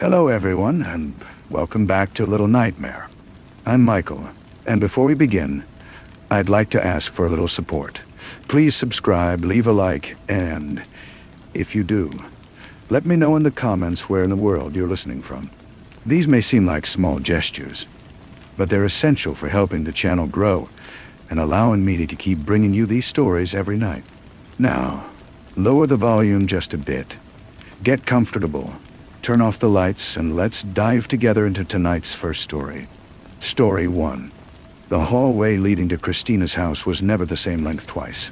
Hello everyone, and welcome back to Little Nightmare. I'm Michael, and before we begin, I'd like to ask for a little support. Please subscribe, leave a like, and if you do, let me know in the comments where in the world you're listening from. These may seem like small gestures, but they're essential for helping the channel grow and allowing me to keep bringing you these stories every night. Now, lower the volume just a bit, get comfortable, turn off the lights, and let's dive together into tonight's first story. Story 1. The hallway leading to Christina's house was never the same length twice.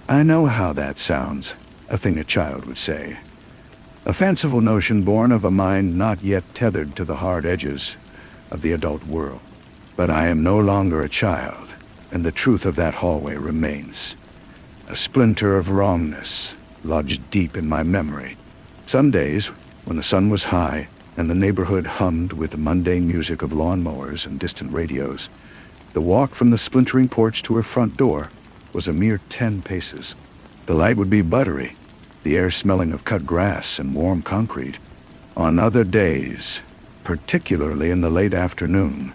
I know how that sounds, a thing a child would say. A fanciful notion born of a mind not yet tethered to the hard edges of the adult world. But I am no longer a child, and the truth of that hallway remains. A splinter of wrongness lodged deep in my memory. Some days, when the sun was high and the neighborhood hummed with the mundane music of lawnmowers and distant radios, the walk from the splintering porch to her front door was a mere 10 paces. The light would be buttery, the air smelling of cut grass and warm concrete. On other days, particularly in the late afternoon,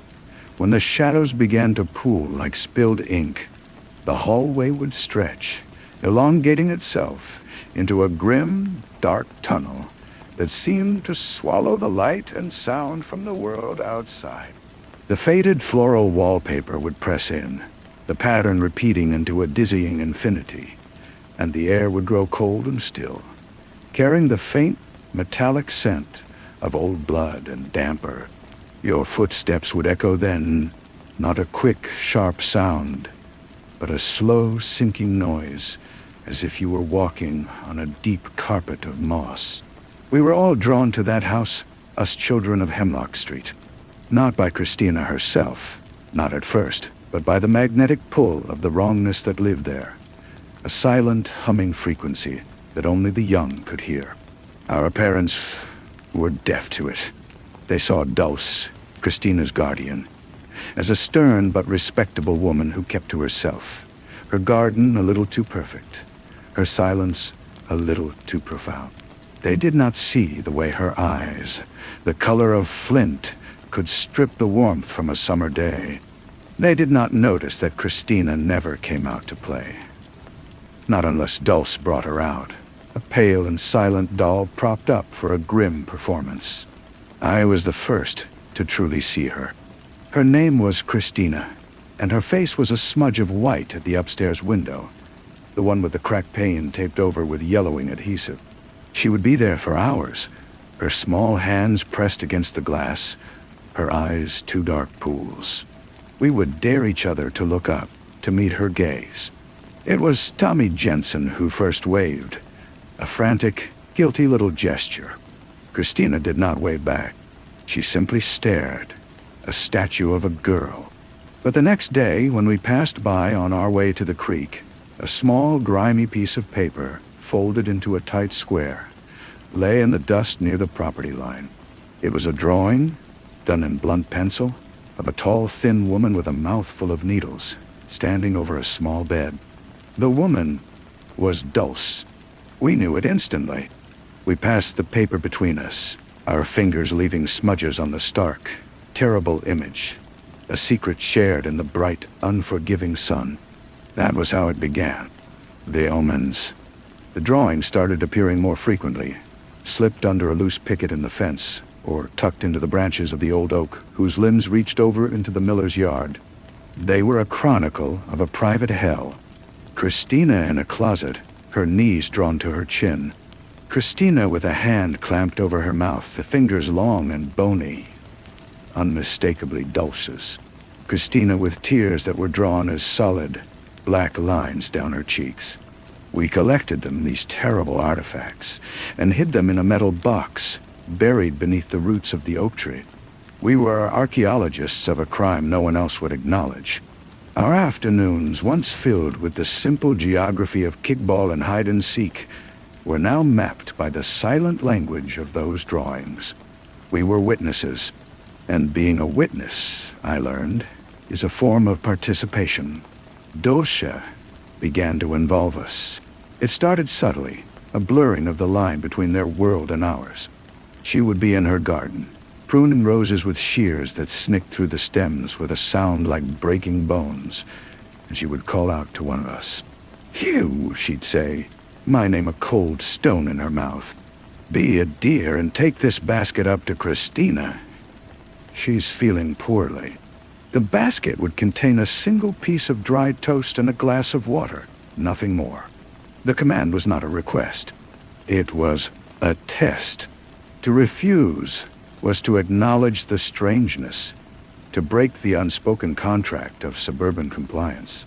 when the shadows began to pool like spilled ink, the hallway would stretch, elongating itself into a grim, dark tunnel that seemed to swallow the light and sound from the world outside. The faded floral wallpaper would press in, the pattern repeating into a dizzying infinity, and the air would grow cold and still, carrying the faint, metallic scent of old blood and damper. Your footsteps would echo then, not a quick, sharp sound, but a slow, sinking noise, as if you were walking on a deep carpet of moss. We were all drawn to that house, us children of Hemlock Street. Not by Christina herself, not at first, but by the magnetic pull of the wrongness that lived there. A silent, humming frequency that only the young could hear. Our parents were deaf to it. They saw Dulce, Christina's guardian, as a stern but respectable woman who kept to herself. Her garden a little too perfect, her silence a little too profound. They did not see the way her eyes, the color of flint, could strip the warmth from a summer day. They did not notice that Christina never came out to play. Not unless Dulce brought her out, a pale and silent doll propped up for a grim performance. I was the first to truly see her. Her name was Christina, and her face was a smudge of white at the upstairs window, the one with the cracked pane taped over with yellowing adhesive. She would be there for hours, her small hands pressed against the glass, her eyes two dark pools. We would dare each other to look up, to meet her gaze. It was Tommy Jensen who first waved, a frantic, guilty little gesture. Christina did not wave back. She simply stared, a statue of a girl. But the next day, when we passed by on our way to the creek, a small, grimy piece of paper, folded into a tight square, lay in the dust near the property line. It was a drawing, done in blunt pencil, of a tall, thin woman with a mouthful of needles, standing over a small bed. The woman was Dulce. We knew it instantly. We passed the paper between us, our fingers leaving smudges on the stark, terrible image, a secret shared in the bright, unforgiving sun. That was how it began. The omens. The drawing started appearing more frequently, slipped under a loose picket in the fence, or tucked into the branches of the old oak whose limbs reached over into the miller's yard. They were a chronicle of a private hell. Christina in a closet, her knees drawn to her chin. Christina with a hand clamped over her mouth, the fingers long and bony, unmistakably Dulce's. Christina with tears that were drawn as solid, black lines down her cheeks. We collected them, these terrible artifacts, and hid them in a metal box, buried beneath the roots of the oak tree. We were archaeologists of a crime no one else would acknowledge. Our afternoons, once filled with the simple geography of kickball and hide-and-seek, were now mapped by the silent language of those drawings. We were witnesses, and being a witness, I learned, is a form of participation. Dulce began to involve us. It started subtly, a blurring of the line between their world and ours. She would be in her garden, pruning roses with shears that snicked through the stems with a sound like breaking bones, and she would call out to one of us. "Hugh," she'd say, my name a cold stone in her mouth. "Be a dear and take this basket up to Christina. She's feeling poorly." The basket would contain a single piece of dried toast and a glass of water, nothing more. The command was not a request. It was a test. To refuse was to acknowledge the strangeness, to break the unspoken contract of suburban compliance.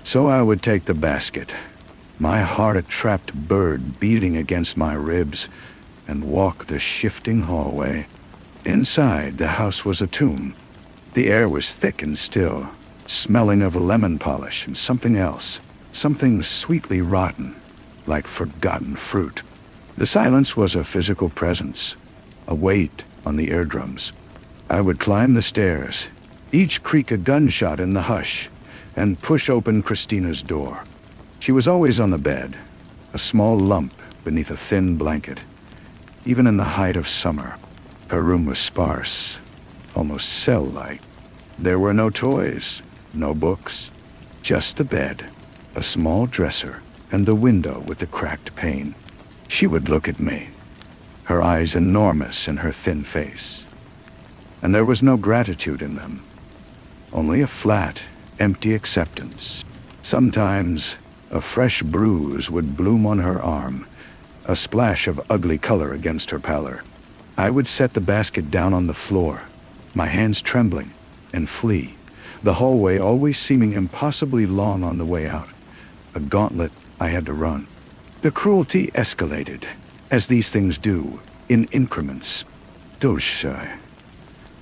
So I would take the basket, my heart a trapped bird beating against my ribs, and walk the shifting hallway. Inside, the house was a tomb. The air was thick and still, smelling of lemon polish and something else, something sweetly rotten, like forgotten fruit. The silence was a physical presence, a weight on the eardrums. I would climb the stairs, each creak a gunshot in the hush, and push open Christina's door. She was always on the bed, a small lump beneath a thin blanket. Even in the height of summer, her room was sparse, almost cell-like. There were no toys, no books, just the bed, a small dresser, and the window with the cracked pane. She would look at me, her eyes enormous in her thin face. And there was no gratitude in them, only a flat, empty acceptance. Sometimes a fresh bruise would bloom on her arm, a splash of ugly color against her pallor. I would set the basket down on the floor, my hands trembling, and flee, the hallway always seeming impossibly long on the way out, a gauntlet I had to run. The cruelty escalated, as these things do, in increments. Dulce,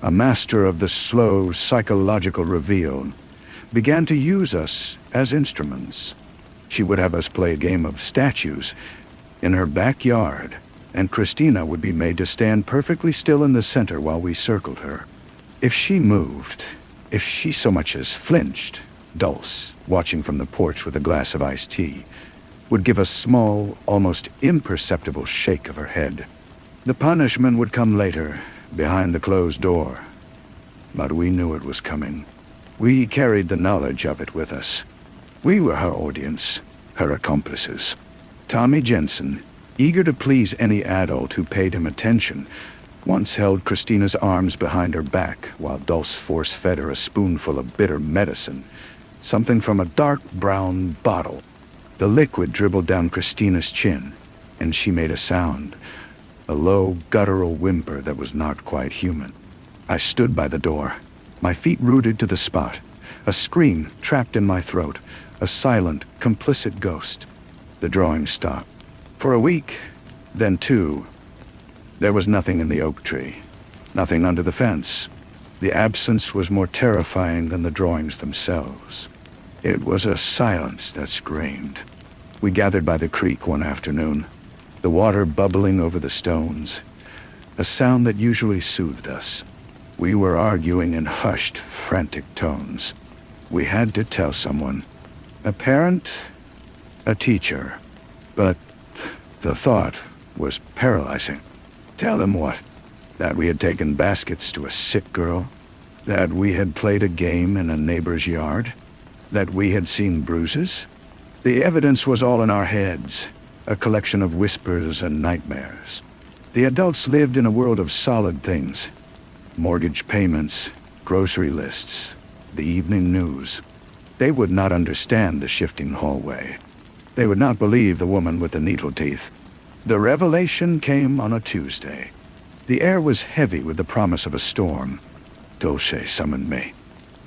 a master of the slow psychological reveal, began to use us as instruments. She would have us play a game of statues in her backyard, and Christina would be made to stand perfectly still in the center while we circled her. If she moved, if she so much as flinched, Dulce, watching from the porch with a glass of iced tea, would give a small, almost imperceptible shake of her head. The punishment would come later, behind the closed door. But we knew it was coming. We carried the knowledge of it with us. We were her audience, her accomplices. Tommy Jensen, eager to please any adult who paid him attention, once held Christina's arms behind her back while Dulce force-fed her a spoonful of bitter medicine, something from a dark brown bottle. The liquid dribbled down Christina's chin, and she made a sound, a low, guttural whimper that was not quite human. I stood by the door, my feet rooted to the spot, a scream trapped in my throat, a silent, complicit ghost. The drawing stopped. For a week, then two. There was nothing in the oak tree, nothing under the fence. The absence was more terrifying than the drawings themselves. It was a silence that screamed. We gathered by the creek one afternoon, the water bubbling over the stones, a sound that usually soothed us. We were arguing in hushed, frantic tones. We had to tell someone, a parent, a teacher, but the thought was paralyzing. Tell them what? That we had taken baskets to a sick girl? That we had played a game in a neighbor's yard? That we had seen bruises? The evidence was all in our heads, a collection of whispers and nightmares. The adults lived in a world of solid things. Mortgage payments, grocery lists, the evening news. They would not understand the shifting hallway. They would not believe the woman with the needle teeth. The revelation came on a Tuesday. The air was heavy with the promise of a storm. Dulce summoned me.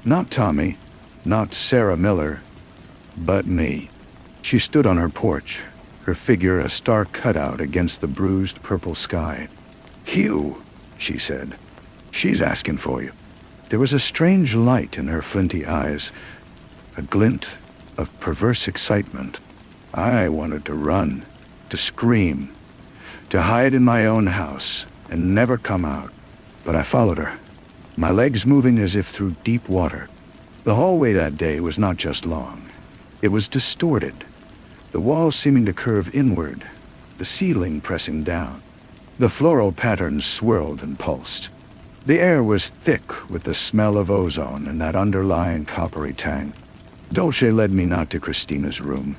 Not Tommy, not Sarah Miller, but me. She stood on her porch, her figure a stark cutout against the bruised purple sky. "Hugh," she said, "she's asking for you." There was a strange light in her flinty eyes, a glint of perverse excitement. I wanted to run, to scream, to hide in my own house and never come out. But I followed her, my legs moving as if through deep water. The hallway that day was not just long. It was distorted, the walls seeming to curve inward, the ceiling pressing down. The floral patterns swirled and pulsed. The air was thick with the smell of ozone and that underlying coppery tang. Dulce led me not to Christina's room,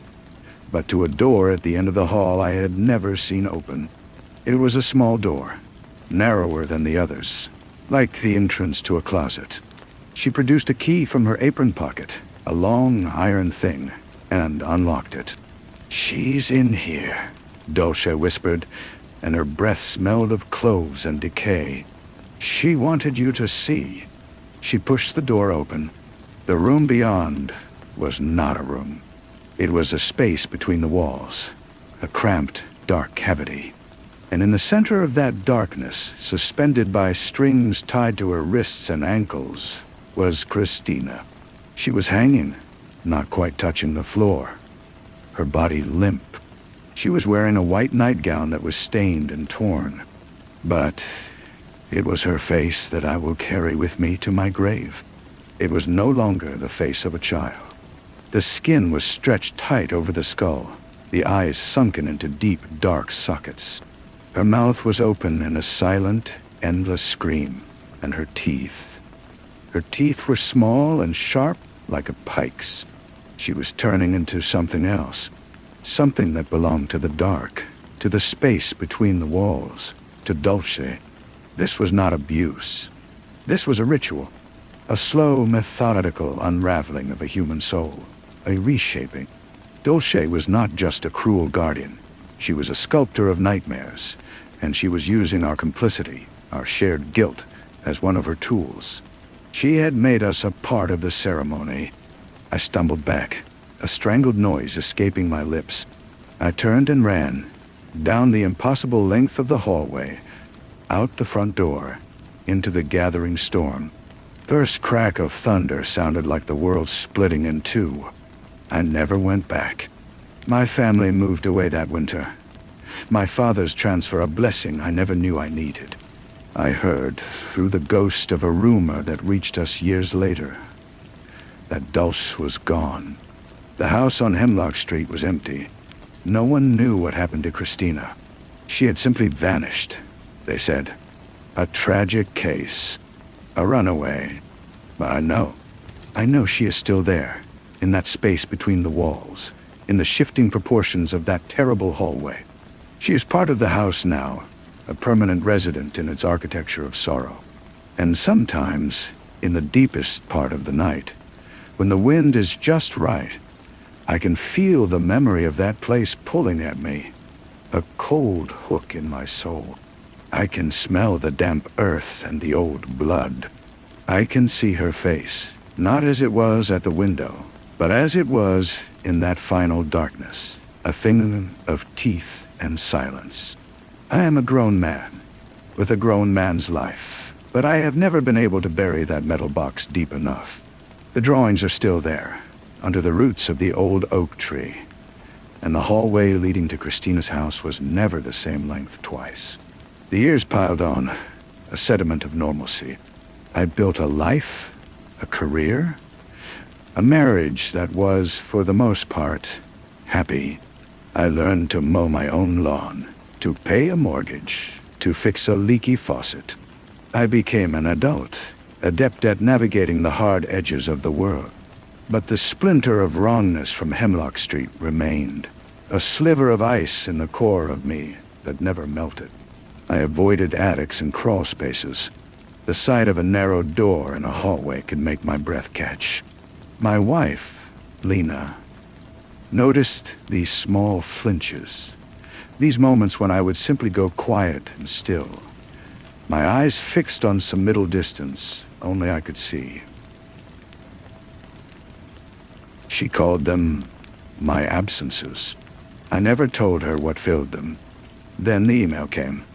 but to a door at the end of the hall I had never seen open. It was a small door, narrower than the others, like the entrance to a closet. She produced a key from her apron pocket, a long iron thing, and unlocked it. "She's in here," Dulce whispered, and her breath smelled of cloves and decay. "She wanted you to see." She pushed the door open. The room beyond was not a room. It was a space between the walls, a cramped, dark cavity. And in the center of that darkness, suspended by strings tied to her wrists and ankles, was Christina. She was hanging, not quite touching the floor, her body limp. She was wearing a white nightgown that was stained and torn. But it was her face that I will carry with me to my grave. It was no longer the face of a child. The skin was stretched tight over the skull, the eyes sunken into deep, dark sockets. Her mouth was open in a silent, endless scream, and her teeth were small and sharp like a pike's. She was turning into something else, something that belonged to the dark, to the space between the walls, to Dulce. This was not abuse. This was a ritual, a slow, methodical unraveling of a human soul, a reshaping. Dulce was not just a cruel guardian. She was a sculptor of nightmares, and she was using our complicity, our shared guilt, as one of her tools. She had made us a part of the ceremony. I stumbled back, a strangled noise escaping my lips. I turned and ran, down the impossible length of the hallway, out the front door, into the gathering storm. First crack of thunder sounded like the world splitting in two. I never went back. My family moved away that winter. My father's transfer, a blessing I never knew I needed. I heard, through the ghost of a rumor that reached us years later, that Dulce was gone. The house on Hemlock Street was empty. No one knew what happened to Christina. She had simply vanished, they said. A tragic case. A runaway. But I know she is still there, in that space between the walls, in the shifting proportions of that terrible hallway. She is part of the house now, a permanent resident in its architecture of sorrow. And sometimes, in the deepest part of the night, when the wind is just right, I can feel the memory of that place pulling at me, a cold hook in my soul. I can smell the damp earth and the old blood. I can see her face, not as it was at the window, but as it was in that final darkness, a thing of teeth and silence. I am a grown man, with a grown man's life, but I have never been able to bury that metal box deep enough. The drawings are still there, under the roots of the old oak tree, and the hallway leading to Christina's house was never the same length twice. The years piled on, a sediment of normalcy. I built a life, a career, a marriage that was, for the most part, happy. I learned to mow my own lawn, to pay a mortgage, to fix a leaky faucet. I became an adult, adept at navigating the hard edges of the world. But the splinter of wrongness from Hemlock Street remained, a sliver of ice in the core of me that never melted. I avoided attics and crawl spaces. The sight of a narrow door in a hallway could make my breath catch. My wife, Lena, noticed these small flinches, these moments when I would simply go quiet and still, my eyes fixed on some middle distance only I could see. She called them my absences. I never told her what filled them. Then the email came.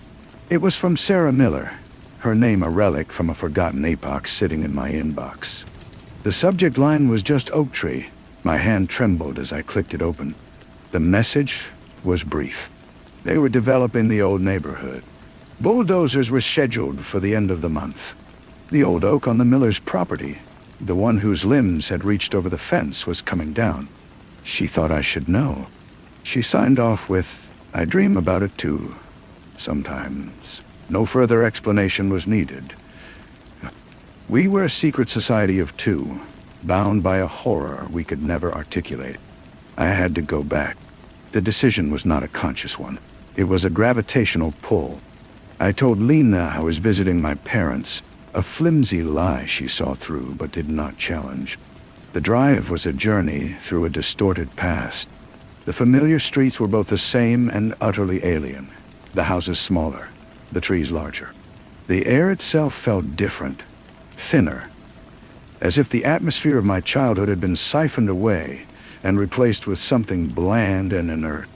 It was from Sarah Miller, her name a relic from a forgotten epoch sitting in my inbox. The subject line was just Oak Tree. My hand trembled as I clicked it open. The message was brief. They were developing the old neighborhood. Bulldozers were scheduled for the end of the month. The old oak on the Miller's property, the one whose limbs had reached over the fence, was coming down. She thought I should know. She signed off with, "I dream about it too. Sometimes no further explanation was needed. We were a secret society of two, bound by a horror we could never articulate. I had to go back. The decision was not a conscious one. It was a gravitational pull. I told Lena I was visiting my parents, a flimsy lie she saw through but did not challenge. The drive was a journey through a distorted past. The familiar streets were both the same and utterly alien. The houses smaller, the trees larger. The air itself felt different, thinner, as if the atmosphere of my childhood had been siphoned away and replaced with something bland and inert.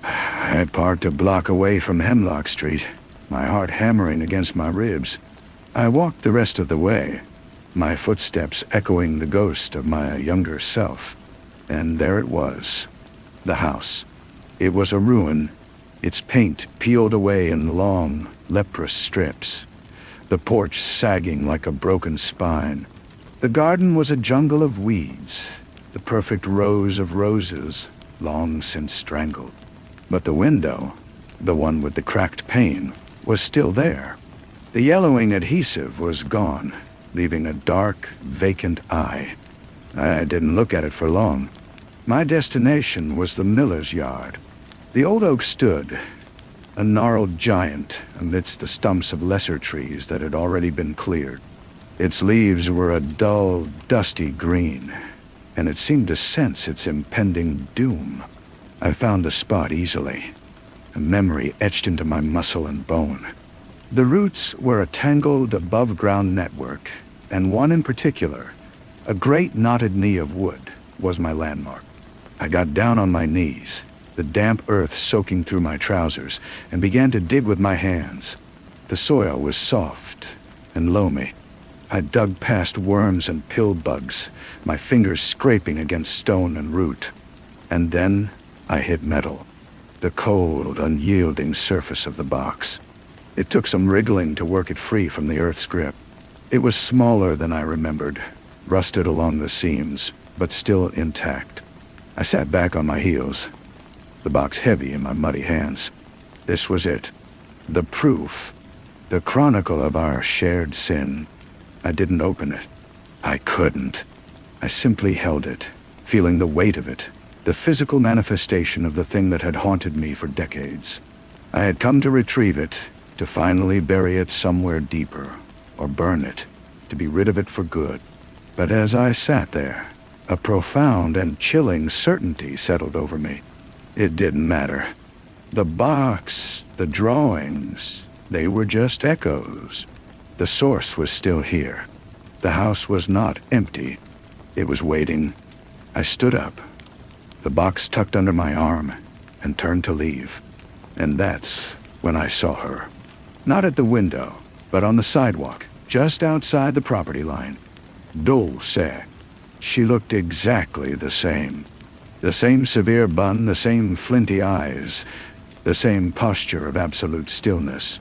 I had parked a block away from Hemlock Street, my heart hammering against my ribs. I walked the rest of the way, my footsteps echoing the ghost of my younger self. And there it was, the house. It was a ruin, its paint peeled away in long, leprous strips, the porch sagging like a broken spine. The garden was a jungle of weeds, the perfect rows of roses, long since strangled. But the window, the one with the cracked pane, was still there. The yellowing adhesive was gone, leaving a dark, vacant eye. I didn't look at it for long. My destination was the miller's yard. The old oak stood, a gnarled giant amidst the stumps of lesser trees that had already been cleared. Its leaves were a dull, dusty green, and it seemed to sense its impending doom. I found the spot easily, a memory etched into my muscle and bone. The roots were a tangled above-ground network, and one in particular, a great knotted knee of wood, was my landmark. I got down on my knees, the damp earth soaking through my trousers, and began to dig with my hands. The soil was soft and loamy. I dug past worms and pill bugs, my fingers scraping against stone and root. And then I hit metal, the cold, unyielding surface of the box. It took some wriggling to work it free from the earth's grip. It was smaller than I remembered, rusted along the seams, but still intact. I sat back on my heels, the box heavy in my muddy hands. This was it, the proof, the chronicle of our shared sin. I didn't open it. I couldn't. I simply held it, feeling the weight of it, the physical manifestation of the thing that had haunted me for decades. I had come to retrieve it, to finally bury it somewhere deeper, or burn it, to be rid of it for good. But as I sat there, a profound and chilling certainty settled over me. It didn't matter. The box, the drawings, they were just echoes. The source was still here. The house was not empty. It was waiting. I stood up, the box tucked under my arm, and turned to leave. And that's when I saw her. Not at the window, but on the sidewalk, just outside the property line. Dulce. She looked exactly the same. The same severe bun, the same flinty eyes, the same posture of absolute stillness.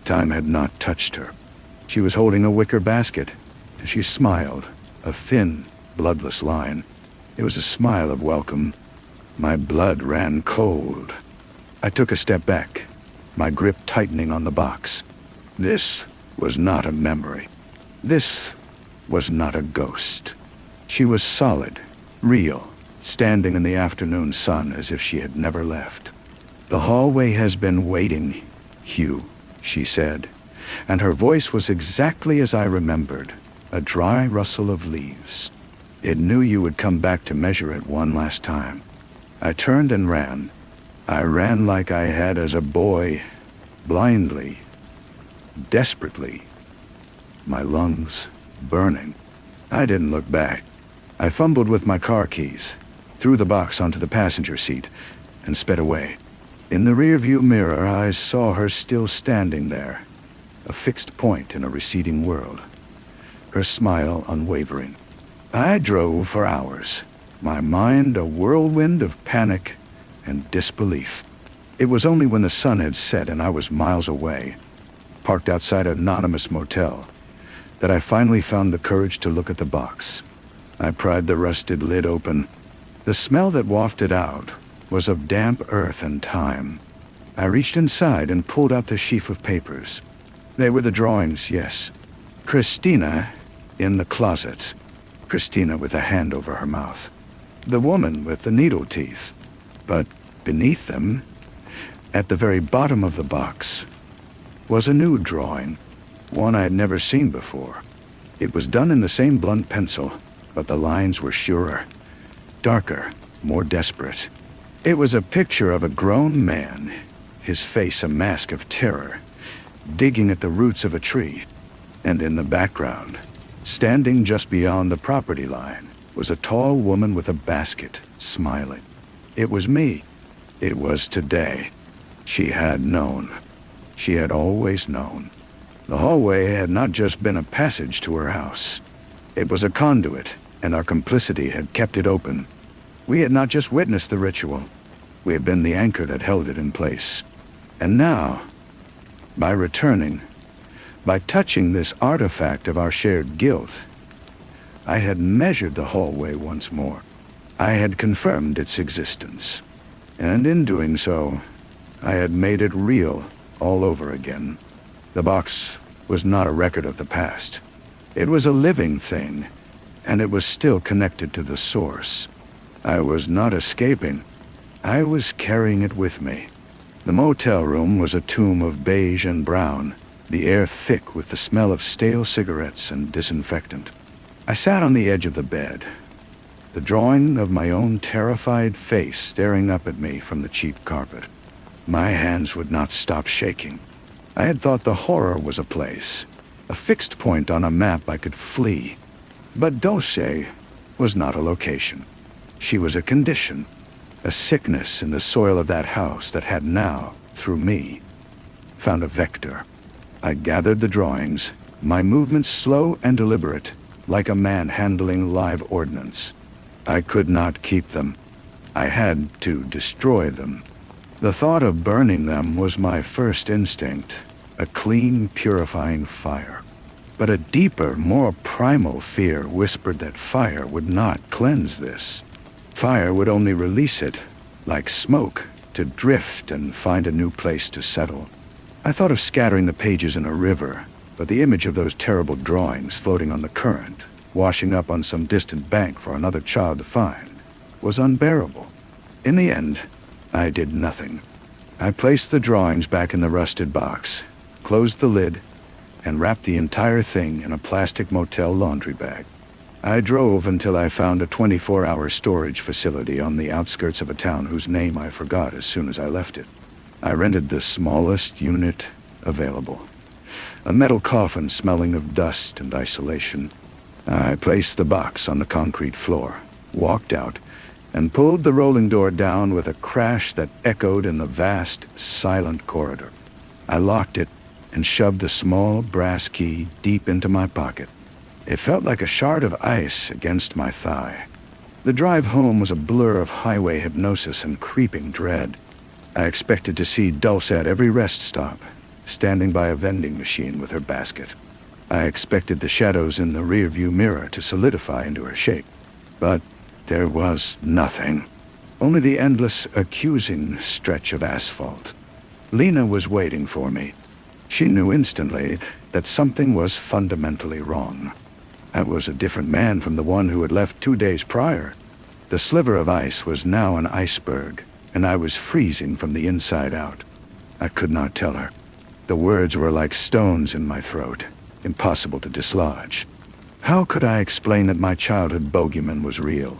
Time had not touched her. She was holding a wicker basket, and she smiled, a thin, bloodless line. It was a smile of welcome. My blood ran cold. I took a step back, my grip tightening on the box. This was not a memory. This was not a ghost. She was solid, real, standing in the afternoon sun as if she had never left. "The hallway has been waiting, Hugh," she said, and her voice was exactly as I remembered, a dry rustle of leaves. "It knew you would come back to measure it one last time." I turned and ran. I ran like I had as a boy, blindly, desperately, my lungs burning. I didn't look back. I fumbled with my car keys, threw the box onto the passenger seat, and sped away. In the rearview mirror, I saw her still standing there, a fixed point in a receding world, her smile unwavering. I drove for hours, my mind a whirlwind of panic and disbelief. It was only when the sun had set and I was miles away, parked outside an anonymous motel, that I finally found the courage to look at the box. I pried the rusted lid open. The smell that wafted out was of damp earth and time. I reached inside and pulled out the sheaf of papers. They were the drawings, yes. Christina in the closet. Christina with a hand over her mouth. The woman with the needle teeth. But beneath them, at the very bottom of the box, was a new drawing, one I had never seen before. It was done in the same blunt pencil, but the lines were surer, darker, more desperate. It was a picture of a grown man, his face a mask of terror, digging at the roots of a tree. And in the background, standing just beyond the property line, was a tall woman with a basket, smiling. It was me. It was today. She had known. She had always known. The hallway had not just been a passage to her house. It was a conduit, and our complicity had kept it open. We had not just witnessed the ritual. We had been the anchor that held it in place. And now, by returning, by touching this artifact of our shared guilt, I had measured the hallway once more. I had confirmed its existence. And in doing so, I had made it real all over again. The box was not a record of the past. It was a living thing, and it was still connected to the source. I was not escaping. I was carrying it with me. The motel room was a tomb of beige and brown, the air thick with the smell of stale cigarettes and disinfectant. I sat on the edge of the bed, the drawing of my own terrified face staring up at me from the cheap carpet. My hands would not stop shaking. I had thought the horror was a place, a fixed point on a map I could flee. But Dulce was not a location. She was a condition, a sickness in the soil of that house that had now, through me, found a vector. I gathered the drawings, my movements slow and deliberate, like a man handling live ordnance. I could not keep them. I had to destroy them. The thought of burning them was my first instinct, a clean, purifying fire. But a deeper, more primal fear whispered that fire would not cleanse this. Fire would only release it, like smoke, to drift and find a new place to settle. I thought of scattering the pages in a river, but the image of those terrible drawings floating on the current, washing up on some distant bank for another child to find, was unbearable. In the end, I did nothing. I placed the drawings back in the rusted box, closed the lid, and wrapped the entire thing in a plastic motel laundry bag. I drove until I found a 24-hour storage facility on the outskirts of a town whose name I forgot as soon as I left it. I rented the smallest unit available, a metal coffin smelling of dust and isolation. I placed the box on the concrete floor, walked out, and pulled the rolling door down with a crash that echoed in the vast, silent corridor. I locked it and shoved the small brass key deep into my pocket. It felt like a shard of ice against my thigh. The drive home was a blur of highway hypnosis and creeping dread. I expected to see Dulce at every rest stop, standing by a vending machine with her basket. I expected the shadows in the rearview mirror to solidify into her shape. But there was nothing. Only the endless, accusing stretch of asphalt. Lena was waiting for me. She knew instantly that something was fundamentally wrong. I was a different man from the one who had left 2 days prior. The sliver of ice was now an iceberg, and I was freezing from the inside out. I could not tell her. The words were like stones in my throat, impossible to dislodge. How could I explain that my childhood bogeyman was real?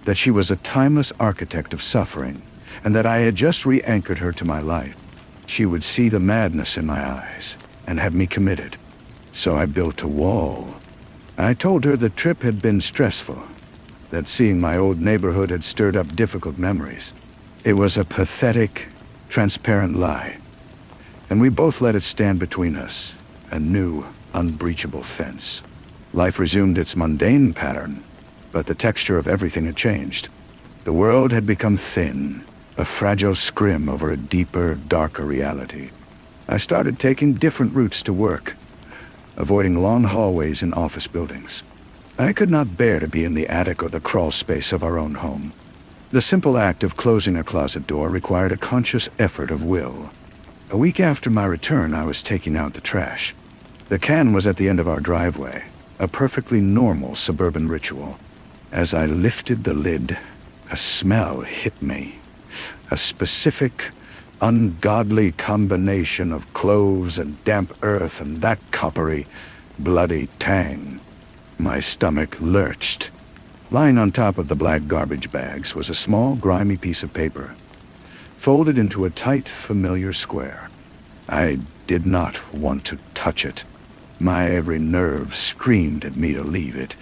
That she was a timeless architect of suffering, and that I had just re-anchored her to my life? She would see the madness in my eyes and have me committed. So I built a wall. I told her the trip had been stressful, that seeing my old neighborhood had stirred up difficult memories. It was a pathetic, transparent lie, and we both let it stand between us, a new, unbreachable fence. Life resumed its mundane pattern, but the texture of everything had changed. The world had become thin, a fragile scrim over a deeper, darker reality. I started taking different routes to work, avoiding long hallways in office buildings. I could not bear to be in the attic or the crawl space of our own home. The simple act of closing a closet door required a conscious effort of will. A week after my return, I was taking out the trash. The can was at the end of our driveway, a perfectly normal suburban ritual. As I lifted the lid, a smell hit me. A specific, ungodly combination of cloves and damp earth and that coppery, bloody tang. My stomach lurched. Lying on top of the black garbage bags was a small, grimy piece of paper, folded into a tight, familiar square. I did not want to touch it. My every nerve screamed at me to leave it,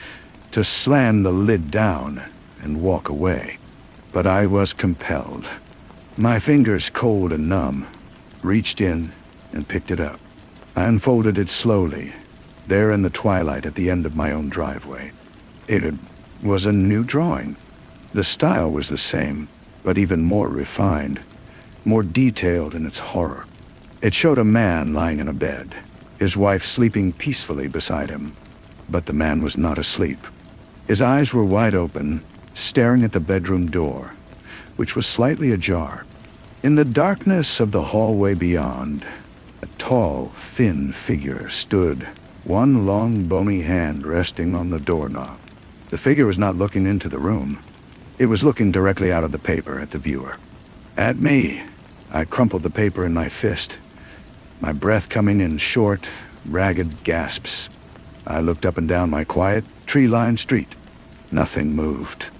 to slam the lid down and walk away. But I was compelled. My fingers, cold and numb, reached in and picked it up. I unfolded it slowly, there in the twilight at the end of my own driveway. It was a new drawing. The style was the same, but even more refined, more detailed in its horror. It showed a man lying in a bed, his wife sleeping peacefully beside him. But the man was not asleep. His eyes were wide open, staring at the bedroom door, which was slightly ajar. In the darkness of the hallway beyond, a tall, thin figure stood, one long, bony hand resting on the doorknob. The figure was not looking into the room. It was looking directly out of the paper at the viewer. At me. I crumpled the paper in my fist, my breath coming in short, ragged gasps. I looked up and down my quiet, tree-lined street. Nothing moved.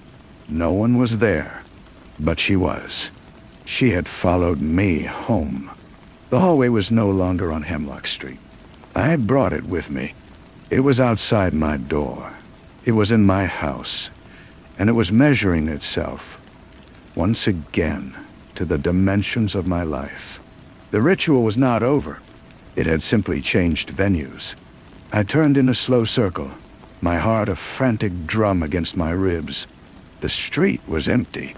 No one was there. But she was. She had followed me home. The hallway was no longer on Hemlock Street. I had brought it with me. It was outside my door. It was in my house. And it was measuring itself, once again, to the dimensions of my life. The ritual was not over. It had simply changed venues. I turned in a slow circle, my heart a frantic drum against my ribs. The street was empty.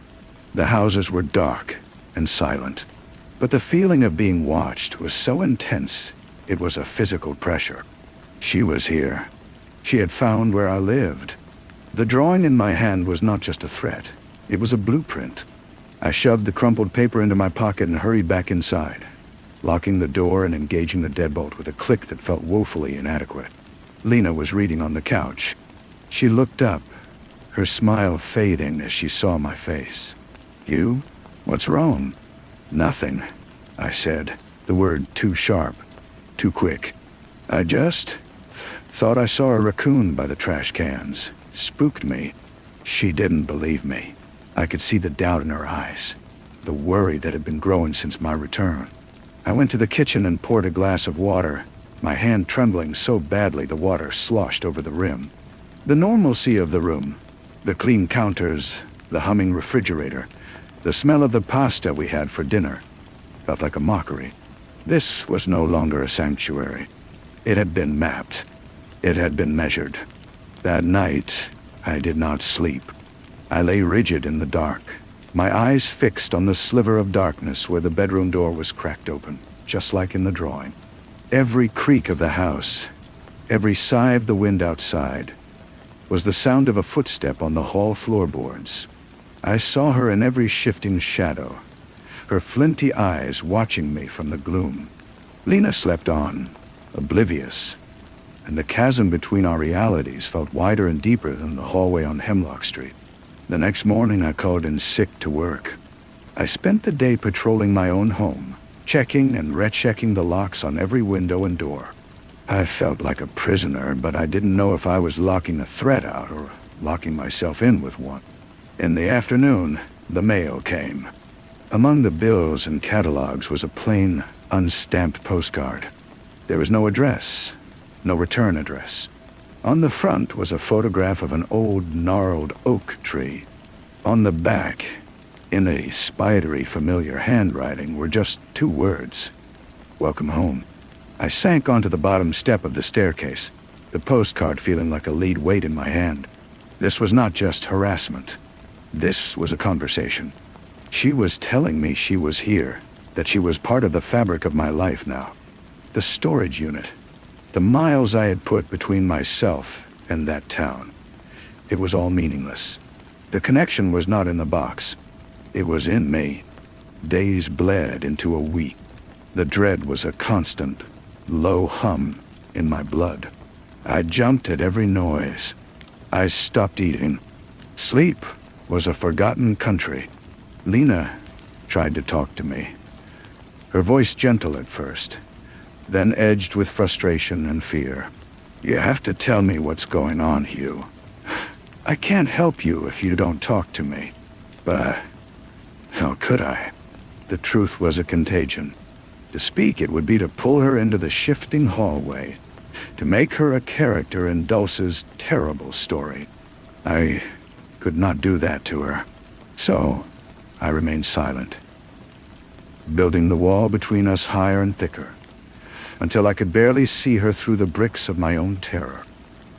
The houses were dark and silent. But the feeling of being watched was so intense, it was a physical pressure. She was here. She had found where I lived. The drawing in my hand was not just a threat. It was a blueprint. I shoved the crumpled paper into my pocket and hurried back inside, locking the door and engaging the deadbolt with a click that felt woefully inadequate. Lena was reading on the couch. She looked up, her smile fading as she saw my face. "You? What's wrong?" "Nothing," I said, the word too sharp, too quick. "I just thought I saw a raccoon by the trash cans. Spooked me." She didn't believe me. I could see the doubt in her eyes, the worry that had been growing since my return. I went to the kitchen and poured a glass of water, my hand trembling so badly the water sloshed over the rim. The normalcy of the room, the clean counters, the humming refrigerator, the smell of the pasta we had for dinner, felt like a mockery. This was no longer a sanctuary. It had been mapped. It had been measured. That night, I did not sleep. I lay rigid in the dark, my eyes fixed on the sliver of darkness where the bedroom door was cracked open, just like in the drawing. Every creak of the house, every sigh of the wind outside, was the sound of a footstep on the hall floorboards. I saw her in every shifting shadow, her flinty eyes watching me from the gloom. Lena slept on, oblivious, and the chasm between our realities felt wider and deeper than the hallway on Hemlock Street. The next morning I called in sick to work. I spent the day patrolling my own home, checking and rechecking the locks on every window and door. I felt like a prisoner, but I didn't know if I was locking a threat out or locking myself in with one. In the afternoon, the mail came. Among the bills and catalogs was a plain, unstamped postcard. There was no address, no return address. On the front was a photograph of an old, gnarled oak tree. On the back, in a spidery, familiar handwriting, were just 2 words: "Welcome home." I sank onto the bottom step of the staircase, the postcard feeling like a lead weight in my hand. This was not just harassment. This was a conversation. She was telling me she was here, that she was part of the fabric of my life now. The storage unit. The miles I had put between myself and that town. It was all meaningless. The connection was not in the box. It was in me. Days bled into a week. The dread was a constant, low hum in my blood. I jumped at every noise. I stopped eating. Sleep was a forgotten country. Lena tried to talk to me. Her voice gentle at first, then edged with frustration and fear. You have to tell me what's going on, Hugh. I can't help you if you don't talk to me. But how could I? The truth was a contagion. To speak it would be to pull her into the shifting hallway, to make her a character in Dulce's terrible story. I could not do that to her. So I remained silent, building the wall between us higher and thicker, until I could barely see her through the bricks of my own terror.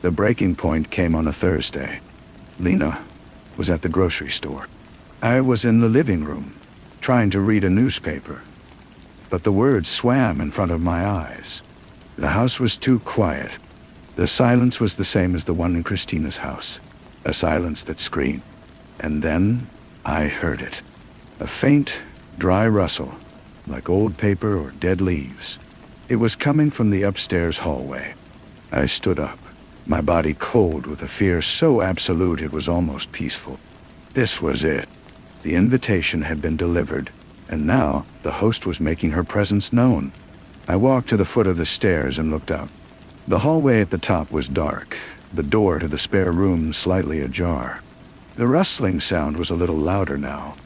The breaking point came on a Thursday. Lena was at the grocery store. I was in the living room, trying to read a newspaper, but the words swam in front of my eyes. The house was too quiet. The silence was the same as the one in Christina's house, a silence that screamed. And then I heard it, a faint, dry rustle, like old paper or dead leaves. It was coming from the upstairs hallway. I stood up, my body cold with a fear so absolute it was almost peaceful. This was it. The invitation had been delivered, and now the host was making her presence known. I walked to the foot of the stairs and looked out. The hallway at the top was dark, the door to the spare room slightly ajar. The rustling sound was a little louder now.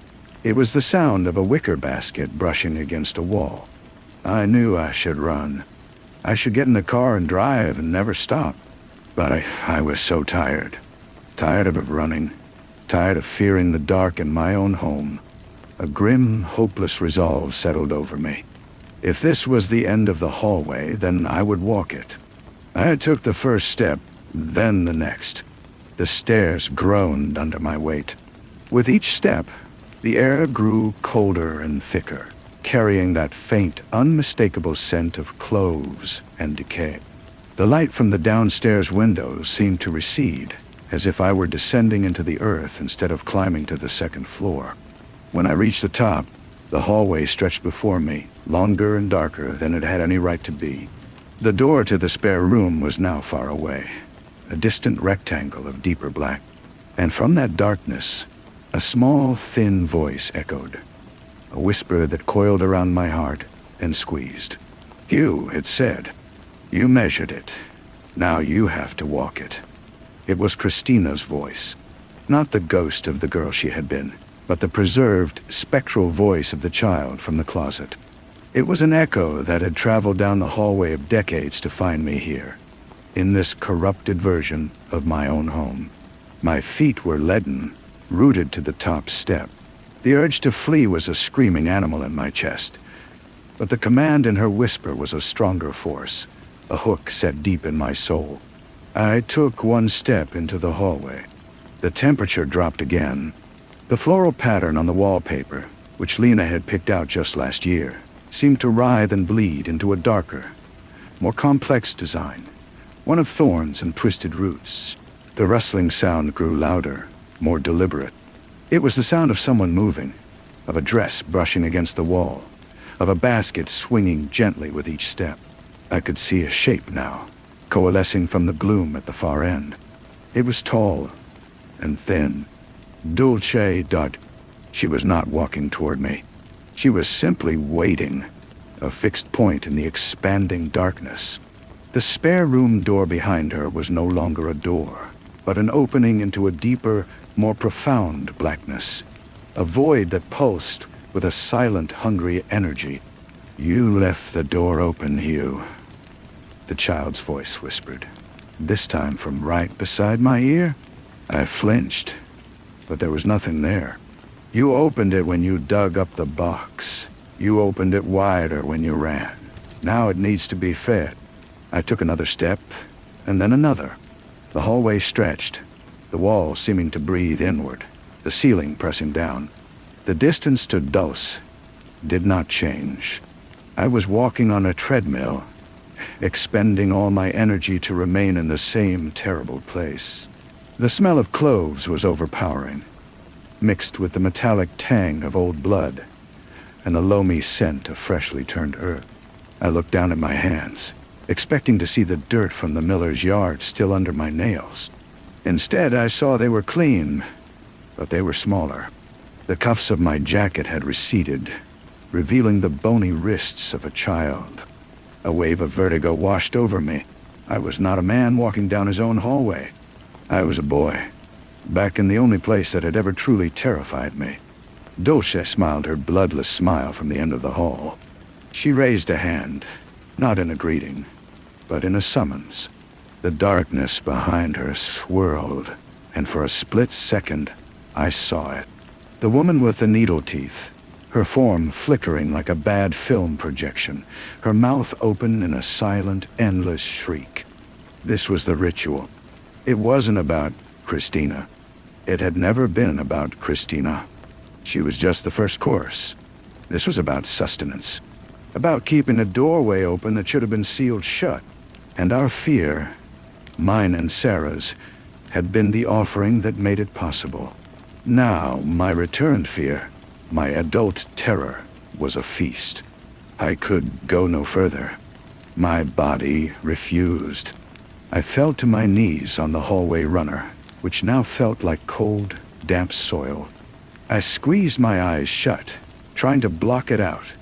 It was the sound of a wicker basket brushing against a wall. I knew I should run. I should get in the car and drive and never stop. But I was so tired. Tired of running. Tired of fearing the dark in my own home. A grim, hopeless resolve settled over me. If this was the end of the hallway, then I would walk it. I took the first step, then the next. The stairs groaned under my weight. With each step, the air grew colder and thicker, carrying that faint, unmistakable scent of cloves and decay. The light from the downstairs windows seemed to recede, as if I were descending into the earth instead of climbing to the second floor. When I reached the top, the hallway stretched before me, longer and darker than it had any right to be. The door to the spare room was now far away, a distant rectangle of deeper black. And from that darkness, a small, thin voice echoed, a whisper that coiled around my heart and squeezed. "Hugh," it said, "you measured it. Now you have to walk it." It was Christina's voice, not the ghost of the girl she had been, but the preserved, spectral voice of the child from the closet. It was an echo that had traveled down the hallway of decades to find me here, in this corrupted version of my own home. My feet were leaden, rooted to the top step. The urge to flee was a screaming animal in my chest, but the command in her whisper was a stronger force, a hook set deep in my soul. I took one step into the hallway. The temperature dropped again. The floral pattern on the wallpaper, which Lena had picked out just last year, seemed to writhe and bleed into a darker, more complex design, one of thorns and twisted roots. The rustling sound grew louder, more deliberate. It was the sound of someone moving, of a dress brushing against the wall, of a basket swinging gently with each step. I could see a shape now, coalescing from the gloom at the far end. It was tall and thin. Dulce dot. She was not walking toward me. She was simply waiting, a fixed point in the expanding darkness. The spare room door behind her was no longer a door, but an opening into a deeper, more profound blackness, a void that pulsed with a silent, hungry energy. "You left the door open, Hugh," the child's voice whispered, this time from right beside my ear. I flinched, but there was nothing there. "You opened it when you dug up the box. You opened it wider when you ran. Now it needs to be fed." I took another step, and then another. The hallway stretched, the wall seeming to breathe inward, the ceiling pressing down. The distance to Dulce did not change. I was walking on a treadmill, expending all my energy to remain in the same terrible place. The smell of cloves was overpowering, mixed with the metallic tang of old blood and the loamy scent of freshly turned earth. I looked down at my hands, expecting to see the dirt from the miller's yard still under my nails. Instead, I saw they were clean, but they were smaller. The cuffs of my jacket had receded, revealing the bony wrists of a child. A wave of vertigo washed over me. I was not a man walking down his own hallway. I was a boy, back in the only place that had ever truly terrified me. Dulce smiled her bloodless smile from the end of the hall. She raised a hand, not in a greeting, but in a summons. The darkness behind her swirled, and for a split second, I saw it. The woman with the needle teeth, her form flickering like a bad film projection, her mouth open in a silent, endless shriek. This was the ritual. It wasn't about Christina. It had never been about Christina. She was just the first course. This was about sustenance, about keeping a doorway open that should have been sealed shut. And our fear, mine and Sarah's, had been the offering that made it possible. Now, my returned fear, my adult terror, was a feast. I could go no further. My body refused. I fell to my knees on the hallway runner, which now felt like cold, damp soil. I squeezed my eyes shut, trying to block it out,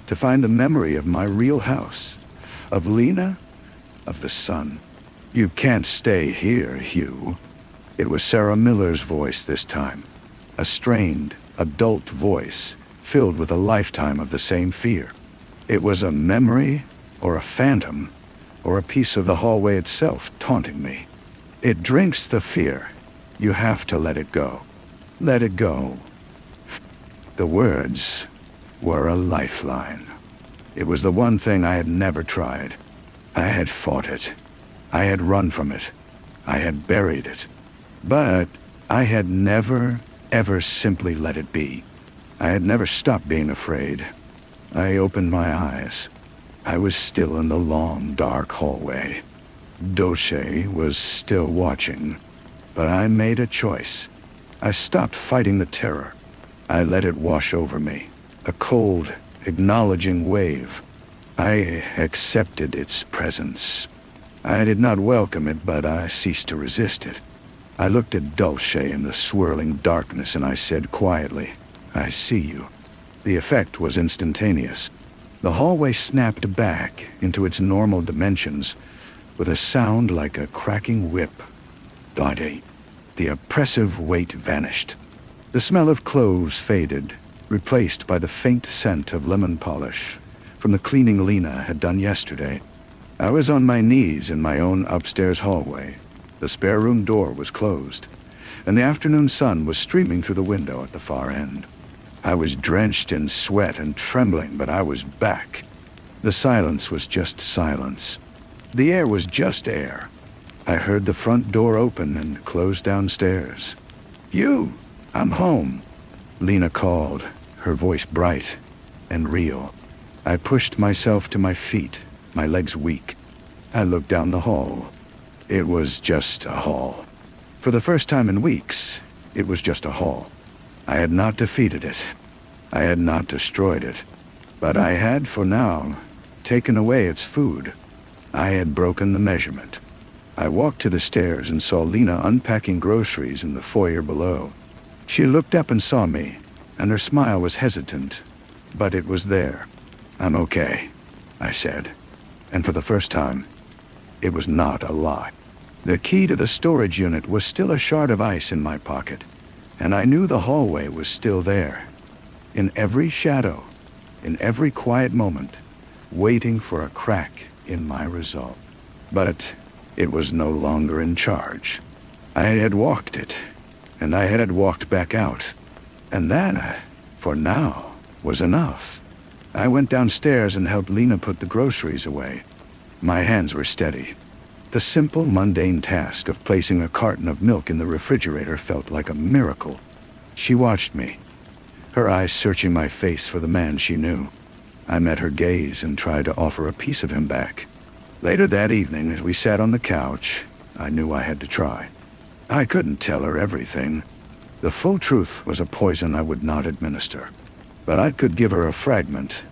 to find the memory of my real house, of Lena, of the sun. "You can't stay here, Hugh." It was Sarah Miller's voice this time, a strained, adult voice filled with a lifetime of the same fear. It was a memory, or a phantom, or a piece of the hallway itself taunting me. "It drinks the fear. You have to let it go. Let it go." The words were a lifeline. It was the one thing I had never tried. I had fought it. I had run from it. I had buried it. But I had never, ever simply let it be. I had never stopped being afraid. I opened my eyes. I was still in the long, dark hallway. Dulce was still watching. But I made a choice. I stopped fighting the terror. I let it wash over me, a cold, acknowledging wave. I accepted its presence. I did not welcome it, but I ceased to resist it. I looked at Dulce in the swirling darkness and I said quietly, "I see you." The effect was instantaneous. The hallway snapped back into its normal dimensions with a sound like a cracking whip. Dante. The oppressive weight vanished. The smell of cloves faded, replaced by the faint scent of lemon polish from the cleaning Lena had done yesterday. I was on my knees in my own upstairs hallway. The spare room door was closed, and the afternoon sun was streaming through the window at the far end. I was drenched in sweat and trembling, but I was back. The silence was just silence. The air was just air. I heard the front door open and close downstairs. "You! I'm home," Lena called, her voice bright and real. I pushed myself to my feet, my legs weak. I looked down the hall. It was just a hall. For the first time in weeks, it was just a hall. I had not defeated it. I had not destroyed it. But I had, for now, taken away its food. I had broken the measurement. I walked to the stairs and saw Lena unpacking groceries in the foyer below. She looked up and saw me, and her smile was hesitant, but it was there. "I'm okay," I said, and for the first time, it was not a lie. The key to the storage unit was still a shard of ice in my pocket, and I knew the hallway was still there. In every shadow, in every quiet moment, waiting for a crack in my resolve. But it was no longer in charge. I had walked it, and I had walked back out. And that, for now, was enough. I went downstairs and helped Lena put the groceries away. My hands were steady. The simple, mundane task of placing a carton of milk in the refrigerator felt like a miracle. She watched me, her eyes searching my face for the man she knew. I met her gaze and tried to offer a piece of him back. Later that evening, as we sat on the couch, I knew I had to try. I couldn't tell her everything. The full truth was a poison I would not administer, but I could give her a fragment,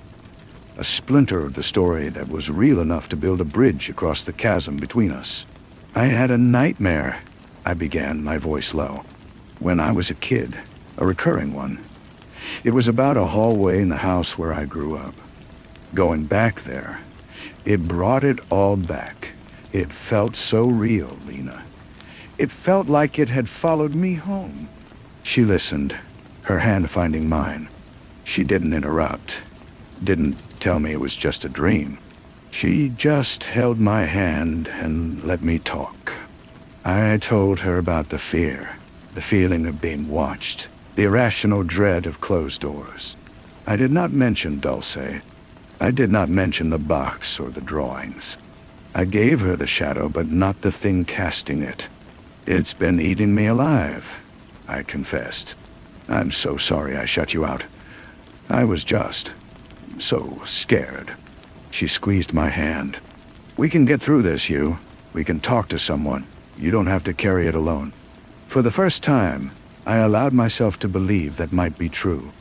a splinter of the story that was real enough to build a bridge across the chasm between us. I had a nightmare, I began, my voice low, when I was a kid, a recurring one. It was about a hallway in the house where I grew up. Going back there, it brought it all back. It felt so real, Lena. It felt like it had followed me home. She listened, her hand finding mine. She didn't interrupt, didn't tell me it was just a dream. She just held my hand and let me talk. I told her about the fear, the feeling of being watched, the irrational dread of closed doors. I did not mention Dulce. I did not mention the box or the drawings. I gave her the shadow, but not the thing casting it. It's been eating me alive, I confessed. I'm so sorry I shut you out. I was just so scared. She squeezed my hand. We can get through this, Hugh. We can talk to someone. You don't have to carry it alone. For the first time, I allowed myself to believe that might be true.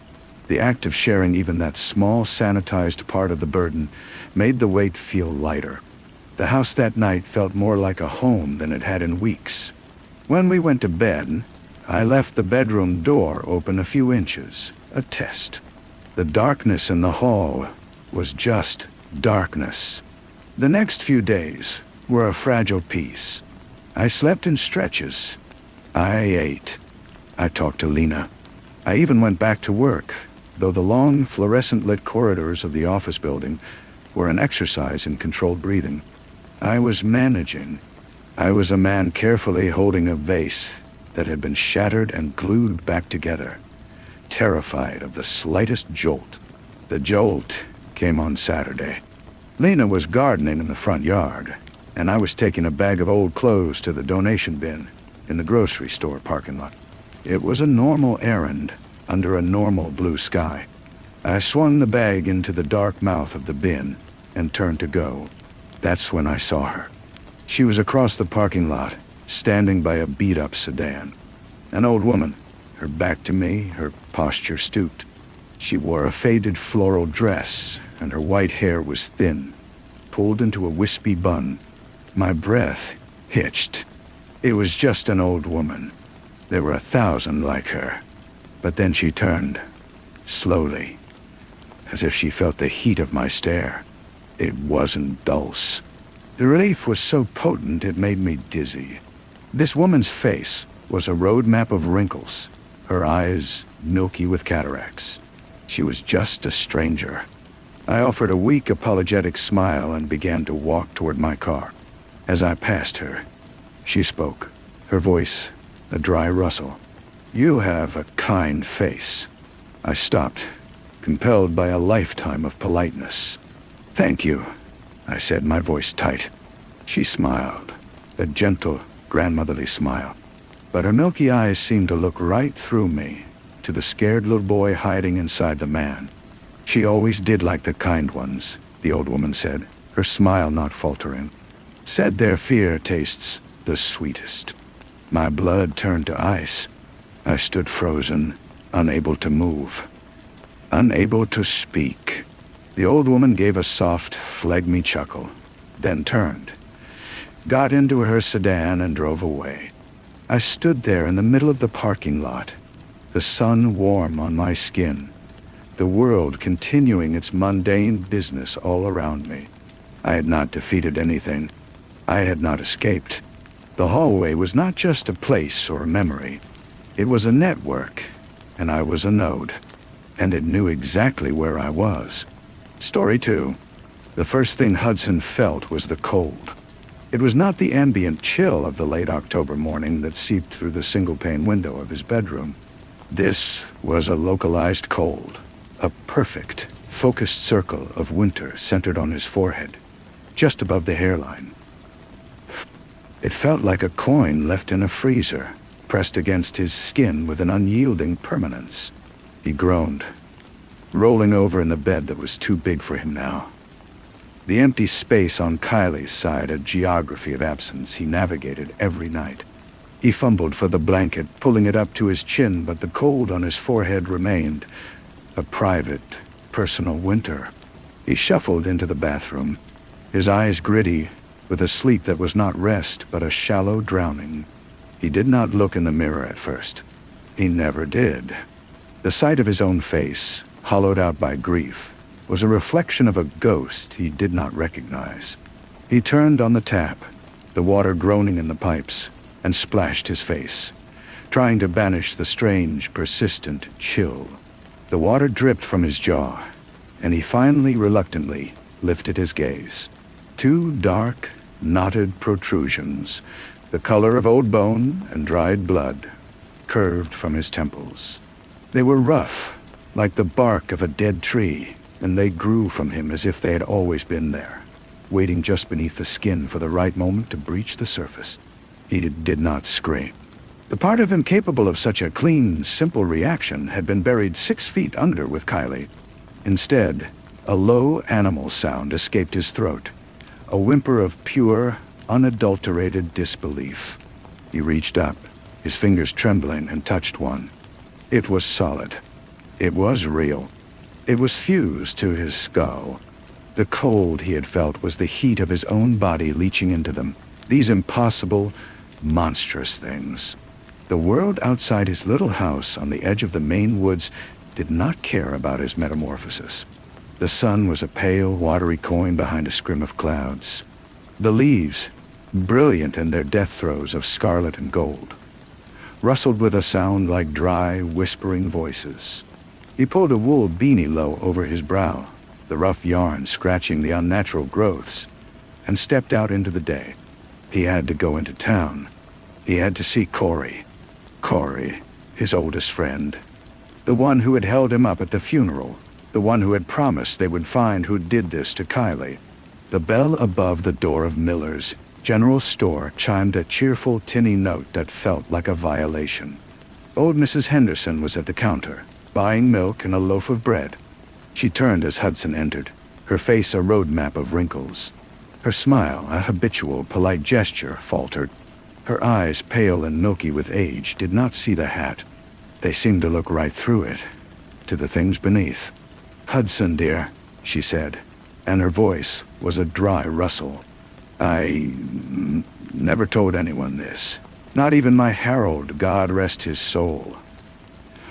The act of sharing even that small, sanitized part of the burden made the weight feel lighter. The house that night felt more like a home than it had in weeks. When we went to bed, I left the bedroom door open a few inches, a test. The darkness in the hall was just darkness. The next few days were a fragile piece. I slept in stretches. I ate. I talked to Lena. I even went back to work, though the long, fluorescent-lit corridors of the office building were an exercise in controlled breathing. I was managing. I was a man carefully holding a vase that had been shattered and glued back together, terrified of the slightest jolt. The jolt came on Saturday. Lena was gardening in the front yard, and I was taking a bag of old clothes to the donation bin in the grocery store parking lot. It was a normal errand under a normal blue sky. I swung the bag into the dark mouth of the bin and turned to go. That's when I saw her. She was across the parking lot, standing by a beat-up sedan. An old woman, her back to me, her posture stooped. She wore a faded floral dress, and her white hair was thin, pulled into a wispy bun. My breath hitched. It was just an old woman. There were 1,000 like her. But then she turned, slowly, as if she felt the heat of my stare. It wasn't Dulce. The relief was so potent it made me dizzy. This woman's face was a roadmap of wrinkles, her eyes milky with cataracts. She was just a stranger. I offered a weak, apologetic smile and began to walk toward my car. As I passed her, she spoke, her voice a dry rustle. You have a kind face. I stopped, compelled by a lifetime of politeness. Thank you, I said, my voice tight. She smiled, a gentle, grandmotherly smile. But her milky eyes seemed to look right through me, to the scared little boy hiding inside the man. She always did like the kind ones, the old woman said, her smile not faltering. Said their fear tastes the sweetest. My blood turned to ice. I stood frozen, unable to move, unable to speak. The old woman gave a soft, phlegmy chuckle, then turned, got into her sedan and drove away. I stood there in the middle of the parking lot, the sun warm on my skin, the world continuing its mundane business all around me. I had not defeated anything. I had not escaped. The hallway was not just a place or a memory. It was a network, and I was a node, and it knew exactly where I was. Story 2. The first thing Hudson felt was the cold. It was not the ambient chill of the late October morning that seeped through the single-pane window of his bedroom. This was a localized cold, a perfect, focused circle of winter centered on his forehead, just above the hairline. It felt like a coin left in a freezer, pressed against his skin with an unyielding permanence. He groaned, rolling over in the bed that was too big for him now. The empty space on Kylie's side, a geography of absence he navigated every night. He fumbled for the blanket, pulling it up to his chin, but the cold on his forehead remained. A private, personal winter. He shuffled into the bathroom, his eyes gritty, with a sleep that was not rest but a shallow drowning. He did not look in the mirror at first. He never did. The sight of his own face, hollowed out by grief, was a reflection of a ghost he did not recognize. He turned on the tap, the water groaning in the pipes, and splashed his face, trying to banish the strange, persistent chill. The water dripped from his jaw, and he finally, reluctantly, lifted his gaze. Two dark, knotted protrusions, the color of old bone and dried blood, curved from his temples. They were rough, like the bark of a dead tree, and they grew from him as if they had always been there, waiting just beneath the skin for the right moment to breach the surface. He did not scream. The part of him capable of such a clean, simple reaction had been buried 6 feet under with Kylie. Instead, a low animal sound escaped his throat, a whimper of pure, unadulterated disbelief. He reached up, his fingers trembling, and touched one. It was solid. It was real. It was fused to his skull. The cold he had felt was the heat of his own body leaching into them. These impossible, monstrous things. The world outside his little house on the edge of the Maine woods did not care about his metamorphosis. The sun was a pale, watery coin behind a scrim of clouds. The leaves, brilliant in their death throes of scarlet and gold, rustled with a sound like dry, whispering voices. He pulled a wool beanie low over his brow, the rough yarn scratching the unnatural growths, and stepped out into the day. He had to go into town. He had to see Corey. Corey, his oldest friend. The one who had held him up at the funeral. The one who had promised they would find who did this to Kylie. The bell above the door of Miller's general store chimed a cheerful, tinny note that felt like a violation. Old Mrs. Henderson was at the counter, buying milk and a loaf of bread. She turned as Hudson entered, her face a road map of wrinkles. Her smile, a habitual, polite gesture, faltered. Her eyes, pale and milky with age, did not see the hat. They seemed to look right through it, to the things beneath. "Hudson, dear," she said, and her voice was a dry rustle. "I never told anyone this. Not even my Harold, God rest his soul.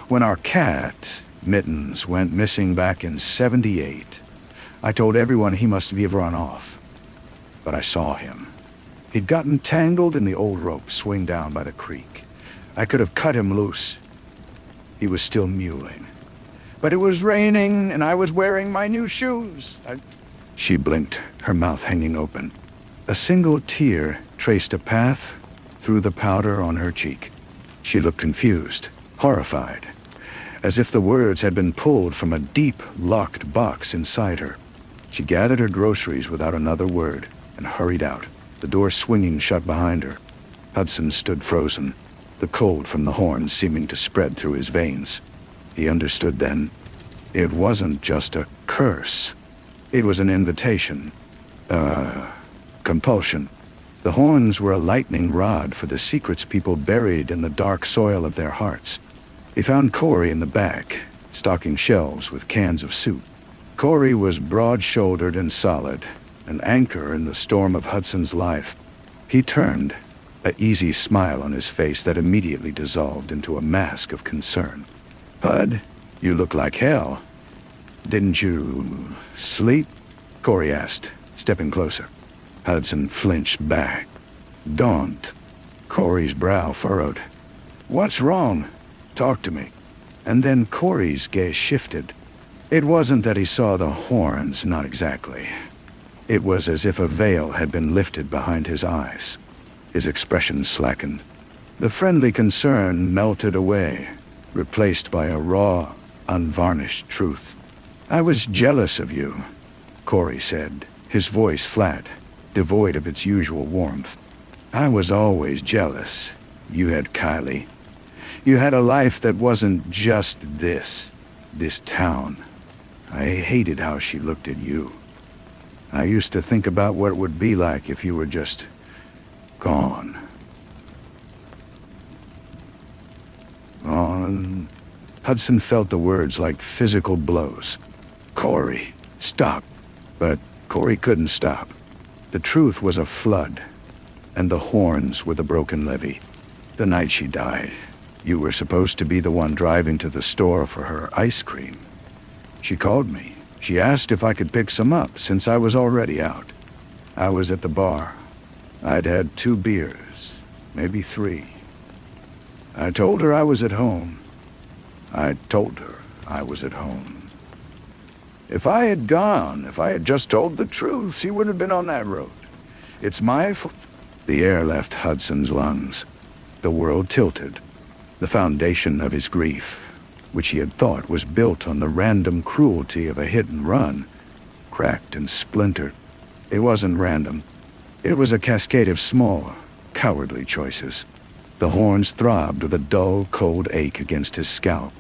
When our cat, Mittens, went missing back in '78, I told everyone he must have run off. But I saw him. He'd gotten tangled in the old rope swing down by the creek. I could have cut him loose. He was still mewling. But it was raining, and I was wearing my new shoes. She blinked, her mouth hanging open. A single tear traced a path through the powder on her cheek. She looked confused, horrified, as if the words had been pulled from a deep, locked box inside her. She gathered her groceries without another word and hurried out, the door swinging shut behind her. Hudson stood frozen, the cold from the horn seeming to spread through his veins. He understood then. It wasn't just a curse. It was an invitation. Compulsion. The horns were a lightning rod for the secrets people buried in the dark soil of their hearts. He found Corey in the back, stocking shelves with cans of soup. Corey was broad-shouldered and solid, an anchor in the storm of Hudson's life. He turned, an easy smile on his face that immediately dissolved into a mask of concern. "Hud, you look like hell. Didn't you sleep?" Corey asked, stepping closer. Hudson flinched back. "Don't." Corey's brow furrowed. "What's wrong? Talk to me." And then Corey's gaze shifted. It wasn't that he saw the horns, not exactly. It was as if a veil had been lifted behind his eyes. His expression slackened. The friendly concern melted away, replaced by a raw, unvarnished truth. "I was jealous of you," Corey said, his voice flat, devoid of its usual warmth. "I was always jealous. You had Kylie. You had a life that wasn't just this town. I hated how she looked at you. I used to think about what it would be like if you were just gone." Hudson felt the words like physical blows. "Corey, stop." But Corey couldn't stop. The truth was a flood, and the horns were the broken levee. The night she died, you were supposed to be the one driving to the store for her ice cream. She called me. She asked if I could pick some up since I was already out. I was at the bar. I'd had 2 beers, maybe 3. I told her I was at home. I told her I was at home. If I had just told the truth, she wouldn't have been on that road. It's my fault. The air left Hudson's lungs. The world tilted. The foundation of his grief, which he had thought was built on the random cruelty of a hit and run, cracked and splintered. It wasn't random. It was a cascade of small, cowardly choices. The horns throbbed with a dull, cold ache against his scalp.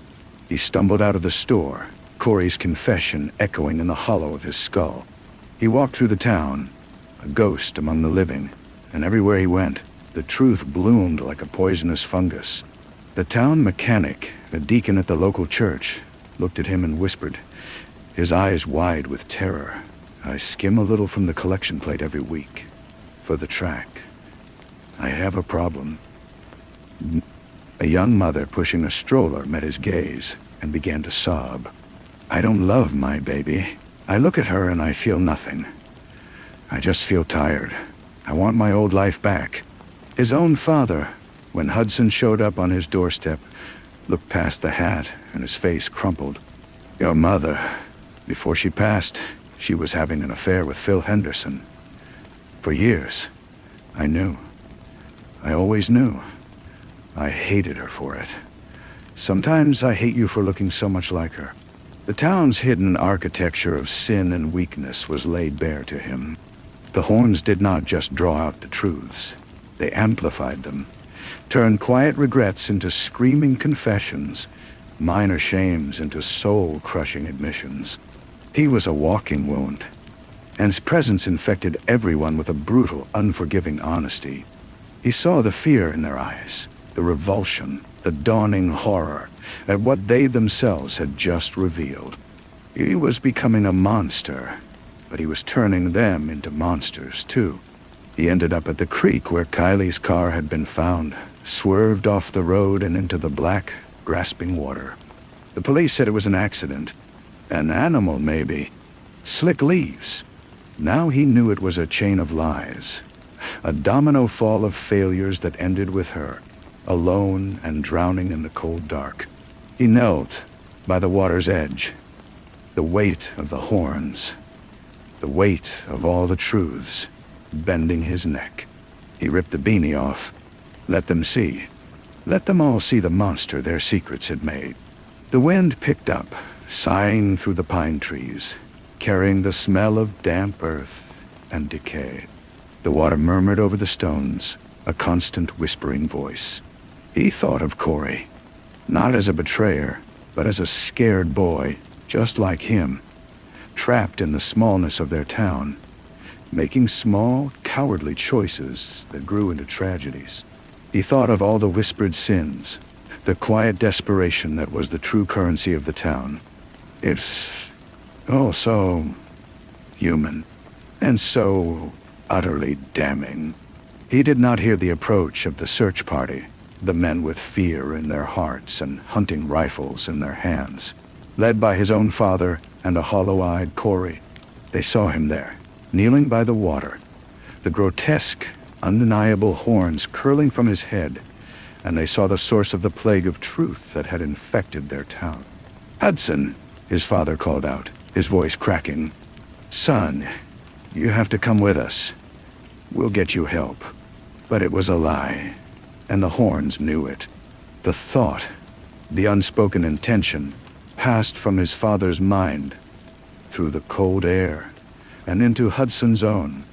He stumbled out of the store, Corey's confession echoing in the hollow of his skull. He walked through the town, a ghost among the living, and everywhere he went, the truth bloomed like a poisonous fungus. The town mechanic, a deacon at the local church, looked at him and whispered, his eyes wide with terror, "I skim a little from the collection plate every week. For the track. I have a problem." A young mother pushing a stroller met his gaze and began to sob. "I don't love my baby. I look at her and I feel nothing. I just feel tired. I want my old life back." His own father, when Hudson showed up on his doorstep, looked past the hat and his face crumpled. "Your mother, before she passed, she was having an affair with Phil Henderson. For years, I knew. I always knew. I hated her for it. Sometimes I hate you for looking so much like her." The town's hidden architecture of sin and weakness was laid bare to him. The horns did not just draw out the truths. They amplified them, turned quiet regrets into screaming confessions, minor shames into soul-crushing admissions. He was a walking wound, and his presence infected everyone with a brutal, unforgiving honesty. He saw the fear in their eyes, the revulsion, the dawning horror at what they themselves had just revealed. He was becoming a monster, but he was turning them into monsters, too. He ended up at the creek where Kylie's car had been found, swerved off the road and into the black, grasping water. The police said it was an accident. An animal, maybe. Slick leaves. Now he knew it was a chain of lies. A domino fall of failures that ended with her, alone and drowning in the cold dark. He knelt by the water's edge. The weight of the horns. The weight of all the truths, bending his neck. He ripped the beanie off. Let them see. Let them all see the monster their secrets had made. The wind picked up, sighing through the pine trees, carrying the smell of damp earth and decay. The water murmured over the stones, a constant whispering voice. He thought of Corey, not as a betrayer, but as a scared boy, just like him, trapped in the smallness of their town, making small, cowardly choices that grew into tragedies. He thought of all the whispered sins, the quiet desperation that was the true currency of the town. It's all so human, and so utterly damning. He did not hear the approach of the search party, the men with fear in their hearts and hunting rifles in their hands. Led by his own father and a hollow-eyed Corey, they saw him there, kneeling by the water, the grotesque, undeniable horns curling from his head, and they saw the source of the plague of truth that had infected their town. "Hudson," his father called out, his voice cracking. "Son, you have to come with us. We'll get you help." But it was a lie, and the horns knew it. The thought, the unspoken intention, passed from his father's mind, through the cold air, and into Hudson's own.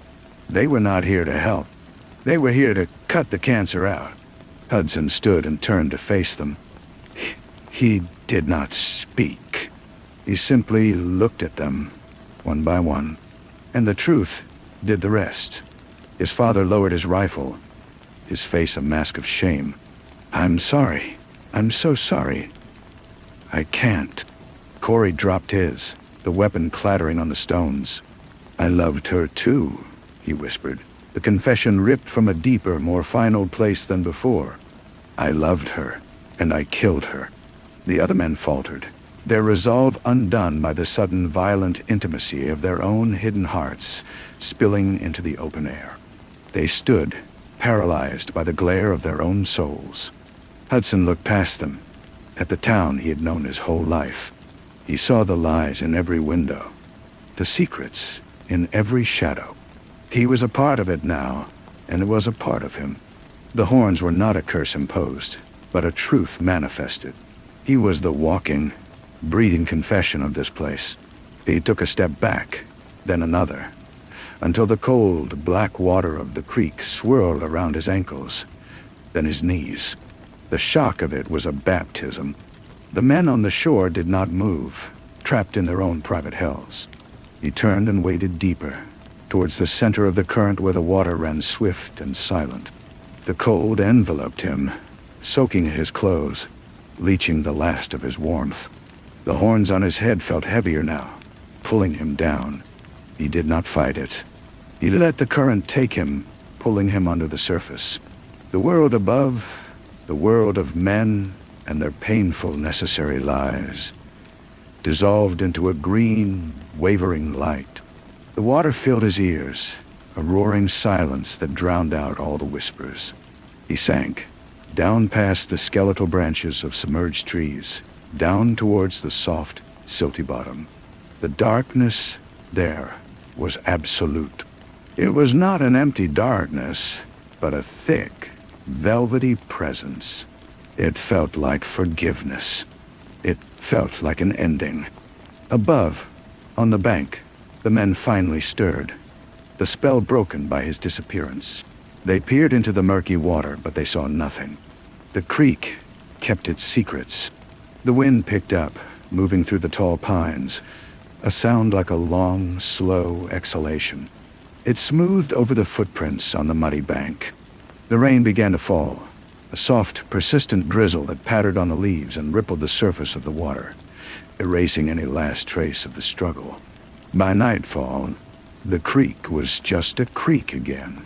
They were not here to help. They were here to cut the cancer out. Hudson stood and turned to face them. He did not speak. He simply looked at them, one by one, and the truth did the rest. His father lowered his rifle, his face a mask of shame. "I'm sorry. I'm so sorry. I can't. Corey dropped his, the weapon clattering on the stones. I loved her too, he whispered, the confession ripped from a deeper, more final place than before. I loved her, and I killed her. The other men faltered, their resolve undone by the sudden violent intimacy of their own hidden hearts spilling into the open air. They stood, paralyzed by the glare of their own souls. Hudson looked past them, at the town he had known his whole life. He saw the lies in every window, the secrets in every shadow. He was a part of it now, and it was a part of him. The horns were not a curse imposed, but a truth manifested. He was the walking, breathing confession of this place. He took a step back, then another, until the cold, black water of the creek swirled around his ankles, then his knees. The shock of it was a baptism. The men on the shore did not move, trapped in their own private hells. He turned and waded deeper, towards the center of the current where the water ran swift and silent. The cold enveloped him, soaking his clothes, leaching the last of his warmth. The horns on his head felt heavier now, pulling him down. He did not fight it. He let the current take him, pulling him under the surface. The world above, the world of men and their painful necessary lies, dissolved into a green, wavering light. The water filled his ears, a roaring silence that drowned out all the whispers. He sank, down past the skeletal branches of submerged trees, down towards the soft, silty bottom. The darkness there was absolute. It was not an empty darkness, but a thick, velvety presence. It felt like forgiveness. It felt like an ending. Above, on the bank, the men finally stirred, the spell broken by his disappearance. They peered into the murky water, but they saw nothing. The creek kept its secrets. The wind picked up, moving through the tall pines, a sound like a long, slow exhalation. It smoothed over the footprints on the muddy bank. The rain began to fall, a soft, persistent drizzle that pattered on the leaves and rippled the surface of the water, erasing any last trace of the struggle. By nightfall, the creek was just a creek again.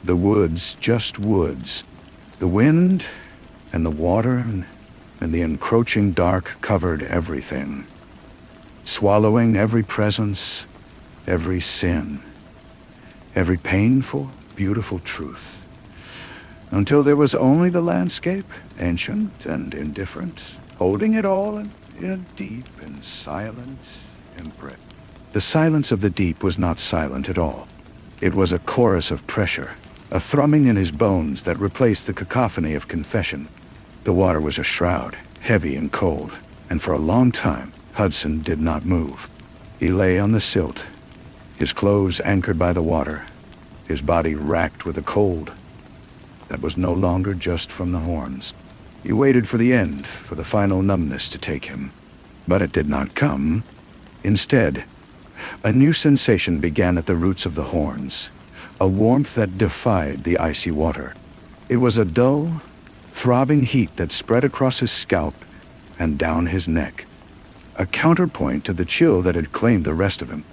The woods just woods. The wind and the water and the encroaching dark covered everything, swallowing every presence, every sin, every painful, beautiful truth, until there was only the landscape, ancient and indifferent, holding it all in a deep and silent embrace. The silence of the deep was not silent at all. It was a chorus of pressure, a thrumming in his bones that replaced the cacophony of confession. The water was a shroud, heavy and cold, and for a long time, Hudson did not move. He lay on the silt, his clothes anchored by the water, his body racked with a cold that was no longer just from the horns. He waited for the end, for the final numbness to take him. But it did not come. Instead, a new sensation began at the roots of the horns, a warmth that defied the icy water. It was a dull, throbbing heat that spread across his scalp and down his neck, a counterpoint to the chill that had claimed the rest of him.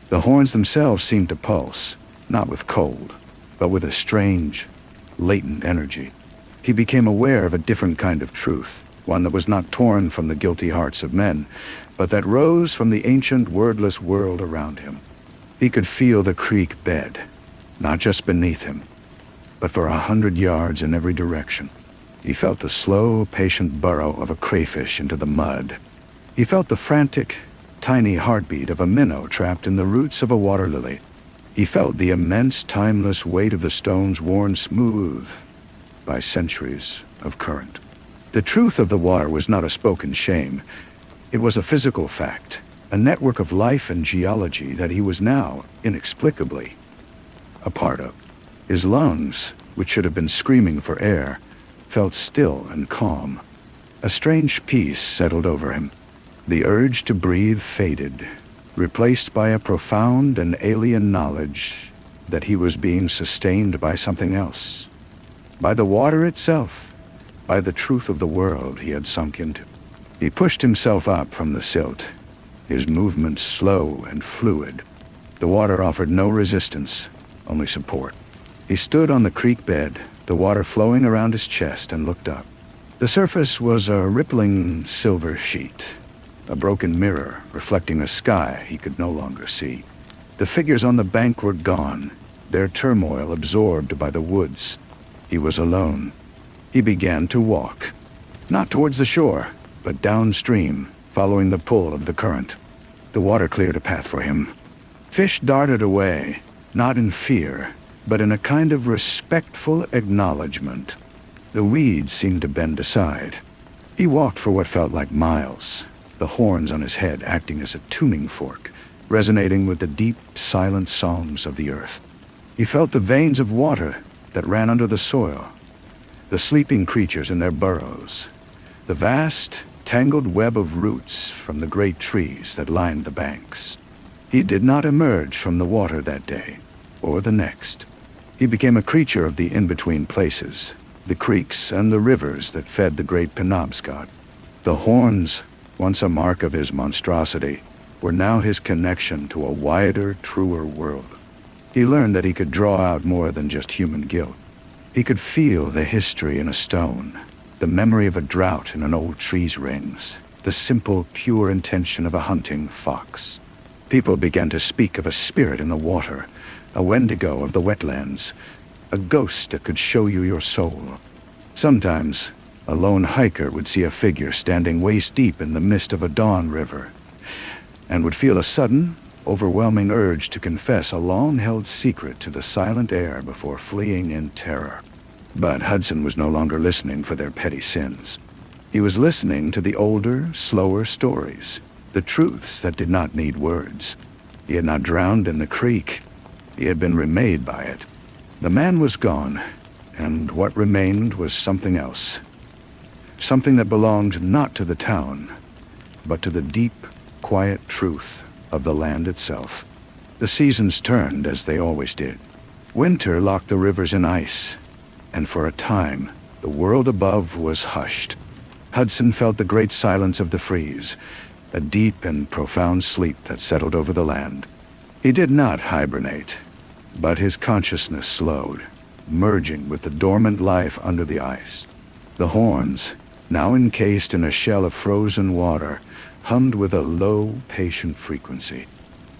The horns themselves seemed to pulse, not with cold, but with a strange, latent energy. He became aware of a different kind of truth, one that was not torn from the guilty hearts of men, but that rose from the ancient wordless world around him. He could feel the creek bed, not just beneath him, but for 100 yards in every direction. He felt the slow, patient burrow of a crayfish into the mud. He felt the frantic, tiny heartbeat of a minnow trapped in the roots of a water lily. He felt the immense, timeless weight of the stones worn smooth by centuries of current. The truth of the water was not a spoken shame. It was a physical fact, a network of life and geology that he was now, inexplicably, a part of. His lungs, which should have been screaming for air, felt still and calm. A strange peace settled over him. The urge to breathe faded, replaced by a profound and alien knowledge that he was being sustained by something else, by the water itself, by the truth of the world he had sunk into. He pushed himself up from the silt, his movements slow and fluid. The water offered no resistance, only support. He stood on the creek bed, the water flowing around his chest, and looked up. The surface was a rippling silver sheet, a broken mirror reflecting a sky he could no longer see. The figures on the bank were gone, their turmoil absorbed by the woods. He was alone. He began to walk, not towards the shore, but downstream, following the pull of the current. The water cleared a path for him. Fish darted away, not in fear, but in a kind of respectful acknowledgement. The weeds seemed to bend aside. He walked for what felt like miles, the horns on his head acting as a tuning fork, resonating with the deep, silent songs of the earth. He felt the veins of water that ran under the soil, the sleeping creatures in their burrows, the vast, tangled web of roots from the great trees that lined the banks. He did not emerge from the water that day, or the next. He became a creature of the in-between places, the creeks and the rivers that fed the great Penobscot. The horns, once a mark of his monstrosity, were now his connection to a wider, truer world. He learned that he could draw out more than just human guilt. He could feel the history in a stone, the memory of a drought in an old tree's rings, the simple, pure intention of a hunting fox. People began to speak of a spirit in the water, a wendigo of the wetlands, a ghost that could show you your soul. Sometimes, a lone hiker would see a figure standing waist-deep in the mist of a dawn river, and would feel a sudden, overwhelming urge to confess a long-held secret to the silent air before fleeing in terror. But Hudson was no longer listening for their petty sins. He was listening to the older, slower stories, the truths that did not need words. He had not drowned in the creek. He had been remade by it. The man was gone, and what remained was something else. Something that belonged not to the town, but to the deep, quiet truth of the land itself. The seasons turned as they always did. Winter locked the rivers in ice, and for a time, the world above was hushed. Hudson felt the great silence of the freeze, a deep and profound sleep that settled over the land. He did not hibernate, but his consciousness slowed, merging with the dormant life under the ice. The horns, now encased in a shell of frozen water, hummed with a low, patient frequency.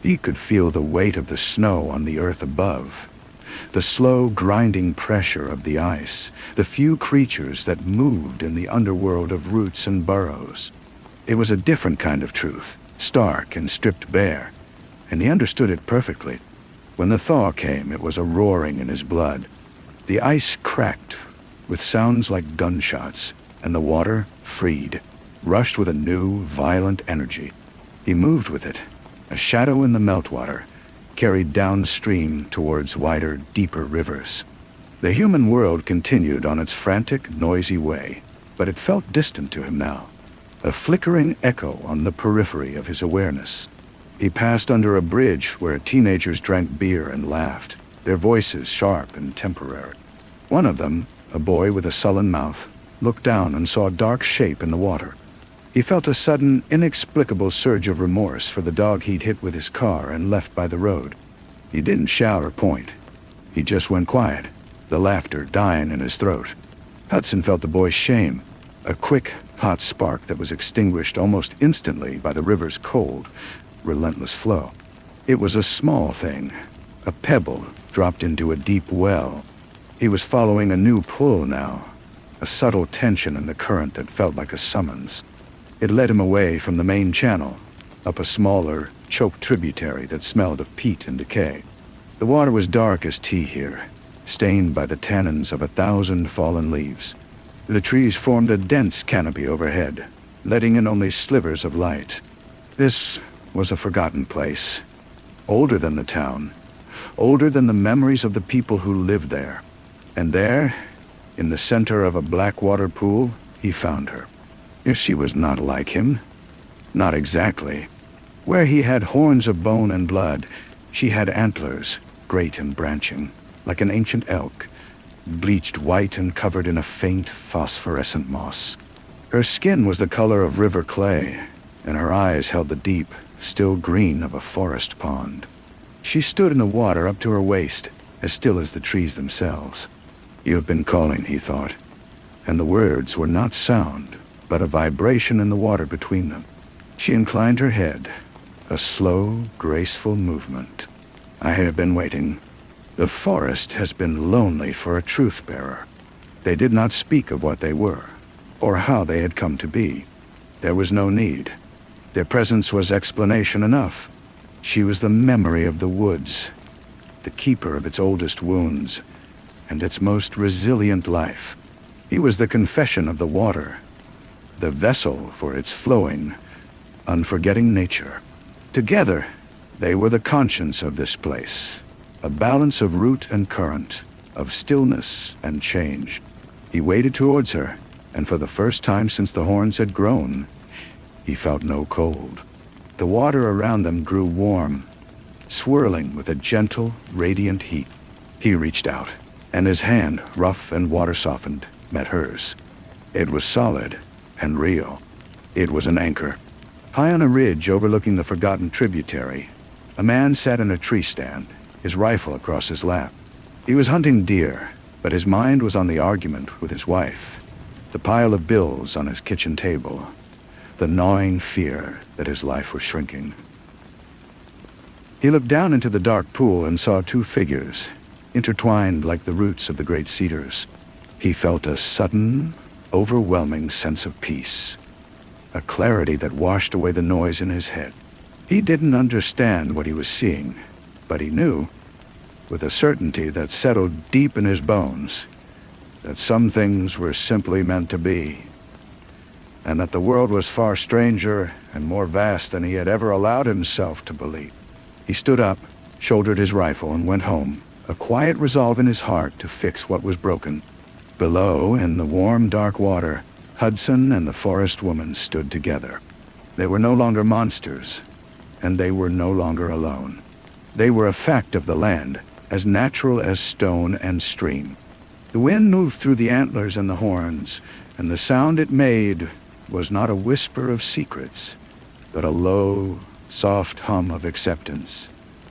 He could feel the weight of the snow on the earth above, the slow, grinding pressure of the ice, the few creatures that moved in the underworld of roots and burrows. It was a different kind of truth, stark and stripped bare, and he understood it perfectly. When the thaw came, it was a roaring in his blood. The ice cracked with sounds like gunshots, and the water, freed, rushed with a new, violent energy. He moved with it, a shadow in the meltwater, carried downstream towards wider, deeper rivers. The human world continued on its frantic, noisy way, but it felt distant to him now, a flickering echo on the periphery of his awareness. He passed under a bridge where teenagers drank beer and laughed, their voices sharp and temporary. One of them, a boy with a sullen mouth, looked down and saw a dark shape in the water. He felt a sudden, inexplicable surge of remorse for the dog he'd hit with his car and left by the road. He didn't shout or point. He just went quiet, the laughter dying in his throat. Hudson felt the boy's shame, a quick, hot spark that was extinguished almost instantly by the river's cold, relentless flow. It was a small thing, a pebble dropped into a deep well. He was following a new pull now, a subtle tension in the current that felt like a summons. It led him away from the main channel, up a smaller, choked tributary that smelled of peat and decay. The water was dark as tea here, stained by the tannins of 1,000 fallen leaves. The trees formed a dense canopy overhead, letting in only slivers of light. This was a forgotten place, older than the town, older than the memories of the people who lived there. And there, in the center of a black water pool, he found her. She was not like him. Not exactly. Where he had horns of bone and blood, she had antlers, great and branching, like an ancient elk, bleached white and covered in a faint, phosphorescent moss. Her skin was the color of river clay, and her eyes held the deep, still green of a forest pond. She stood in the water up to her waist, as still as the trees themselves. "You have been calling," he thought, and the words were not sound, but a vibration in the water between them. She inclined her head, a slow, graceful movement. "I have been waiting. The forest has been lonely for a truth-bearer." They did not speak of what they were, or how they had come to be. There was no need. Their presence was explanation enough. She was the memory of the woods, the keeper of its oldest wounds, and its most resilient life. He was the confession of the water, the vessel for its flowing, unforgetting nature. Together, they were the conscience of this place, a balance of root and current, of stillness and change. He waded towards her, and for the first time since the horns had grown, he felt no cold. The water around them grew warm, swirling with a gentle, radiant heat. He reached out, and his hand, rough and water-softened, met hers. It was solid and real. It was an anchor. High on a ridge overlooking the forgotten tributary, a man sat in a tree stand, his rifle across his lap. He was hunting deer, but his mind was on the argument with his wife, the pile of bills on his kitchen table, the gnawing fear that his life was shrinking. He looked down into the dark pool and saw two figures, intertwined like the roots of the great cedars. He felt a sudden, overwhelming sense of peace, a clarity that washed away the noise in his head. He didn't understand what he was seeing, but he knew, with a certainty that settled deep in his bones, that some things were simply meant to be, and that the world was far stranger and more vast than he had ever allowed himself to believe. He stood up, shouldered his rifle, and went home, a quiet resolve in his heart to fix what was broken. Below, in the warm, dark water, Hudson and the forest woman stood together. They were no longer monsters, and they were no longer alone. They were a fact of the land, as natural as stone and stream. The wind moved through the antlers and the horns, and the sound it made was not a whisper of secrets, but a low, soft hum of acceptance,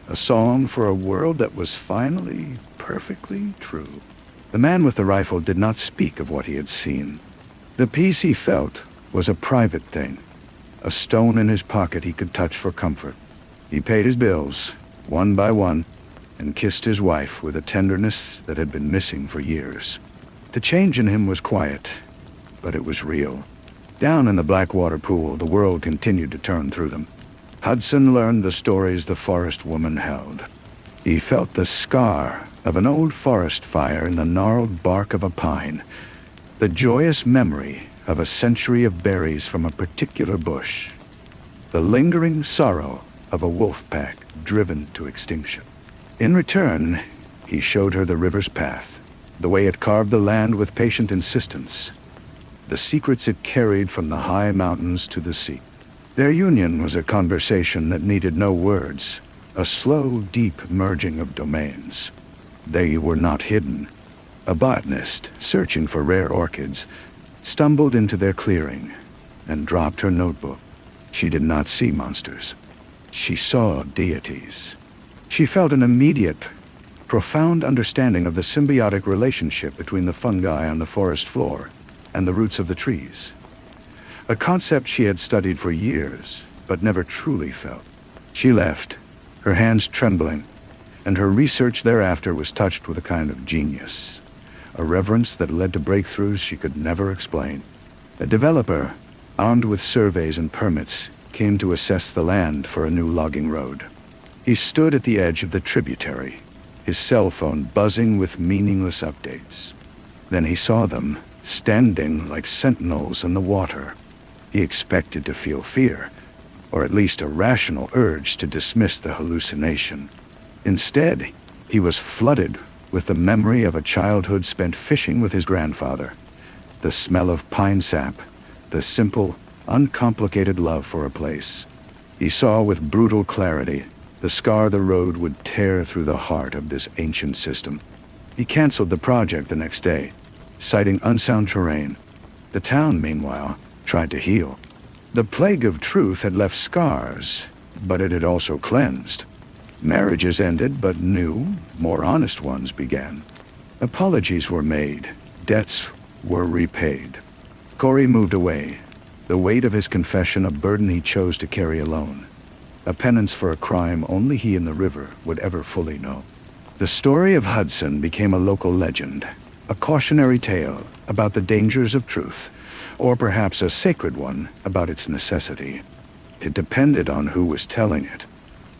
a song for a world that was finally perfectly true. The man with the rifle did not speak of what he had seen. The peace he felt was a private thing, a stone in his pocket he could touch for comfort. He paid his bills, one by one, and kissed his wife with a tenderness that had been missing for years. The change in him was quiet, but it was real. Down in the Blackwater pool, the world continued to turn through them. Hudson learned the stories the forest woman held. He felt the scar of an old forest fire in the gnarled bark of a pine, the joyous memory of a century of berries from a particular bush, the lingering sorrow of a wolf pack driven to extinction. In return, he showed her the river's path, the way it carved the land with patient insistence, the secrets it carried from the high mountains to the sea. Their union was a conversation that needed no words, a slow, deep merging of domains. They were not hidden. A botanist, searching for rare orchids, stumbled into their clearing and dropped her notebook. She did not see monsters. She saw deities. She felt an immediate, profound understanding of the symbiotic relationship between the fungi on the forest floor and the roots of the trees, a concept she had studied for years but never truly felt. She left, her hands trembling, and her research thereafter was touched with a kind of genius, a reverence that led to breakthroughs she could never explain. A developer, armed with surveys and permits, came to assess the land for a new logging road. He stood at the edge of the tributary, his cell phone buzzing with meaningless updates. Then he saw them, standing like sentinels in the water. He expected to feel fear, or at least a rational urge to dismiss the hallucination. Instead, he was flooded with the memory of a childhood spent fishing with his grandfather, the smell of pine sap, the simple, uncomplicated love for a place. He saw with brutal clarity the scar the road would tear through the heart of this ancient system. He canceled the project the next day, citing unsound terrain. The town, meanwhile, tried to heal. The plague of truth had left scars, but it had also cleansed. Marriages ended, but new, more honest ones began. Apologies were made. Debts were repaid. Corey moved away, the weight of his confession a burden he chose to carry alone. A penance for a crime only he and the river would ever fully know. The story of Hudson became a local legend, a cautionary tale about the dangers of truth, or perhaps a sacred one about its necessity. It depended on who was telling it.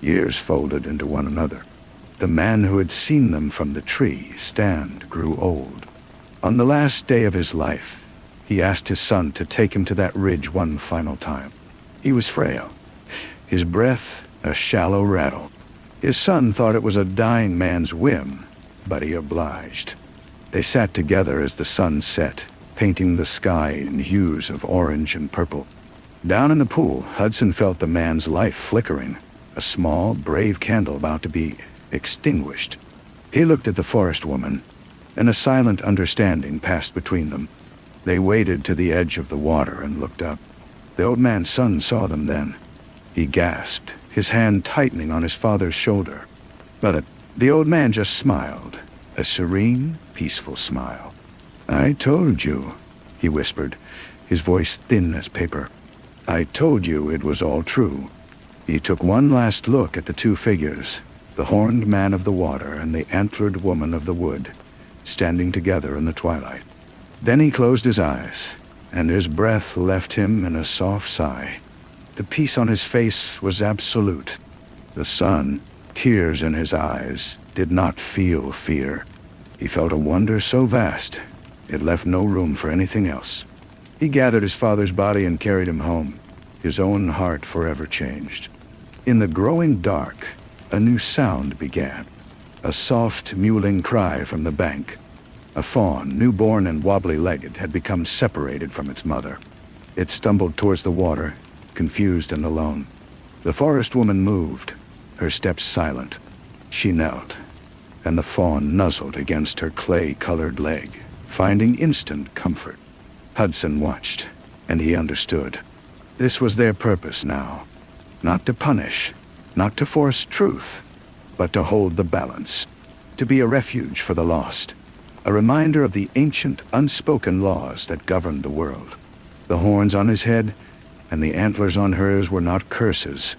Years folded into one another. The man who had seen them from the tree stand grew old. On the last day of his life, he asked his son to take him to that ridge one final time. He was frail, his breath a shallow rattle. His son thought it was a dying man's whim, but he obliged. They sat together as the sun set, painting the sky in hues of orange and purple. Down in the pool, Hudson felt the man's life flickering, a small, brave candle about to be extinguished. He looked at the forest woman, and a silent understanding passed between them. They waded to the edge of the water and looked up. The old man's son saw them then. He gasped, his hand tightening on his father's shoulder. But the old man just smiled, a serene, peaceful smile. "I told you," he whispered, his voice thin as paper. "I told you it was all true." He took one last look at the two figures, the horned man of the water and the antlered woman of the wood, standing together in the twilight. Then he closed his eyes, and his breath left him in a soft sigh. The peace on his face was absolute. The son, tears in his eyes, did not feel fear. He felt a wonder so vast, it left no room for anything else. He gathered his father's body and carried him home, his own heart forever changed. In the growing dark, a new sound began, a soft, mewling cry from the bank. A fawn, newborn and wobbly-legged, had become separated from its mother. It stumbled towards the water, confused and alone. The forest woman moved, her steps silent. She knelt, and the fawn nuzzled against her clay-colored leg, finding instant comfort. Hudson watched, and he understood. This was their purpose now. Not to punish, not to force truth, but to hold the balance, to be a refuge for the lost, a reminder of the ancient, unspoken laws that governed the world. The horns on his head and the antlers on hers were not curses,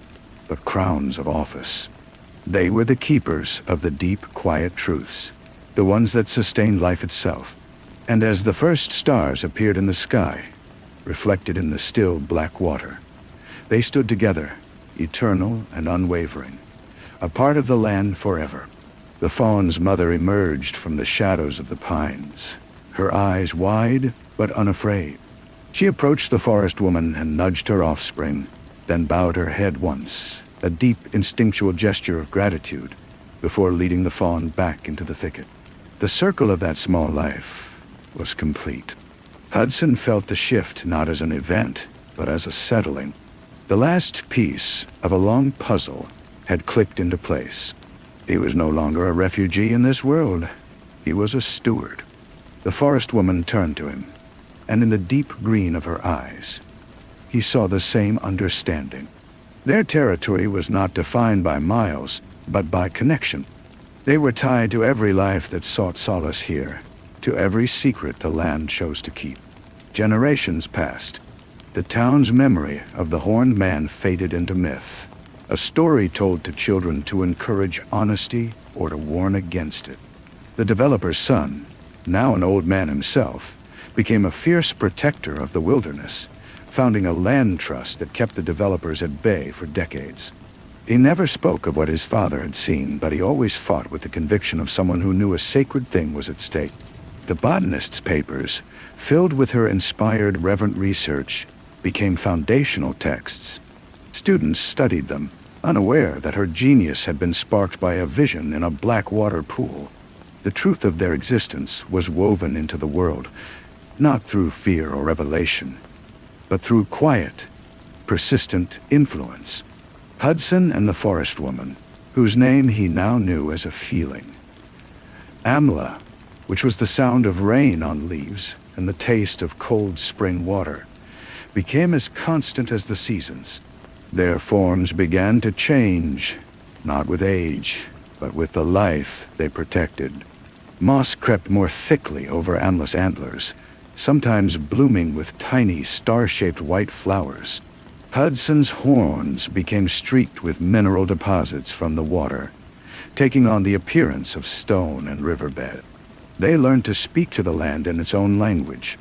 but crowns of office. They were the keepers of the deep, quiet truths, the ones that sustained life itself. And as the first stars appeared in the sky, reflected in the still black water, they stood together, eternal and unwavering, a part of the land forever. The fawn's mother emerged from the shadows of the pines, her eyes wide but unafraid. She approached the forest woman and nudged her offspring, then bowed her head once, a deep instinctual gesture of gratitude, before leading the fawn back into the thicket. The circle of that small life was complete. Hudson felt the shift not as an event, but as a settling. The last piece of a long puzzle had clicked into place. He was no longer a refugee in this world. He was a steward. The forest woman turned to him, and in the deep green of her eyes, he saw the same understanding. Their territory was not defined by miles, but by connection. They were tied to every life that sought solace here, to every secret the land chose to keep. Generations passed. The town's memory of the horned man faded into myth, a story told to children to encourage honesty or to warn against it. The developer's son, now an old man himself, became a fierce protector of the wilderness, founding a land trust that kept the developers at bay for decades. He never spoke of what his father had seen, but he always fought with the conviction of someone who knew a sacred thing was at stake. The botanist's papers, filled with her inspired, reverent research, became foundational texts. Students studied them, unaware that her genius had been sparked by a vision in a black water pool. The truth of their existence was woven into the world, not through fear or revelation, but through quiet, persistent influence. Hudson and the forest woman, whose name he now knew as a feeling. Amla, which was the sound of rain on leaves and the taste of cold spring water. became as constant as the seasons. Their forms began to change, not with age, but with the life they protected. Moss crept more thickly over Amla's antlers, sometimes blooming with tiny star-shaped white flowers. Hudson's horns became streaked with mineral deposits from the water, taking on the appearance of stone and riverbed. They learned to speak to the land in its own language.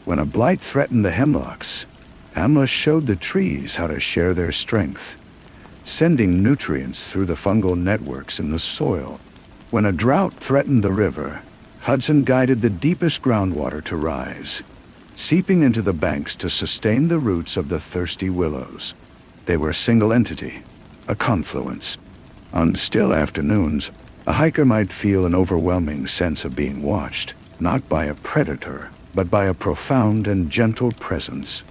When a blight threatened the hemlocks, Amla showed the trees how to share their strength, sending nutrients through the fungal networks in the soil. When a drought threatened the river, Hudson guided the deepest groundwater to rise, seeping into the banks to sustain the roots of the thirsty willows. They were a single entity, a confluence. On still afternoons, a hiker might feel an overwhelming sense of being watched, not by a predator, but by a profound and gentle presence.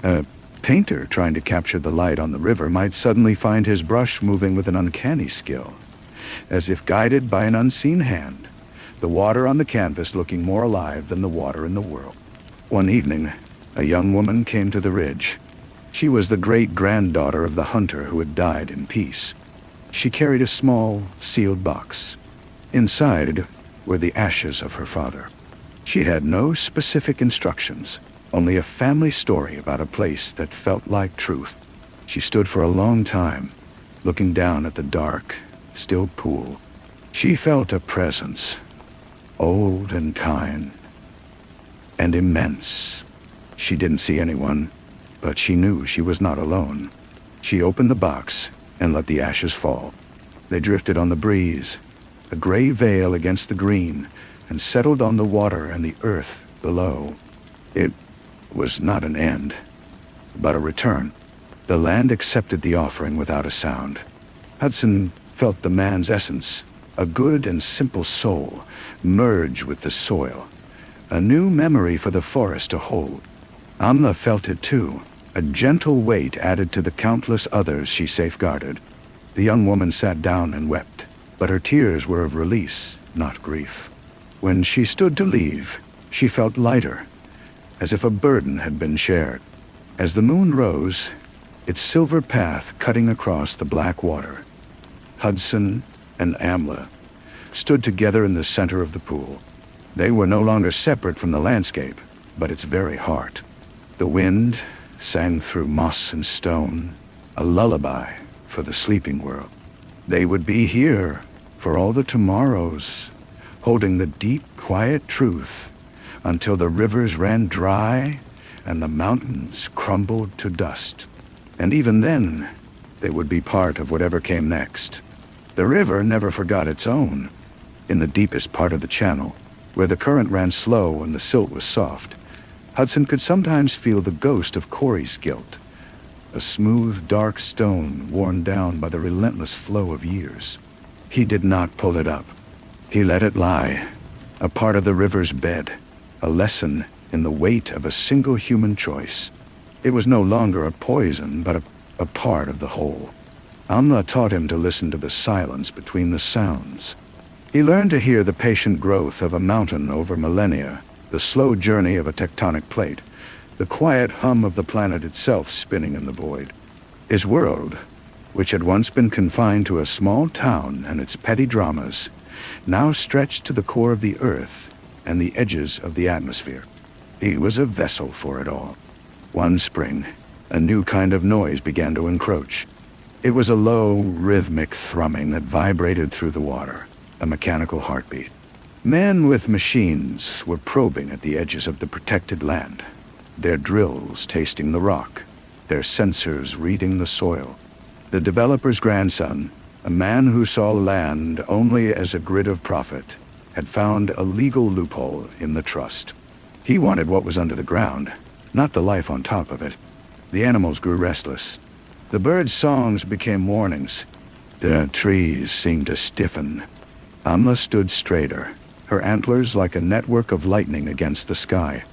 A painter trying to capture the light on the river might suddenly find his brush moving with an uncanny skill, as if guided by an unseen hand, the water on the canvas looking more alive than the water in the world. One evening, a young woman came to the ridge. She was the great-granddaughter of the hunter who had died in peace. She carried a small, sealed box. Inside were the ashes of her father. She had no specific instructions, only a family story about a place that felt like truth. She stood for a long time, looking down at the dark, still pool. She felt a presence, old and kind, and immense. She didn't see anyone, but she knew she was not alone. She opened the box and let the ashes fall. They drifted on the breeze, a gray veil against the green, and settled on the water and the earth below. It was not an end, but a return. The land accepted the offering without a sound. Hudson felt the man's essence, a good and simple soul, merge with the soil, a new memory for the forest to hold. Amla felt it too, a gentle weight added to the countless others she safeguarded. The young woman sat down and wept, but her tears were of release, not grief. When she stood to leave, she felt lighter, as if a burden had been shared. As the moon rose, its silver path cutting across the black water, Hudson and Amla stood together in the center of the pool. They were no longer separate from the landscape, but its very heart. The wind sang through moss and stone, a lullaby for the sleeping world. They would be here for all the tomorrows, holding the deep, quiet truth until the rivers ran dry and the mountains crumbled to dust. And even then, they would be part of whatever came next. The river never forgot its own. In the deepest part of the channel, where the current ran slow and the silt was soft, Hudson could sometimes feel the ghost of Corey's guilt, a smooth, dark stone worn down by the relentless flow of years. He did not pull it up. He let it lie, a part of the river's bed, a lesson in the weight of a single human choice. It was no longer a poison, but a part of the whole. Amla taught him to listen to the silence between the sounds. He learned to hear the patient growth of a mountain over millennia, the slow journey of a tectonic plate, the quiet hum of the planet itself spinning in the void. His world, which had once been confined to a small town and its petty dramas, now stretched to the core of the earth and the edges of the atmosphere. He was a vessel for it all. One spring, a new kind of noise began to encroach. It was a low, rhythmic thrumming that vibrated through the water, a mechanical heartbeat. Men with machines were probing at the edges of the protected land, their drills tasting the rock, their sensors reading the soil. The developer's grandson, a man who saw land only as a grid of profit, had found a legal loophole in the trust. He wanted what was under the ground, not the life on top of it. The animals grew restless. The birds' songs became warnings. The trees seemed to stiffen. Amla stood straighter, her antlers like a network of lightning against the sky.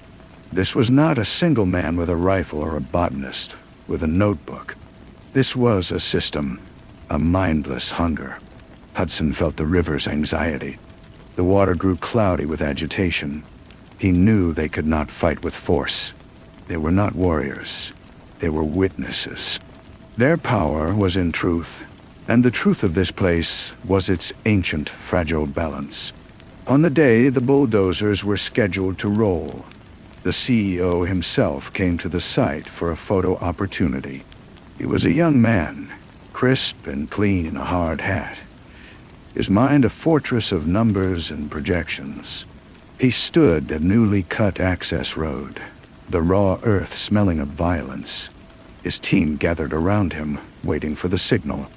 This was not a single man with a rifle or a botanist with a notebook. This was a system, a mindless hunger. Hudson felt the river's anxiety. The water grew cloudy with agitation. He knew they could not fight with force. They were not warriors. They were witnesses. Their power was in truth, and the truth of this place was its ancient, fragile balance. On the day the bulldozers were scheduled to roll, the CEO himself came to the site for a photo opportunity. He was a young man, crisp and clean in a hard hat, his mind a fortress of numbers and projections. He stood at newly cut access road, the raw earth smelling of violence. His team gathered around him, waiting for the signal.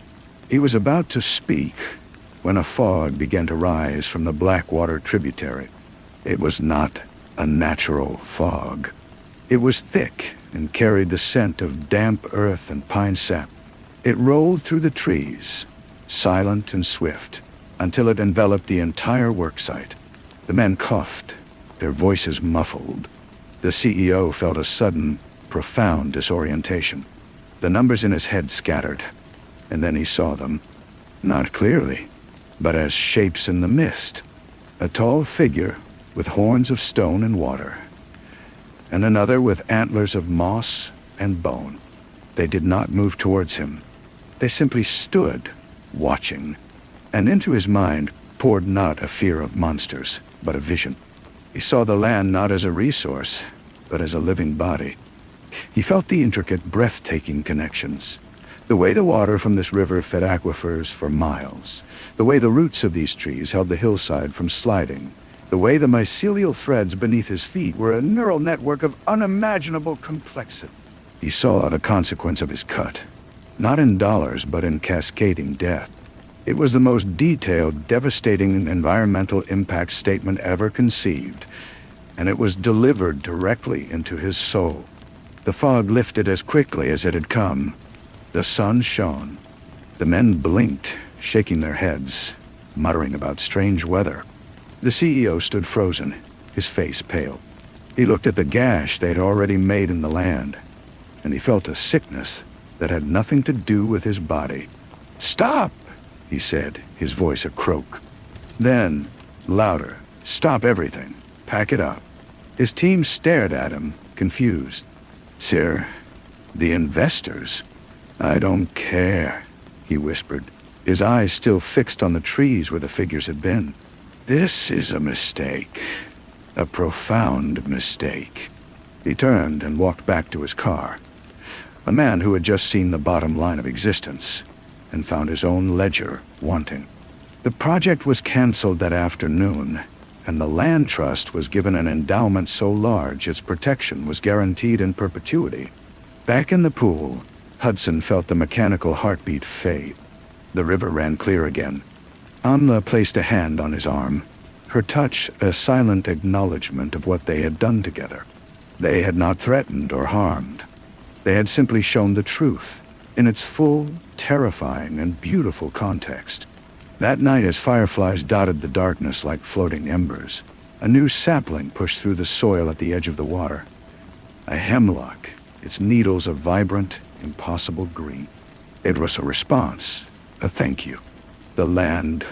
He was about to speak when a fog began to rise from the Blackwater tributary. It was not a natural fog. It was thick and carried the scent of damp earth and pine sap. It rolled through the trees, silent and swift, until it enveloped the entire worksite. The men coughed, their voices muffled. The CEO felt a sudden, profound disorientation. The numbers in his head scattered, and then he saw them, not clearly, but as shapes in the mist. A tall figure with horns of stone and water, and another with antlers of moss and bone. They did not move towards him. They simply stood, watching, and into his mind poured not a fear of monsters, but a vision. He saw the land not as a resource, but as a living body. He felt the intricate, breathtaking connections. The way the water from this river fed aquifers for miles. The way the roots of these trees held the hillside from sliding. The way the mycelial threads beneath his feet were a neural network of unimaginable complexity. He saw the consequence of his cut, not in dollars, but in cascading death. It was the most detailed, devastating environmental impact statement ever conceived, and it was delivered directly into his soul. The fog lifted as quickly as it had come. The sun shone. The men blinked, shaking their heads, muttering about strange weather. The CEO stood frozen, his face pale. He looked at the gash they had already made in the land, and he felt a sickness that had nothing to do with his body. "Stop!" he said, his voice a croak. Then, louder, "Stop everything. Pack it up." His team stared at him, confused. "Sir, the investors." "I don't care," he whispered, his eyes still fixed on the trees where the figures had been. "This is a mistake. A profound mistake." He turned and walked back to his car. A man who had just seen the bottom line of existence and found his own ledger wanting. The project was canceled that afternoon, and the land trust was given an endowment so large its protection was guaranteed in perpetuity. Back in the pool, Hudson felt the mechanical heartbeat fade. The river ran clear again. Amla placed a hand on his arm, her touch a silent acknowledgement of what they had done together. They had not threatened or harmed. They had simply shown the truth, in its full, terrifying, and beautiful context. That night, as fireflies dotted the darkness like floating embers, a new sapling pushed through the soil at the edge of the water. A hemlock, its needles a vibrant, impossible green. It was a response, a thank you. The land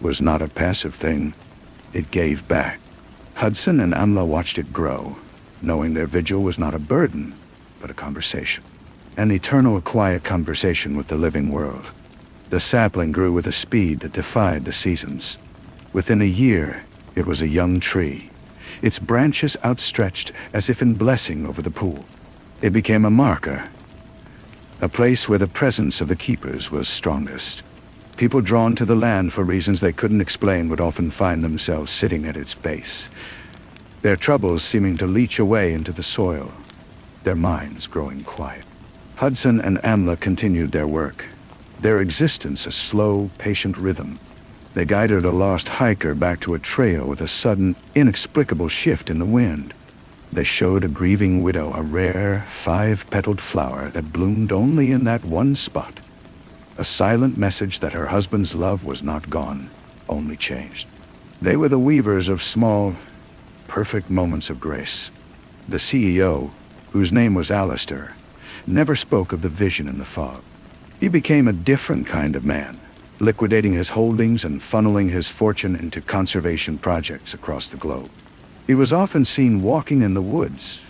was not a passive thing. It gave back. Hudson and Amla watched it grow, knowing their vigil was not a burden, but a conversation. An eternal, quiet conversation with the living world. The sapling grew with a speed that defied the seasons. Within a year, it was a young tree, its branches outstretched as if in blessing over the pool. It became a marker, a place where the presence of the keepers was strongest. People drawn to the land for reasons they couldn't explain would often find themselves sitting at its base, their troubles seeming to leach away into the soil, their minds growing quiet. Hudson and Amla continued their work, their existence a slow, patient rhythm. They guided a lost hiker back to a trail with a sudden, inexplicable shift in the wind. They showed a grieving widow a rare, 5-petaled flower that bloomed only in that one spot. A silent message that her husband's love was not gone, only changed. They were the weavers of small, perfect moments of grace. The CEO, whose name was Alistair, never spoke of the vision in the fog. He became a different kind of man, liquidating his holdings and funneling his fortune into conservation projects across the globe. He was often seen walking in the woods,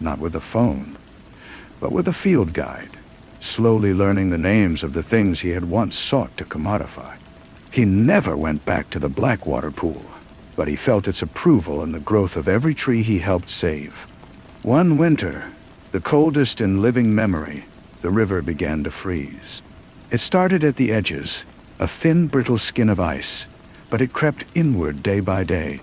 not with a phone, but with a field guide, slowly learning the names of the things he had once sought to commodify. He never went back to the Blackwater pool, but he felt its approval in the growth of every tree he helped save. One winter, the coldest in living memory, the river began to freeze. It started at the edges, a thin, brittle skin of ice, but it crept inward day by day.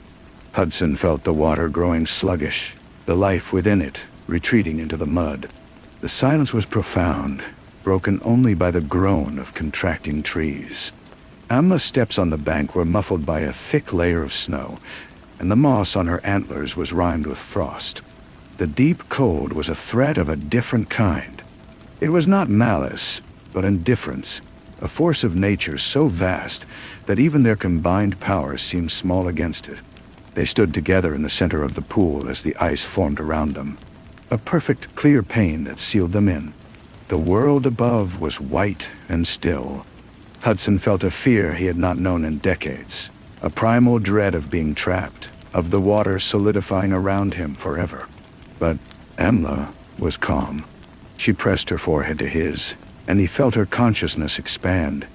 Hudson felt the water growing sluggish, the life within it retreating into the mud. The silence was profound, broken only by the groan of contracting trees. Amla's steps on the bank were muffled by a thick layer of snow, and the moss on her antlers was rimed with frost. The deep cold was a threat of a different kind. It was not malice, but indifference, a force of nature so vast that even their combined powers seemed small against it. They stood together in the center of the pool as the ice formed around them, a perfect, clear pane that sealed them in. The world above was white and still. Hudson felt a fear he had not known in decades, a primal dread of being trapped, of the water solidifying around him forever. But Amla was calm. She pressed her forehead to his, and he felt her consciousness expand,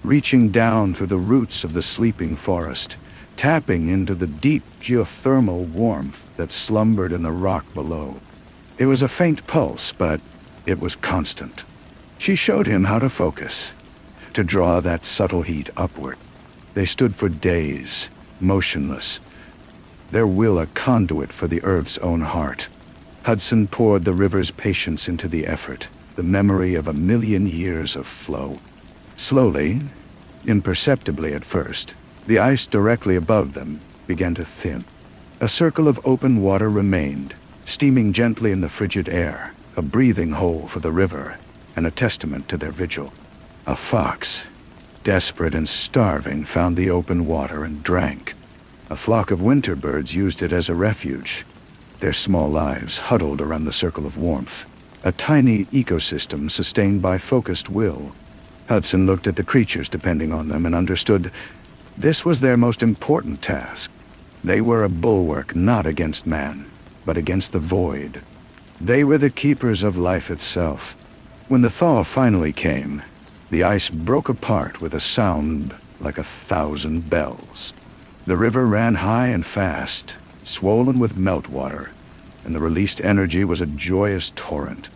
reaching down through the roots of the sleeping forest, tapping into the deep geothermal warmth that slumbered in the rock below. It was a faint pulse, but it was constant. She showed him how to focus, to draw that subtle heat upward. They stood for days, motionless, their will a conduit for the earth's own heart. Hudson poured the river's patience into the effort, the memory of 1,000,000 years of flow. Slowly, imperceptibly at first, the ice directly above them began to thin. A circle of open water remained, steaming gently in the frigid air, a breathing hole for the river, and a testament to their vigil. A fox, desperate and starving, found the open water and drank. A flock of winter birds used it as a refuge, their small lives huddled around the circle of warmth, a tiny ecosystem sustained by focused will. Hudson looked at the creatures depending on them and understood this was their most important task. They were a bulwark not against man, but against the void. They were the keepers of life itself. When the thaw finally came, the ice broke apart with a sound like 1,000 bells. The river ran high and fast, swollen with meltwater, and the released energy was a joyous torrent.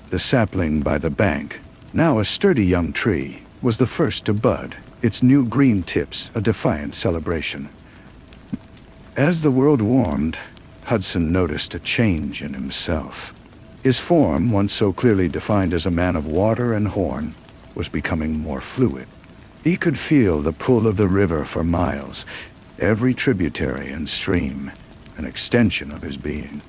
The sapling by the bank, now a sturdy young tree, was the first to bud, its new green tips a defiant celebration. As the world warmed, Hudson noticed a change in himself. His form, once so clearly defined as a man of water and horn, was becoming more fluid. He could feel the pull of the river for miles, every tributary and stream, an extension of his being.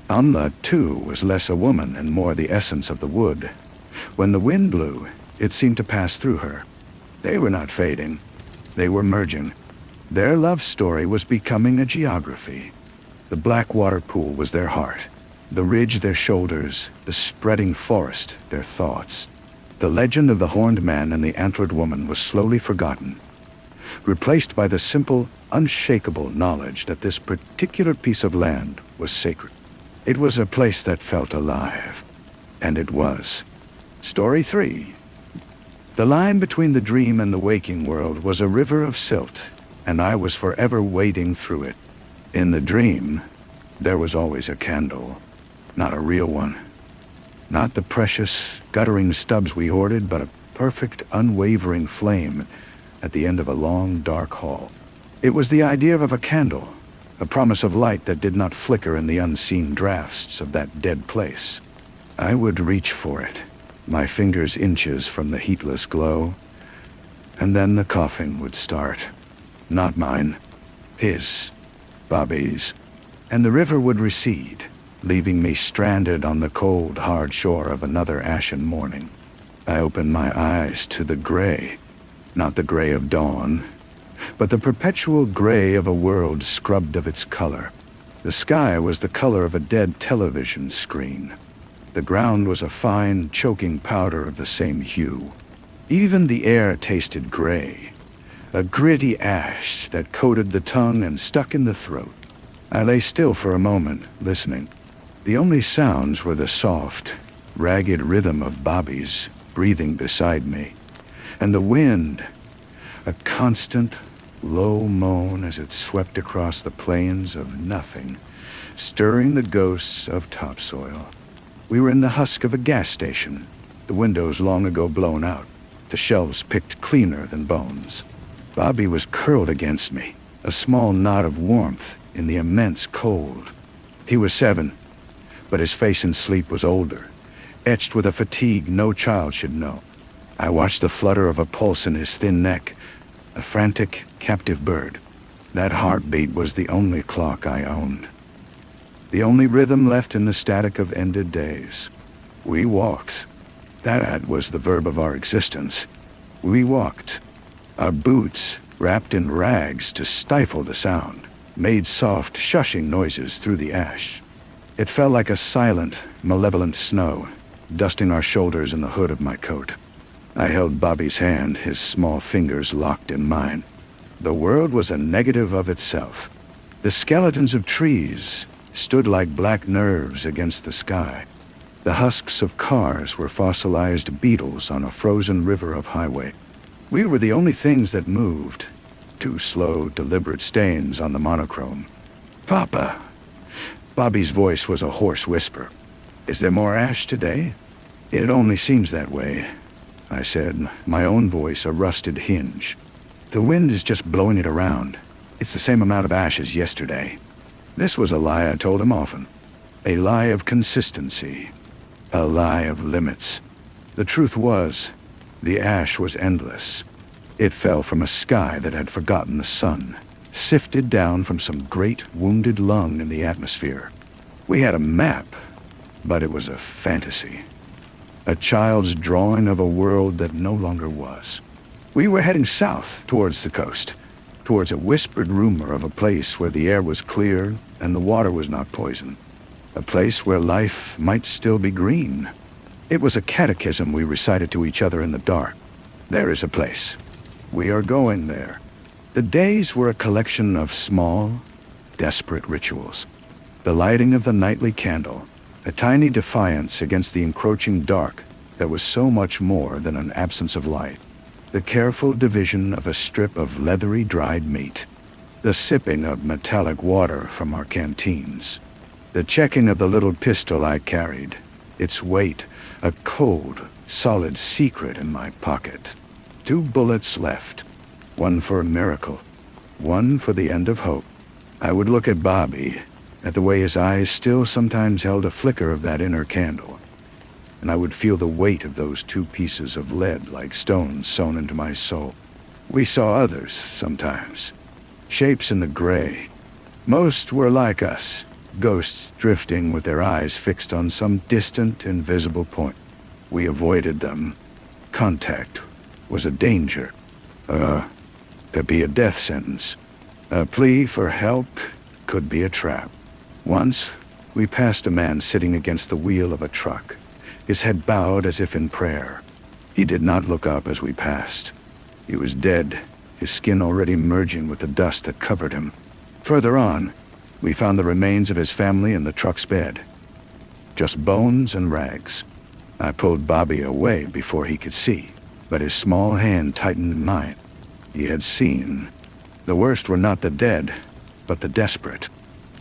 Amla, too, was less a woman and more the essence of the wood. When the wind blew, it seemed to pass through her. They were not fading. They were merging. Their love story was becoming a geography. The Blackwater pool was their heart, the ridge their shoulders, the spreading forest their thoughts. The legend of the horned man and the antlered woman was slowly forgotten, replaced by the simple, unshakable knowledge that this particular piece of land was sacred. It was a place that felt alive. And it was. Story 3. The line between the dream and the waking world was a river of silt, and I was forever wading through it. In the dream, there was always a candle, not a real one. Not the precious, guttering stubs we hoarded, but a perfect, unwavering flame at the end of a long, dark hall. It was the idea of a candle, a promise of light that did not flicker in the unseen drafts of that dead place. I would reach for it, my fingers inches from the heatless glow, and then the coughing would start. Not mine, his, Bobby's, and the river would recede, leaving me stranded on the cold, hard shore of another ashen morning. I opened my eyes to the gray, not the gray of dawn, but the perpetual gray of a world scrubbed of its color. The sky was the color of a dead television screen. The ground was a fine, choking powder of the same hue. Even the air tasted gray, a gritty ash that coated the tongue and stuck in the throat. I lay still for a moment, listening. The only sounds were the soft, ragged rhythm of Bobby's breathing beside me, and the wind, a constant, low moan as it swept across the plains of nothing, stirring the ghosts of topsoil. We were in the husk of a gas station, the windows long ago blown out, the shelves picked cleaner than bones. Bobby was curled against me, a small knot of warmth in the immense cold. He was 7, but his face in sleep was older, etched with a fatigue no child should know. I watched the flutter of a pulse in his thin neck, a frantic, captive bird. That heartbeat was the only clock I owned, the only rhythm left in the static of ended days. We walked. That was the verb of our existence. We walked. Our boots, wrapped in rags to stifle the sound, made soft, shushing noises through the ash. It felt like a silent, malevolent snow, dusting our shoulders and the hood of my coat. I held Bobby's hand, his small fingers locked in mine. The world was a negative of itself. The skeletons of trees stood like black nerves against the sky. The husks of cars were fossilized beetles on a frozen river of highway. We were the only things that moved, two slow, deliberate stains on the monochrome. "Papa!" Bobby's voice was a hoarse whisper. "Is there more ash today?" "It only seems that way," I said, my own voice a rusted hinge. "The wind is just blowing it around. It's the same amount of ash as yesterday." This was a lie I told him often. A lie of consistency. A lie of limits. The truth was, the ash was endless. It fell from a sky that had forgotten the sun, sifted down from some great wounded lung in the atmosphere. We had a map, but it was a fantasy. A child's drawing of a world that no longer was. We were heading south towards the coast, towards a whispered rumor of a place where the air was clear and the water was not poison. A place where life might still be green. It was a catechism we recited to each other in the dark. There is a place. We are going there. The days were a collection of small, desperate rituals. The lighting of the nightly candle, a tiny defiance against the encroaching dark that was so much more than an absence of light. The careful division of a strip of leathery dried meat. The sipping of metallic water from our canteens. The checking of the little pistol I carried, its weight, a cold, solid secret in my pocket. 2 bullets left, one for a miracle, one for the end of hope. I would look at Bobby, at the way his eyes still sometimes held a flicker of that inner candle, and I would feel the weight of those 2 pieces of lead like stones sewn into my soul. We saw others sometimes, shapes in the gray. Most were like us, ghosts drifting with their eyes fixed on some distant, invisible point. We avoided them. Contact was a danger. Could be a death sentence. A plea for help could be a trap. Once, we passed a man sitting against the wheel of a truck, his head bowed as if in prayer. He did not look up as we passed. He was dead, his skin already merging with the dust that covered him. Further on, we found the remains of his family in the truck's bed. Just bones and rags. I pulled Bobby away before he could see, but his small hand tightened in mine. He had seen. The worst were not the dead, but the desperate.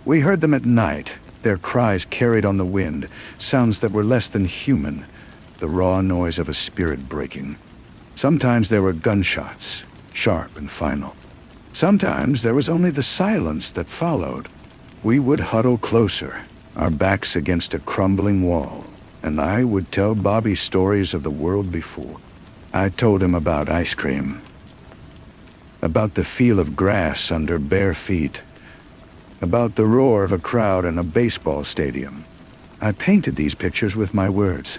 We heard them at night, their cries carried on the wind, sounds that were less than human, the raw noise of a spirit breaking. Sometimes there were gunshots, sharp and final. Sometimes there was only the silence that followed. We would huddle closer, our backs against a crumbling wall, and I would tell Bobby stories of the world before. I told him about ice cream, about the feel of grass under bare feet, about the roar of a crowd in a baseball stadium. I painted these pictures with my words,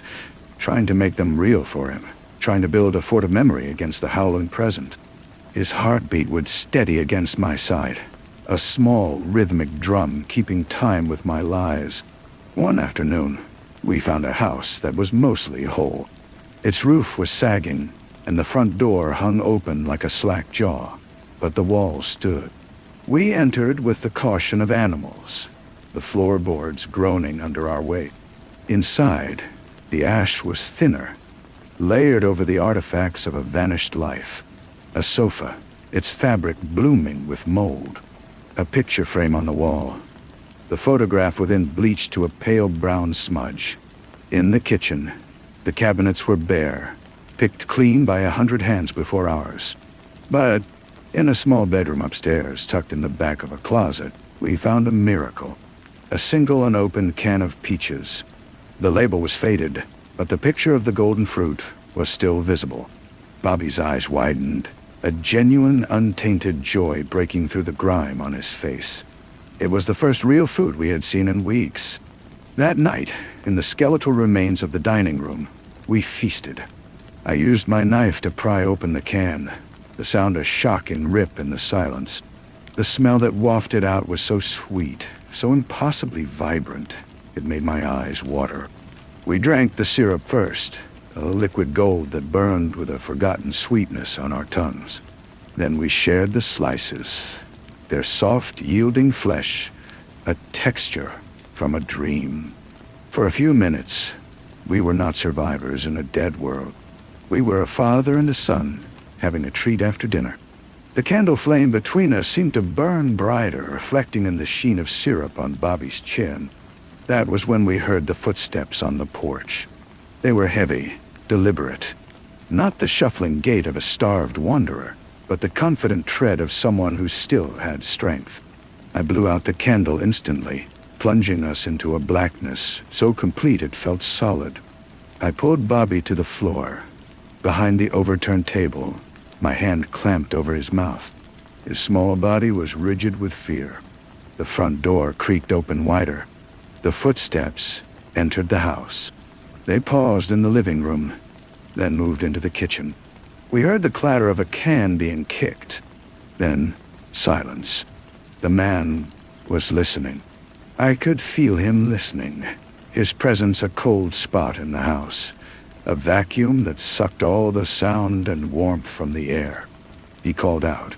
trying to make them real for him, trying to build a fort of memory against the howling present. His heartbeat would steady against my side, a small, rhythmic drum keeping time with my lies. One afternoon, we found a house that was mostly whole. Its roof was sagging, and the front door hung open like a slack jaw, but the walls stood. We entered with the caution of animals, the floorboards groaning under our weight. Inside, the ash was thinner, layered over the artifacts of a vanished life. A sofa, its fabric blooming with mold. A picture frame on the wall, the photograph within bleached to a pale brown smudge. In the kitchen, the cabinets were bare, picked clean by 100 hands before ours. But in a small bedroom upstairs, tucked in the back of a closet, we found a miracle. A single unopened can of peaches. The label was faded, but the picture of the golden fruit was still visible. Bobby's eyes widened, a genuine, untainted joy breaking through the grime on his face. It was the first real food we had seen in weeks. That night, in the skeletal remains of the dining room, we feasted. I used my knife to pry open the can, the sound a shocking rip in the silence. The smell that wafted out was so sweet, so impossibly vibrant, it made my eyes water. We drank the syrup first, a liquid gold that burned with a forgotten sweetness on our tongues. Then we shared the slices, their soft, yielding flesh, a texture from a dream. For a few minutes, we were not survivors in a dead world. We were a father and a son, having a treat after dinner. The candle flame between us seemed to burn brighter, reflecting in the sheen of syrup on Bobby's chin. That was when we heard the footsteps on the porch. They were heavy, deliberate. Not the shuffling gait of a starved wanderer, but the confident tread of someone who still had strength. I blew out the candle instantly, plunging us into a blackness so complete it felt solid. I pulled Bobby to the floor, behind the overturned table, my hand clamped over his mouth. His small body was rigid with fear. The front door creaked open wider. The footsteps entered the house. They paused in the living room, then moved into the kitchen. We heard the clatter of a can being kicked. Then, silence. The man was listening. I could feel him listening, his presence a cold spot in the house, a vacuum that sucked all the sound and warmth from the air. He called out.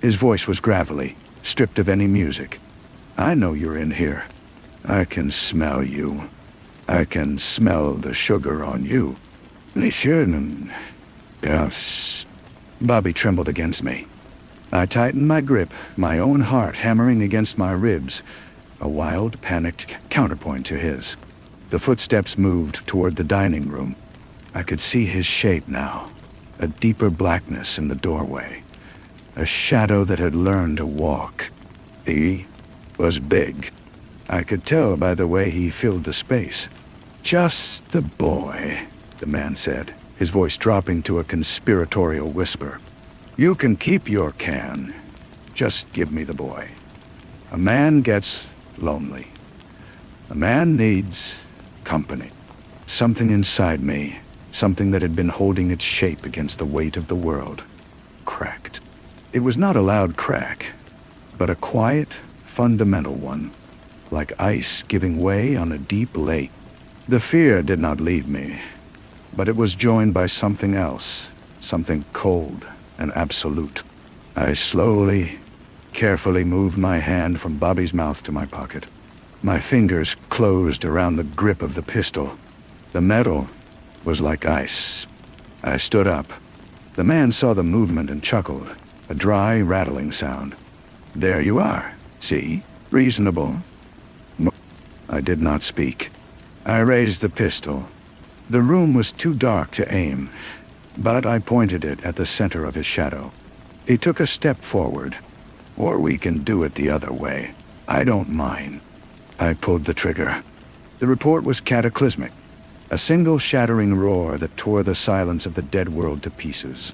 His voice was gravelly, stripped of any music. I know you're in here. I can smell you. I can smell the sugar on you. Listen. Yes. Bobby trembled against me. I tightened my grip, my own heart hammering against my ribs, a wild, panicked counterpoint to his. The footsteps moved toward the dining room. I could see his shape now, a deeper blackness in the doorway, a shadow that had learned to walk. He was big. I could tell by the way he filled the space. Just the boy, the man said, his voice dropping to a conspiratorial whisper. You can keep your can. Just give me the boy. A man gets lonely. A man needs company. Something inside me, something that had been holding its shape against the weight of the world, cracked. It was not a loud crack, but a quiet, fundamental one, like ice giving way on a deep lake. The fear did not leave me, but it was joined by something else, something cold and absolute. I slowly, carefully moved my hand from Bobby's mouth to my pocket. My fingers closed around the grip of the pistol. The metal was like ice. I stood up. The man saw the movement and chuckled, a dry, rattling sound. There you are. See? Reasonable. I did not speak. I raised the pistol. The room was too dark to aim, but I pointed it at the center of his shadow. He took a step forward. Or we can do it the other way. I don't mind. I pulled the trigger. The report was cataclysmic. A single shattering roar that tore the silence of the dead world to pieces.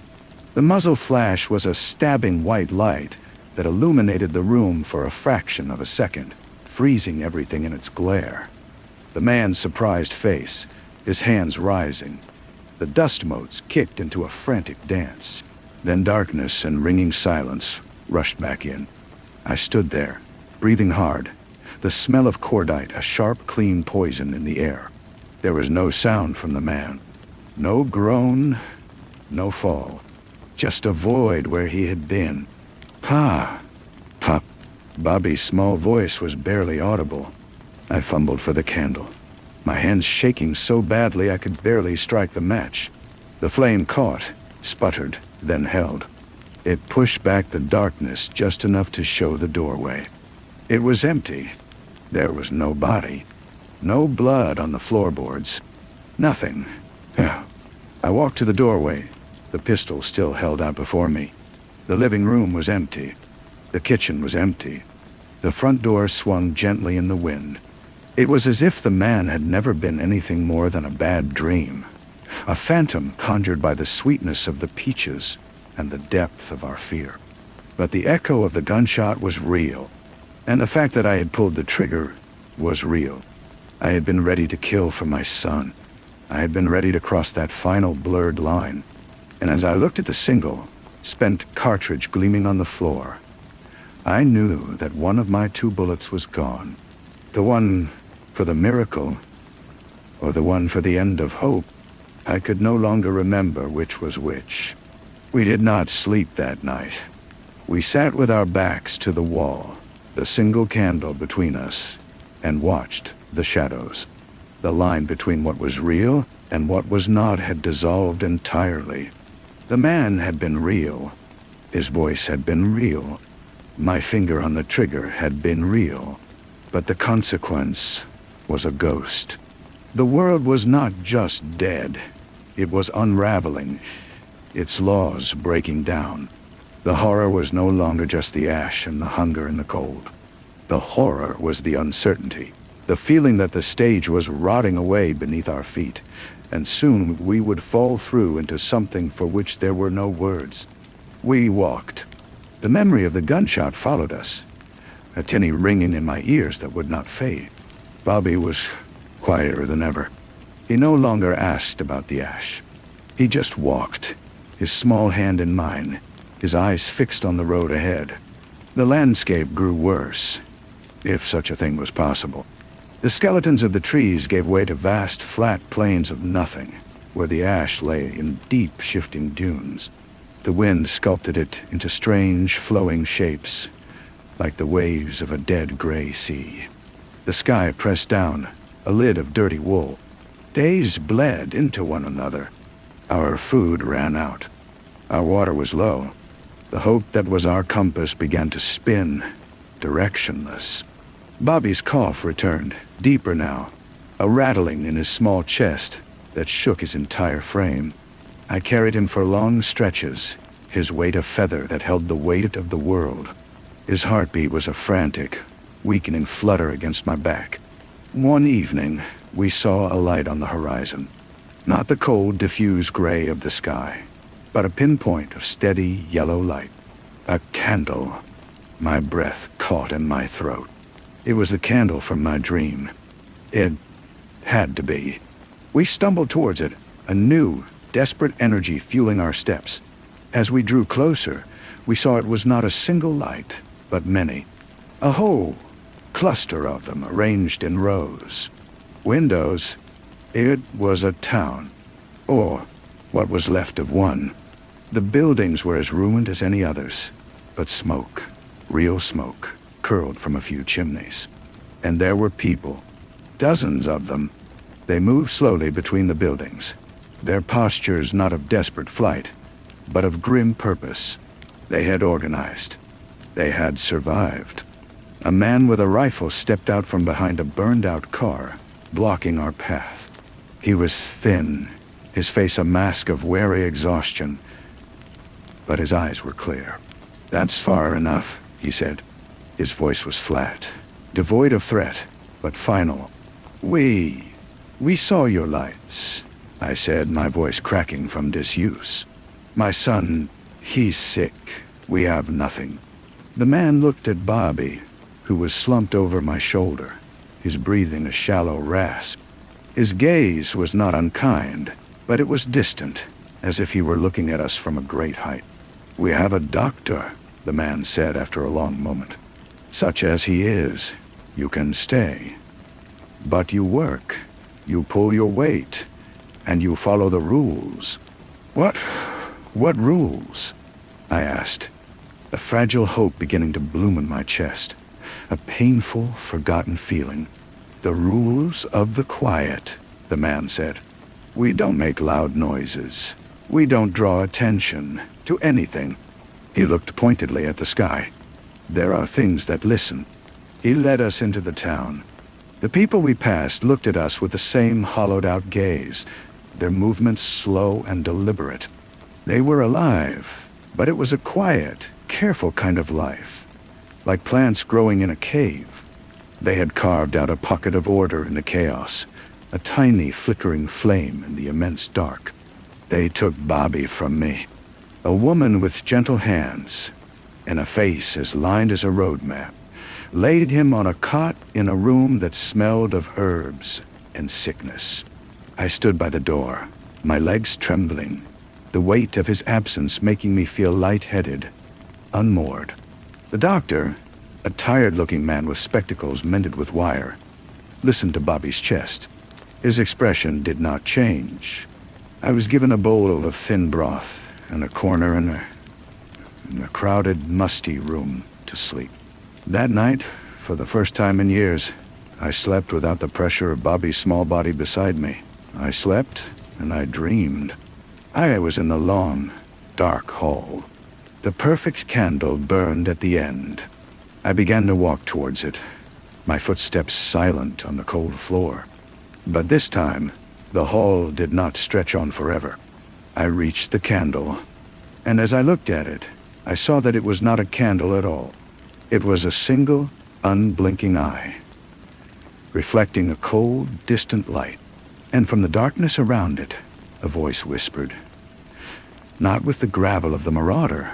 The muzzle flash was a stabbing white light that illuminated the room for a fraction of a second, freezing everything in its glare. The man's surprised face, his hands rising. The dust motes kicked into a frantic dance. Then darkness and ringing silence rushed back in. I stood there, breathing hard, the smell of cordite, a sharp, clean poison in the air. There was no sound from the man. No groan, no fall. Just a void where he had been. Pa! Pop! Bobby's small voice was barely audible, I fumbled for the candle, my hands shaking so badly I could barely strike the match. The flame caught, sputtered, then held. It pushed back the darkness just enough to show the doorway. It was empty. There was no body, no blood on the floorboards, nothing. I walked to the doorway, the pistol still held out before me. The living room was empty. The kitchen was empty. The front door swung gently in the wind. It was as if the man had never been anything more than a bad dream, a phantom conjured by the sweetness of the peaches and the depth of our fear. But the echo of the gunshot was real, and the fact that I had pulled the trigger was real. I had been ready to kill for my son. I had been ready to cross that final blurred line. And as I looked at the single, spent cartridge gleaming on the floor, I knew that one of my 2 bullets was gone. The one for the miracle, or the one for the end of hope. I could no longer remember which was which. We did not sleep that night. We sat with our backs to the wall, the single candle between us, and watched the shadows. The line between what was real and what was not had dissolved entirely. The man had been real. His voice had been real. My finger on the trigger had been real. But the consequence was a ghost. The world was not just dead. It was unraveling, its laws breaking down. The horror was no longer just the ash and the hunger and the cold. The horror was the uncertainty, the feeling that the stage was rotting away beneath our feet, and soon we would fall through into something for which there were no words. We walked. The memory of the gunshot followed us, a tinny ringing in my ears that would not fade. Bobby was quieter than ever. He no longer asked about the ash. He just walked, his small hand in mine, his eyes fixed on the road ahead. The landscape grew worse, if such a thing was possible. The skeletons of the trees gave way to vast, flat plains of nothing, where the ash lay in deep, shifting dunes. The wind sculpted it into strange, flowing shapes, like the waves of a dead gray sea. The sky pressed down, a lid of dirty wool. Days bled into one another. Our food ran out. Our water was low. The hope that was our compass began to spin, directionless. Bobby's cough returned, deeper now, a rattling in his small chest that shook his entire frame. I carried him for long stretches, his weight a feather that held the weight of the world. His heartbeat was a frantic, weakening flutter against my back. One evening, we saw a light on the horizon. Not the cold, diffuse gray of the sky, but a pinpoint of steady yellow light. A candle. My breath caught in my throat. It was the candle from my dream. It had to be. We stumbled towards it, a new, desperate energy fueling our steps. As we drew closer, we saw it was not a single light, but many. A whole cluster of them arranged in rows. Windows. It was a town, or what was left of one. The buildings were as ruined as any others, but smoke, real smoke, curled from a few chimneys. And there were people, dozens of them. They moved slowly between the buildings, their postures not of desperate flight, but of grim purpose. They had organized. They had survived. A man with a rifle stepped out from behind a burned-out car, blocking our path. He was thin, his face a mask of wary exhaustion, but his eyes were clear. "That's far enough," he said. His voice was flat, devoid of threat, but final. We saw your lights," I said, my voice cracking from disuse. "My son, he's sick. We have nothing." The man looked at Bobby, who was slumped over my shoulder, his breathing a shallow rasp. His gaze was not unkind, but it was distant, as if he were looking at us from a great height. "We have a doctor," the man said after a long moment. "Such as he is, you can stay. But you work, you pull your weight, and you follow the rules." What rules?" I asked, a fragile hope beginning to bloom in my chest, a painful, forgotten feeling. "The rules of the quiet," the man said. "We don't make loud noises. We don't draw attention to anything." He looked pointedly at the sky. "There are things that listen." He led us into the town. The people we passed looked at us with the same hollowed-out gaze, their movements slow and deliberate. They were alive, but it was a quiet, careful kind of life, like plants growing in a cave. They had carved out a pocket of order in the chaos, a tiny flickering flame in the immense dark. They took Bobby from me, a woman with gentle hands and a face as lined as a road map, laid him on a cot in a room that smelled of herbs and sickness. I stood by the door, my legs trembling, the weight of his absence making me feel lightheaded, unmoored. The doctor, a tired-looking man with spectacles mended with wire, listened to Bobby's chest. His expression did not change. I was given a bowl of thin broth and a corner in a crowded, musty room to sleep. That night, for the first time in years, I slept without the pressure of Bobby's small body beside me. I slept and I dreamed. I was in the long, dark hall. The perfect candle burned at the end. I began to walk towards it, my footsteps silent on the cold floor. But this time, the hall did not stretch on forever. I reached the candle, and as I looked at it, I saw that it was not a candle at all. It was a single, unblinking eye, reflecting a cold, distant light. And from the darkness around it, a voice whispered, not with the gravel of the marauder,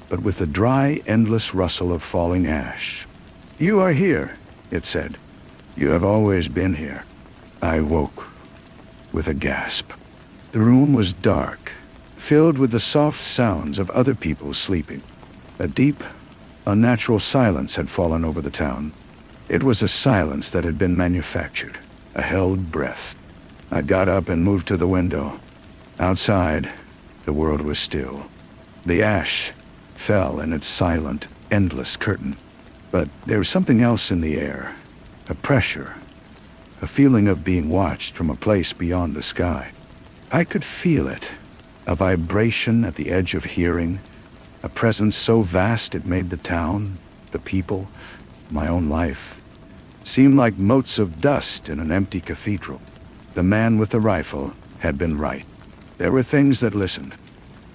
but with the dry, endless rustle of falling ash. "You are here," it said. "You have always been here." I woke with a gasp. The room was dark, filled with the soft sounds of other people sleeping. A deep, unnatural silence had fallen over the town. It was a silence that had been manufactured, a held breath. I got up and moved to the window. Outside, the world was still. The ash fell in its silent, endless curtain. But there was something else in the air, a pressure, a feeling of being watched from a place beyond the sky. I could feel it, a vibration at the edge of hearing, a presence so vast it made the town, the people, my own life, seem like motes of dust in an empty cathedral. The man with the rifle had been right. There were things that listened,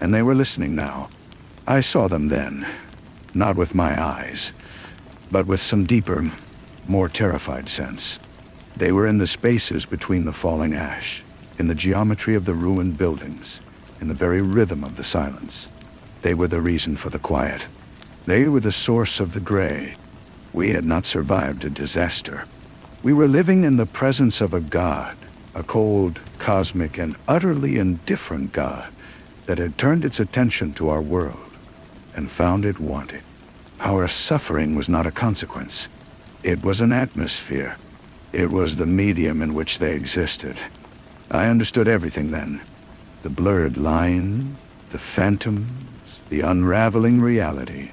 and they were listening now. I saw them then, not with my eyes, but with some deeper, more terrified sense. They were in the spaces between the falling ash, in the geometry of the ruined buildings, in the very rhythm of the silence. They were the reason for the quiet. They were the source of the gray. We had not survived a disaster. We were living in the presence of a god, a cold, cosmic, and utterly indifferent god that had turned its attention to our world and found it wanting. Our suffering was not a consequence. It was an atmosphere. It was the medium in which they existed. I understood everything then. The blurred line, the phantoms, the unraveling reality.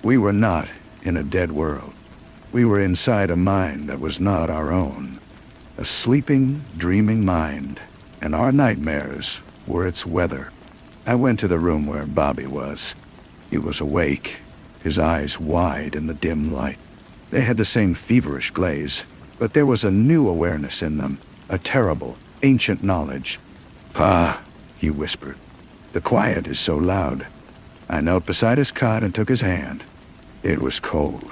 We were not in a dead world. We were inside a mind that was not our own. A sleeping, dreaming mind, and our nightmares were its weather. I went to the room where Bobby was. He was awake, his eyes wide in the dim light. They had the same feverish glaze, but there was a new awareness in them, a terrible, ancient knowledge. "Pa," he whispered. "The quiet is so loud." I knelt beside his cot and took his hand. It was cold.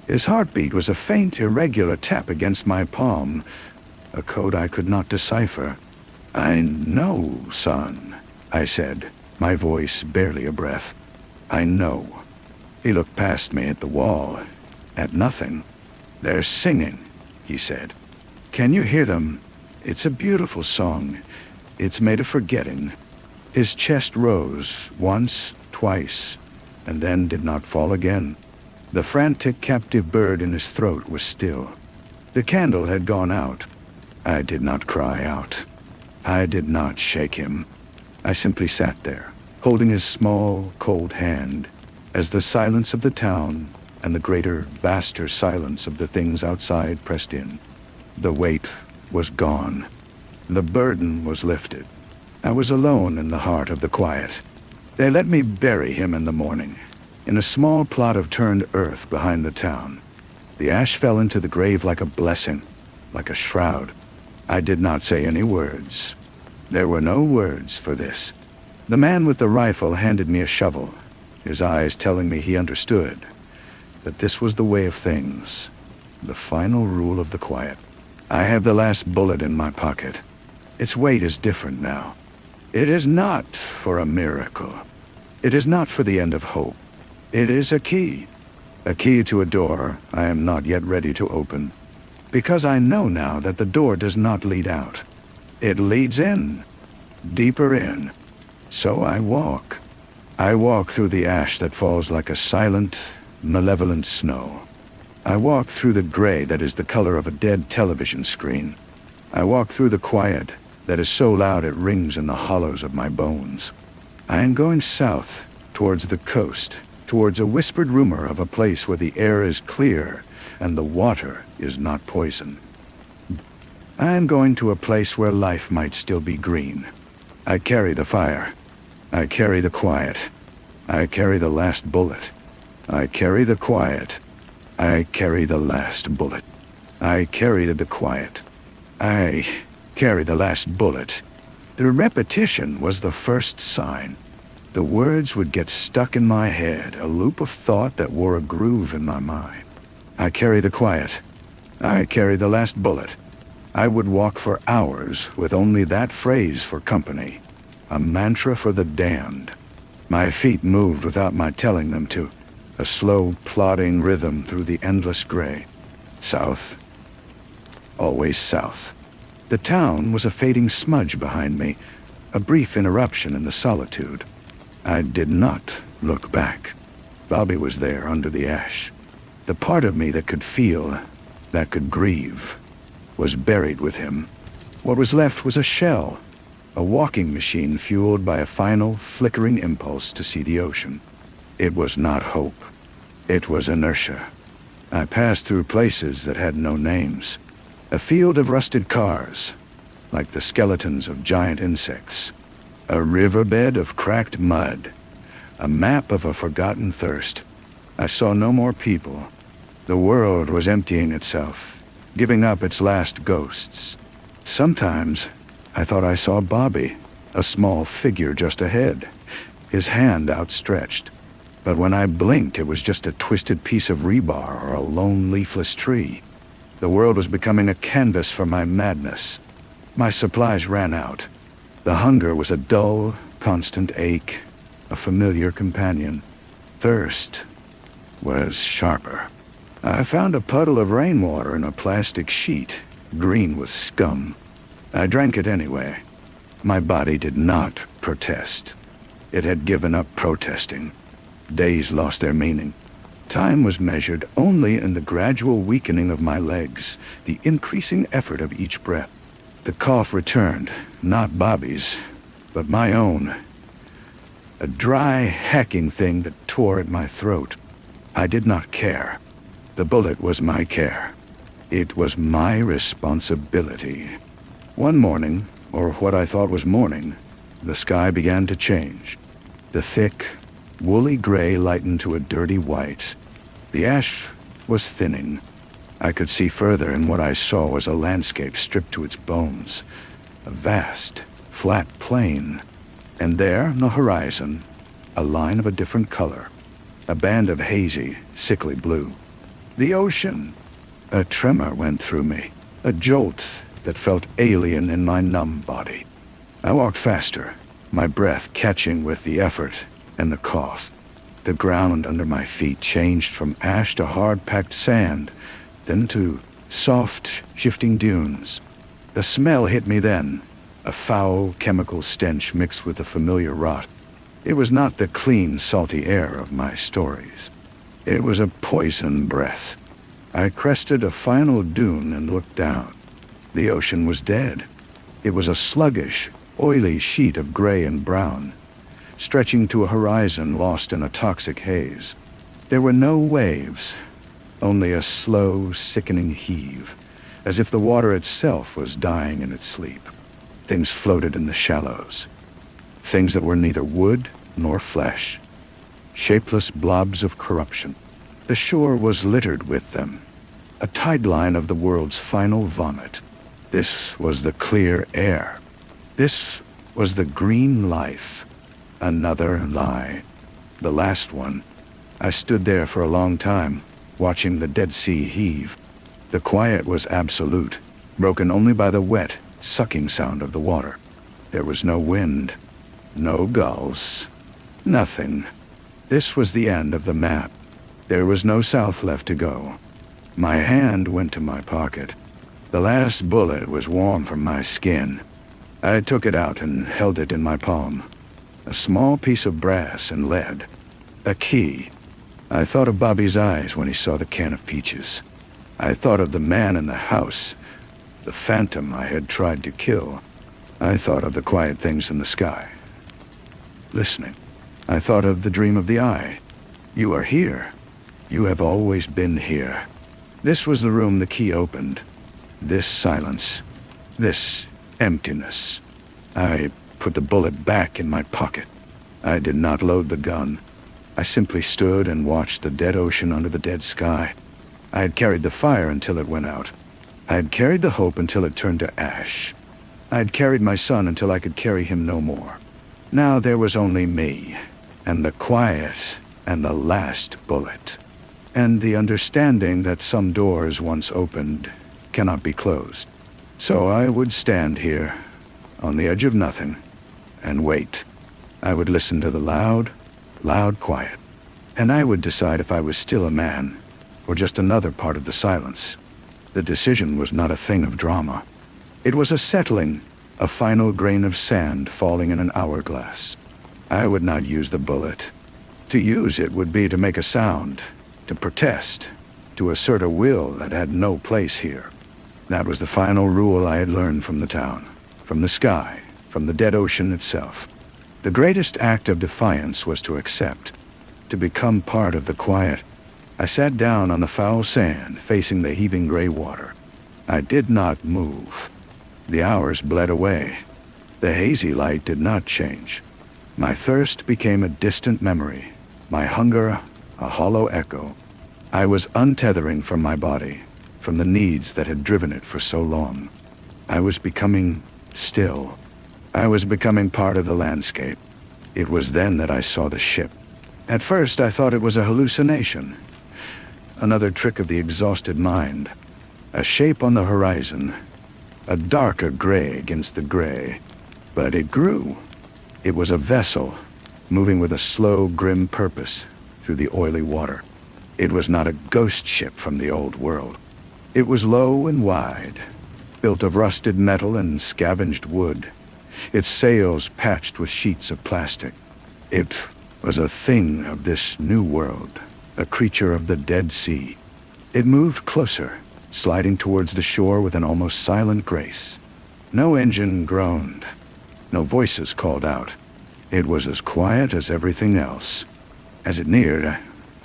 His heartbeat was a faint, irregular tap against my palm, a code I could not decipher. "I know, son," I said, my voice barely a breath. "I know." He looked past me at the wall, at nothing. "They're singing," he said. "Can you hear them? It's a beautiful song. It's made of forgetting." His chest rose once, twice, and then did not fall again. The frantic captive bird in his throat was still. The candle had gone out. I did not cry out. I did not shake him. I simply sat there, holding his small, cold hand, as the silence of the town and the greater, vaster silence of the things outside pressed in. The weight was gone. The burden was lifted. I was alone in the heart of the quiet. They let me bury him in the morning, in a small plot of turned earth behind the town. The ash fell into the grave like a blessing, like a shroud. I did not say any words. There were no words for this. The man with the rifle handed me a shovel, his eyes telling me he understood, that this was the way of things, the final rule of the quiet. I have the last bullet in my pocket. Its weight is different now. It is not for a miracle. It is not for the end of hope. It is a key to a door I am not yet ready to open, because I know now that the door does not lead out. It leads in, deeper in. So I walk. I walk through the ash that falls like a silent, malevolent snow. I walk through the gray that is the color of a dead television screen. I walk through the quiet that is so loud it rings in the hollows of my bones. I am going south, towards the coast, towards a whispered rumor of a place where the air is clear and the water is not poison. I am going to a place where life might still be green. I carry the fire. I carry the quiet. I carry the last bullet. I carry the quiet. I carry the last bullet. I carry the quiet. I carry the last bullet. The repetition was the first sign. The words would get stuck in my head, a loop of thought that wore a groove in my mind. I carry the quiet. I carry the last bullet. I would walk for hours with only that phrase for company, a mantra for the damned. My feet moved without my telling them to, a slow, plodding rhythm through the endless gray. South. Always south. The town was a fading smudge behind me, a brief interruption in the solitude. I did not look back. Bobby was there under the ash. The part of me that could feel, that could grieve, was buried with him. What was left was a shell, a walking machine fueled by a final, flickering impulse to see the ocean. It was not hope. It was inertia. I passed through places that had no names. A field of rusted cars, like the skeletons of giant insects. A riverbed of cracked mud. A map of a forgotten thirst. I saw no more people. The world was emptying itself, giving up its last ghosts. Sometimes I thought I saw Bobby, a small figure just ahead, his hand outstretched. But when I blinked, it was just a twisted piece of rebar or a lone leafless tree. The world was becoming a canvas for my madness. My supplies ran out. The hunger was a dull, constant ache, a familiar companion. Thirst was sharper. I found a puddle of rainwater in a plastic sheet, green with scum. I drank it anyway. My body did not protest. It had given up protesting. Days lost their meaning. Time was measured only in the gradual weakening of my legs, the increasing effort of each breath. The cough returned, not Bobby's, but my own. A dry, hacking thing that tore at my throat. I did not care. The bullet was my care. It was my responsibility. One morning, or what I thought was morning, the sky began to change. The thick, woolly gray lightened to a dirty white. The ash was thinning. I could see further, and what I saw was a landscape stripped to its bones. A vast, flat plain. And there, on the horizon, a line of a different color. A band of hazy, sickly blue. The ocean. A tremor went through me. A jolt that felt alien in my numb body. I walked faster, my breath catching with the effort and the cough. The ground under my feet changed from ash to hard-packed sand, then to soft, shifting dunes. The smell hit me then, a foul chemical stench mixed with the familiar rot. It was not the clean, salty air of my stories. It was a poison breath. I crested a final dune and looked down. The ocean was dead. It was a sluggish, oily sheet of gray and brown, stretching to a horizon lost in a toxic haze. There were no waves, only a slow, sickening heave, as if the water itself was dying in its sleep. Things floated in the shallows, things that were neither wood nor flesh, shapeless blobs of corruption. The shore was littered with them, a tide line of the world's final vomit. This was the clear air. This was the green life. Another lie. The last one. I stood there for a long time, watching the Dead Sea heave. The quiet was absolute, broken only by the wet, sucking sound of the water. There was no wind, no gulls, nothing. This was the end of the map. There was no south left to go. My hand went to my pocket. The last bullet was warm from my skin. I took it out and held it in my palm. A small piece of brass and lead. A key. I thought of Bobby's eyes when he saw the can of peaches. I thought of the man in the house, the phantom I had tried to kill. I thought of the quiet things in the sky. Listening. I thought of the dream of the eye. You are here. You have always been here. This was the room the key opened. This silence. This emptiness. I put the bullet back in my pocket. I did not load the gun. I simply stood and watched the dead ocean under the dead sky. I had carried the fire until it went out. I had carried the hope until it turned to ash. I had carried my son until I could carry him no more. Now there was only me, and the quiet, and the last bullet, and the understanding that some doors once opened cannot be closed. So I would stand here, on the edge of nothing, and wait. I would listen to the loud quiet, and I would decide if I was still a man, or just another part of the silence. The decision was not a thing of drama. It was a settling, a final grain of sand falling in an hourglass. I would not use the bullet. To use it would be to make a sound, to protest, to assert a will that had no place here. That was the final rule I had learned from the town, from the sky, from the dead ocean itself. The greatest act of defiance was to accept, to become part of the quiet. I sat down on the foul sand, facing the heaving gray water. I did not move. The hours bled away. The hazy light did not change. My thirst became a distant memory, my hunger a hollow echo. I was untethering from my body, from the needs that had driven it for so long. I was becoming still. I was becoming part of the landscape. It was then that I saw the ship. At first I thought it was a hallucination, another trick of the exhausted mind. A shape on the horizon, a darker gray against the gray. But it grew. It was a vessel, moving with a slow, grim purpose through the oily water. It was not a ghost ship from the old world. It was low and wide, built of rusted metal and scavenged wood, its sails patched with sheets of plastic. It was a thing of this new world, a creature of the Dead Sea. It moved closer, sliding towards the shore with an almost silent grace. No engine groaned. No voices called out. It was as quiet as everything else. As it neared,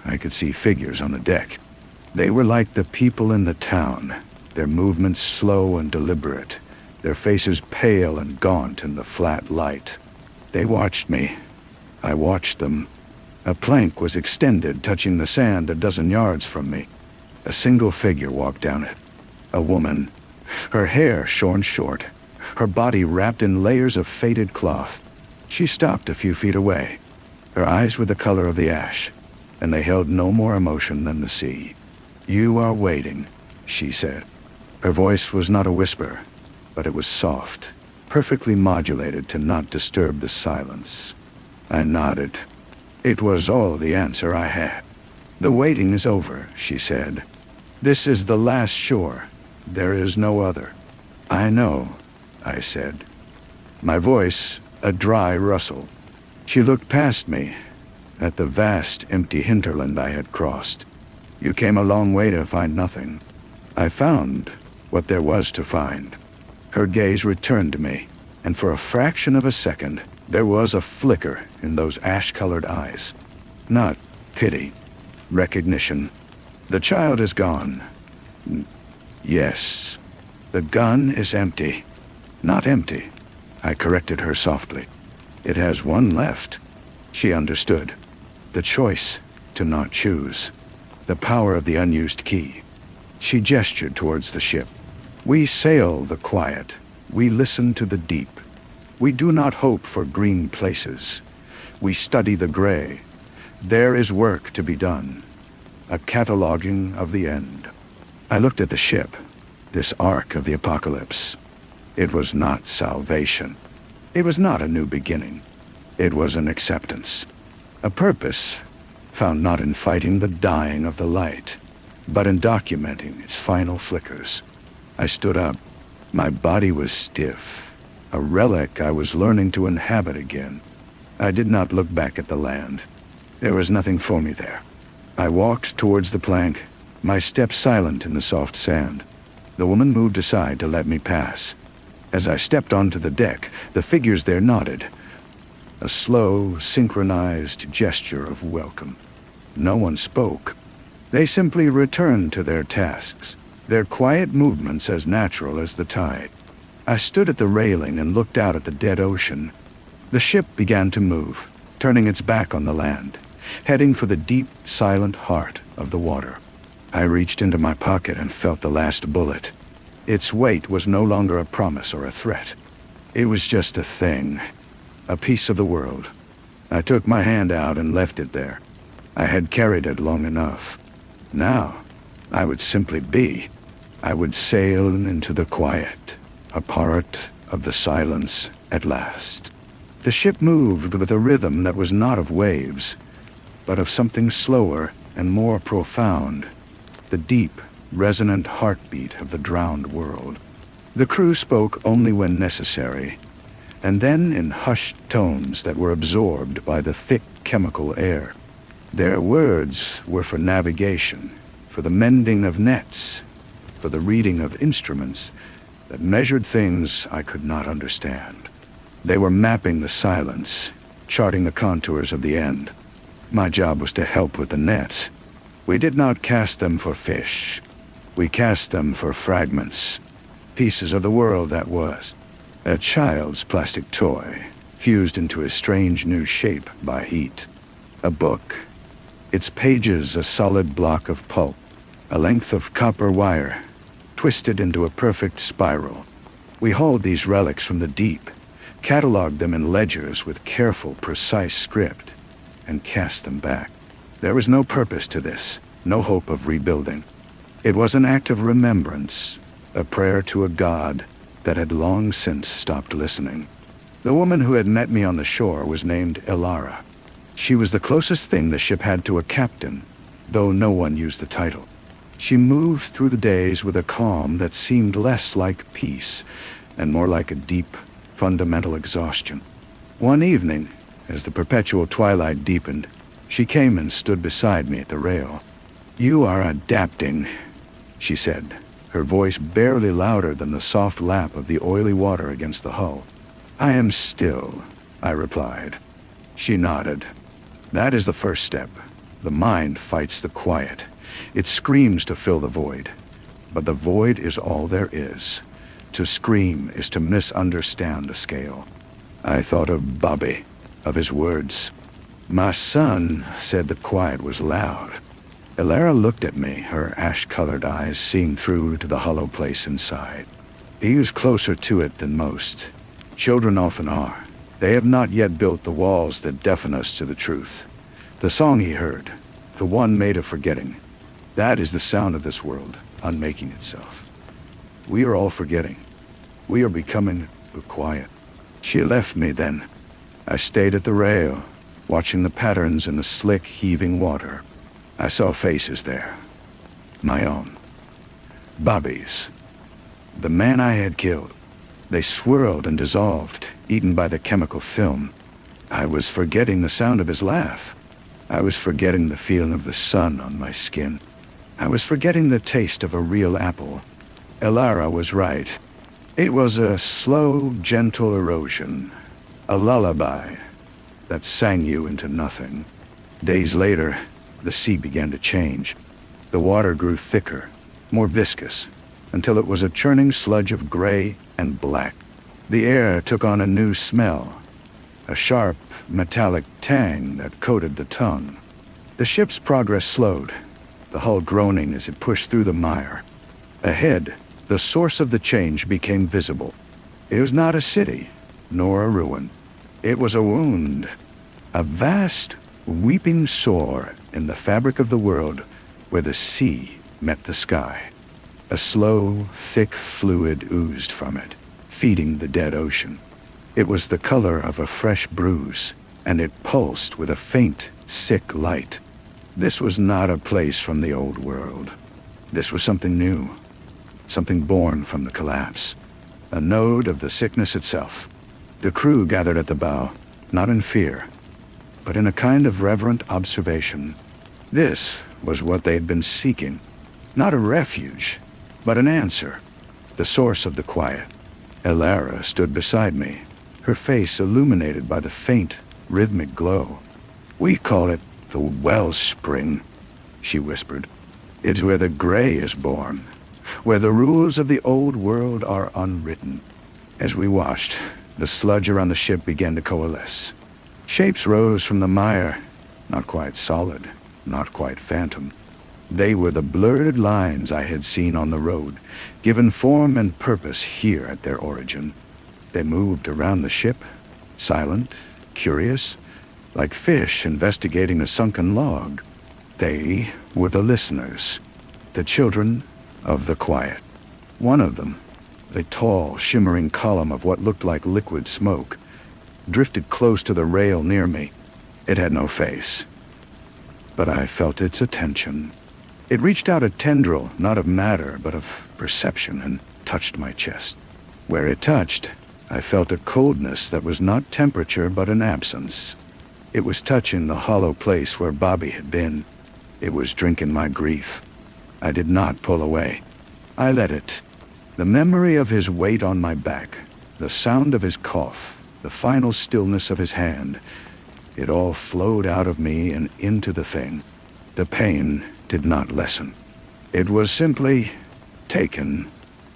I could see figures on the deck. They were like the people in the town, their movements slow and deliberate, their faces pale and gaunt in the flat light. They watched me. I watched them. A plank was extended, touching the sand a dozen yards from me. A single figure walked down it. A woman, her hair shorn short, her body wrapped in layers of faded cloth. She stopped a few feet away. Her eyes were the color of the ash, and they held no more emotion than the sea. "You are waiting," she said. Her voice was not a whisper, but it was soft, perfectly modulated to not disturb the silence. I nodded. It was all the answer I had. "The waiting is over," she said. "This is the last shore. There is no other." "I know," I said. My voice a dry rustle. She looked past me, at the vast, empty hinterland I had crossed. "You came a long way to find nothing." "I found what there was to find." Her gaze returned to me, and for a fraction of a second, there was a flicker in those ash-colored eyes. Not pity, recognition. "The child is gone." "Yes," The gun is empty. Not empty, I corrected her softly. It has one left. She understood. The choice to not choose. The power of the unused key. She gestured towards the ship. We sail the quiet. We listen to the deep. We do not hope for green places. We study the gray. There is work to be done. A cataloging of the end. I looked at the ship, this ark of the apocalypse. It was not salvation. It was not a new beginning. It was an acceptance. A purpose found not in fighting the dying of the light, but in documenting its final flickers. I stood up. My body was stiff, a relic I was learning to inhabit again. I did not look back at the land. There was nothing for me there. I walked towards the plank, my steps silent in the soft sand. The woman moved aside to let me pass. As I stepped onto the deck, the figures there nodded. A slow, synchronized gesture of welcome. No one spoke. They simply returned to their tasks, their quiet movements as natural as the tide. I stood at the railing and looked out at the dead ocean. The ship began to move, turning its back on the land, heading for the deep, silent heart of the water. I reached into my pocket and felt the last bullet. Its weight was no longer a promise or a threat. It was just a thing, a piece of the world. I took my hand out and left it there. I had carried it long enough. Now, I would simply be. I would sail into the quiet, a part of the silence at last. The ship moved with a rhythm that was not of waves, but of something slower and more profound, the deep, resonant heartbeat of the drowned world. The crew spoke only when necessary, and then in hushed tones that were absorbed by the thick chemical air. Their words were for navigation, for the mending of nets, for the reading of instruments that measured things I could not understand. They were mapping the silence, charting the contours of the end. My job was to help with the nets. We did not cast them for fish. We cast them for fragments, pieces of the world that was. A child's plastic toy, fused into a strange new shape by heat. A book, its pages a solid block of pulp, a length of copper wire, twisted into a perfect spiral. We hauled these relics from the deep, cataloged them in ledgers with careful, precise script, and cast them back. There was no purpose to this, no hope of rebuilding. It was an act of remembrance, a prayer to a god that had long since stopped listening. The woman who had met me on the shore was named Elara. She was the closest thing the ship had to a captain, though no one used the title. She moved through the days with a calm that seemed less like peace and more like a deep, fundamental exhaustion. One evening, as the perpetual twilight deepened, she came and stood beside me at the rail. "You are adapting," she said, her voice barely louder than the soft lap of the oily water against the hull. "I am still," I replied. She nodded. "That is the first step. The mind fights the quiet. It screams to fill the void. But the void is all there is. To scream is to misunderstand the scale." I thought of Bobby, of his words. "My son," said the quiet was loud. Elara looked at me, her ash-colored eyes seeing through to the hollow place inside. He was closer to it than most. Children often are. They have not yet built the walls that deafen us to the truth. The song he heard, the one made of forgetting, that is the sound of this world unmaking itself. We are all forgetting. We are becoming the quiet. She left me then. I stayed at the rail, watching the patterns in the slick, heaving water. I saw faces there. My own. Bobby's. The man I had killed. They swirled and dissolved, eaten by the chemical film. I was forgetting the sound of his laugh. I was forgetting the feeling of the sun on my skin. I was forgetting the taste of a real apple. Elara was right. It was a slow, gentle erosion. A lullaby that sang you into nothing. Days later, the sea began to change. The water grew thicker, more viscous. until it was a churning sludge of gray and black. The air took on a new smell, a sharp, metallic tang that coated the tongue. The ship's progress slowed, the hull groaning as it pushed through the mire. Ahead, the source of the change became visible. It was not a city, nor a ruin. It was a wound, a vast, weeping sore in the fabric of the world where the sea met the sky. A slow, thick fluid oozed from it, feeding the dead ocean. It was the color of a fresh bruise, and it pulsed with a faint, sick light. This was not a place from the old world. This was something new, something born from the collapse, a node of the sickness itself. The crew gathered at the bow, not in fear, but in a kind of reverent observation. This was what they had been seeking, not a refuge, but an answer, the source of the quiet. Elara stood beside me, her face illuminated by the faint, rhythmic glow. "We call it the wellspring," she whispered. "It's where the gray is born, where the rules of the old world are unwritten." As we watched, the sludge around the ship began to coalesce. Shapes rose from the mire, not quite solid, not quite phantom. They were the blurred lines I had seen on the road, given form and purpose here at their origin. They moved around the ship, silent, curious, like fish investigating a sunken log. They were the listeners, the children of the quiet. One of them, a tall, shimmering column of what looked like liquid smoke, drifted close to the rail near me. It had no face, but I felt its attention. It reached out a tendril, not of matter, but of perception, and touched my chest. Where it touched, I felt a coldness that was not temperature, but an absence. It was touching the hollow place where Bobby had been. It was drinking my grief. I did not pull away. I let it. The memory of his weight on my back, the sound of his cough, the final stillness of his hand, it all flowed out of me and into the thing. The pain did not lessen. It was simply taken,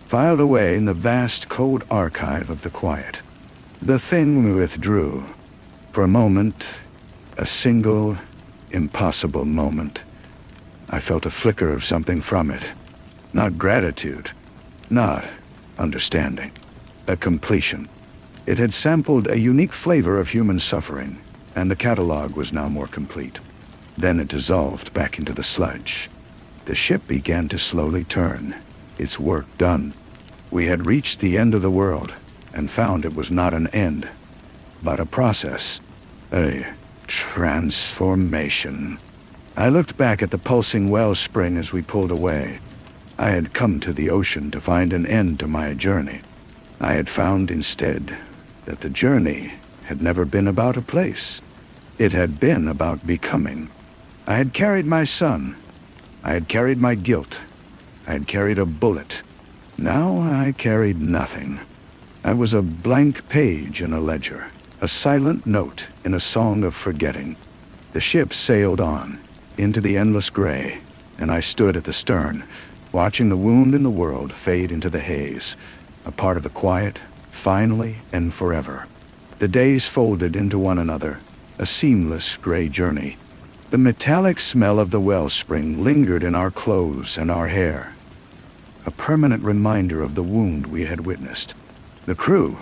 filed away in the vast cold archive of the quiet. The thing withdrew. For a moment, a single, impossible moment, I felt a flicker of something from it. Not gratitude, not understanding, a completion. It had sampled a unique flavor of human suffering, and the catalog was now more complete. Then it dissolved back into the sludge. The ship began to slowly turn, its work done. We had reached the end of the world, and found it was not an end, but a process, a transformation. I looked back at the pulsing wellspring as we pulled away. I had come to the ocean to find an end to my journey. I had found instead that the journey had never been about a place. It had been about becoming. I had carried my son. I had carried my guilt. I had carried a bullet. Now I carried nothing. I was a blank page in a ledger, a silent note in a song of forgetting. The ship sailed on, into the endless gray, and I stood at the stern, watching the wound in the world fade into the haze, a part of the quiet, finally and forever. The days folded into one another, a seamless gray journey. The metallic smell of the wellspring lingered in our clothes and our hair, a permanent reminder of the wound we had witnessed. The crew,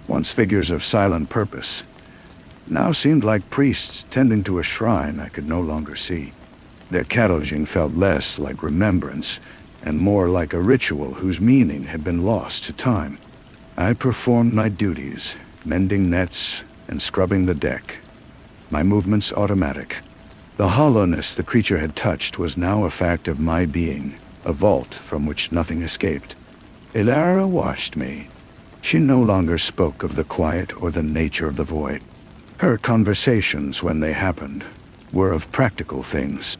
once figures of silent purpose, now seemed like priests tending to a shrine I could no longer see. Their cataloging felt less like remembrance and more like a ritual whose meaning had been lost to time. I performed my duties, mending nets and scrubbing the deck, my movements automatic. The hollowness the creature had touched was now a fact of my being, a vault from which nothing escaped. Elara watched me. She no longer spoke of the quiet or the nature of the void. Her conversations, when they happened, were of practical things.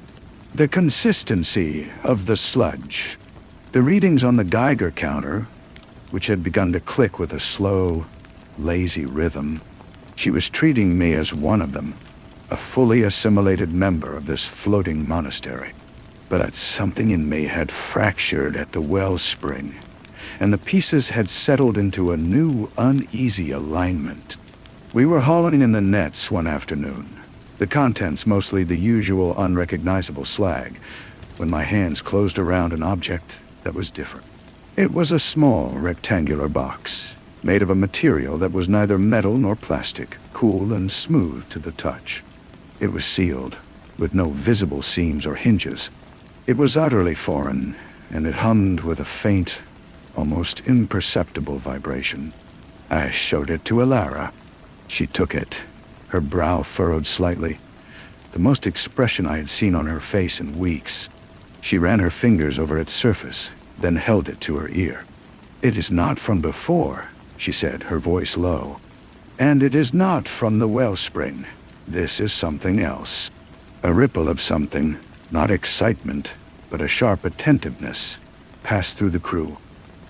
The consistency of the sludge, the readings on the Geiger counter, which had begun to click with a slow, lazy rhythm. She was treating me as one of them, a fully assimilated member of this floating monastery. but something in me had fractured at the wellspring, and the pieces had settled into a new, uneasy alignment. We were hauling in the nets one afternoon, the contents mostly the usual unrecognizable slag, when my hands closed around an object that was different. It was a small, rectangular box, made of a material that was neither metal nor plastic, cool and smooth to the touch. It was sealed, with no visible seams or hinges. It was utterly foreign, and it hummed with a faint, almost imperceptible vibration. I showed it to Alara. She took it, her brow furrowed slightly, the most expression I had seen on her face in weeks. She ran her fingers over its surface, then held it to her ear. "It is not from before," she said, her voice low. "And it is not from the wellspring. This is something else." A ripple of something, not excitement, but a sharp attentiveness, passed through the crew.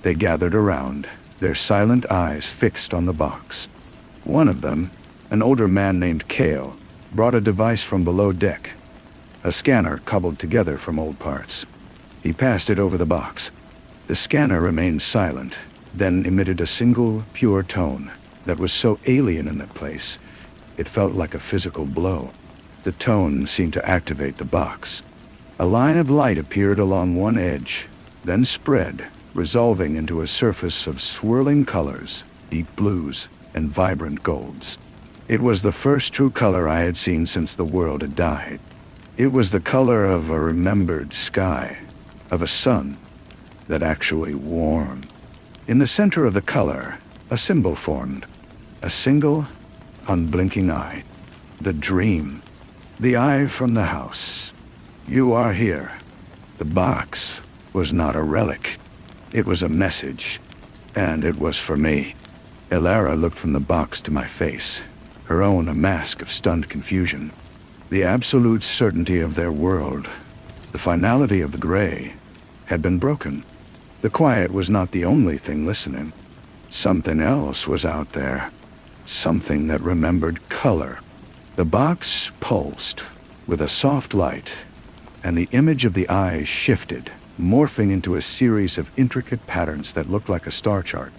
They gathered around, their silent eyes fixed on the box. One of them, an older man named Kale, brought a device from below deck, a scanner cobbled together from old parts. He passed it over the box. The scanner remained silent, then emitted a single, pure tone that was so alien in that place, it felt like a physical blow. The tone seemed to activate the box. A line of light appeared along one edge, then spread, resolving into a surface of swirling colors, deep blues and vibrant golds. It was the first true color I had seen since the world had died. It was the color of a remembered sky, of a sun that actually warmed. In the center of the color, a symbol formed, a single, unblinking eye. The dream, the eye from the house. You are here. The box was not a relic. It was a message, and it was for me. Alara looked from the box to my face, her own a mask of stunned confusion. The absolute certainty of their world, the finality of the gray, had been broken. The quiet was not the only thing listening. Something else was out there, something that remembered color. The box pulsed with a soft light, and the image of the eyes shifted, morphing into a series of intricate patterns that looked like a star chart.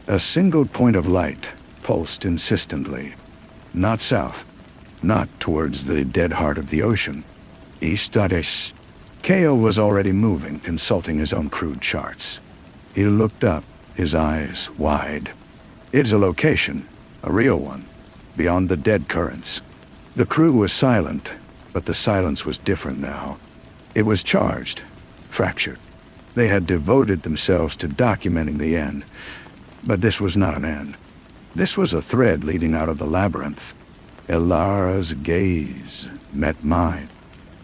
A single point of light pulsed insistently, not south, not towards the dead heart of the ocean. East. Kale was already moving, consulting his own crude charts. He looked up, his eyes wide. "It's a location, a real one, beyond the dead currents." The crew was silent, but the silence was different now. It was charged, fractured. They had devoted themselves to documenting the end, but this was not an end. This was a thread leading out of the labyrinth. Elara's gaze met mine.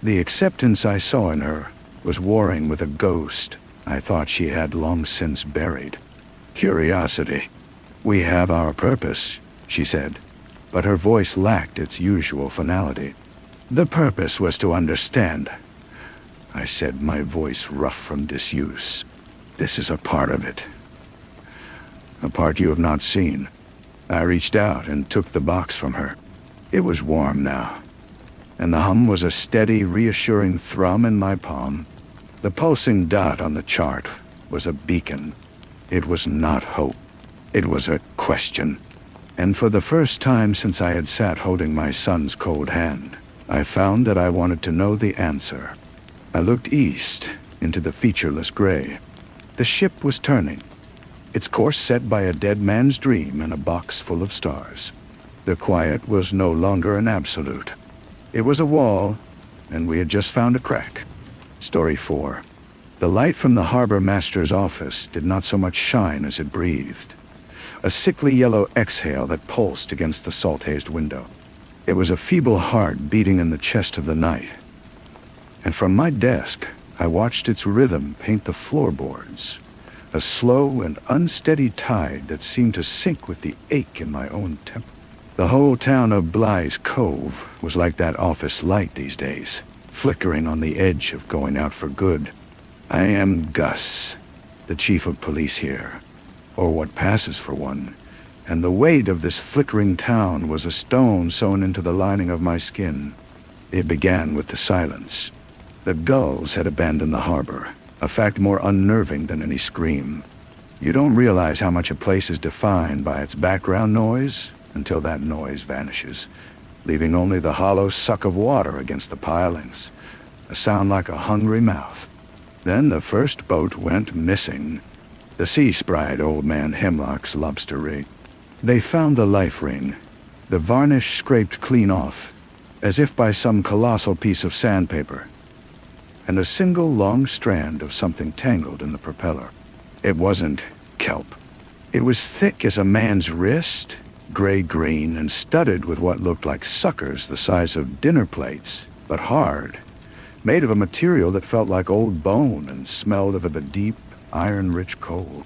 The acceptance I saw in her was warring with a ghost I thought she had long since buried. Curiosity. "We have our purpose," she said, but her voice lacked its usual finality. "The purpose was to understand," I said, my voice rough from disuse. "This is a part of it. A part you have not seen." I reached out and took the box from her. It was warm now, and the hum was a steady, reassuring thrum in my palm. The pulsing dot on the chart was a beacon. It was not hope. It was a question. And for the first time since I had sat holding my son's cold hand, I found that I wanted to know the answer. I looked east, into the featureless gray. The ship was turning, its course set by a dead man's dream in a box full of stars. The quiet was no longer an absolute. It was a wall, and we had just found a crack. Story 4. The light from the harbor master's office did not so much shine as it breathed. A sickly yellow exhale that pulsed against the salt-hazed window. It was a feeble heart beating in the chest of the night. And from my desk, I watched its rhythm paint the floorboards, a slow and unsteady tide that seemed to sink with the ache in my own temple. The whole town of Bly's Cove was like that office light these days, flickering on the edge of going out for good. I am Gus, the chief of police here, or what passes for one, and the weight of this flickering town was a stone sewn into the lining of my skin. It began with the silence. The gulls had abandoned the harbor, a fact more unnerving than any scream. You don't realize how much a place is defined by its background noise until that noise vanishes, leaving only the hollow suck of water against the pilings, a sound like a hungry mouth. Then the first boat went missing. The sea sprite old man Hemlock's lobster rig. They found the life ring, the varnish scraped clean off, as if by some colossal piece of sandpaper, and a single long strand of something tangled in the propeller. It wasn't kelp. It was thick as a man's wrist, gray-green and studded with what looked like suckers the size of dinner plates, but hard, made of a material that felt like old bone and smelled of a deep, iron-rich coal.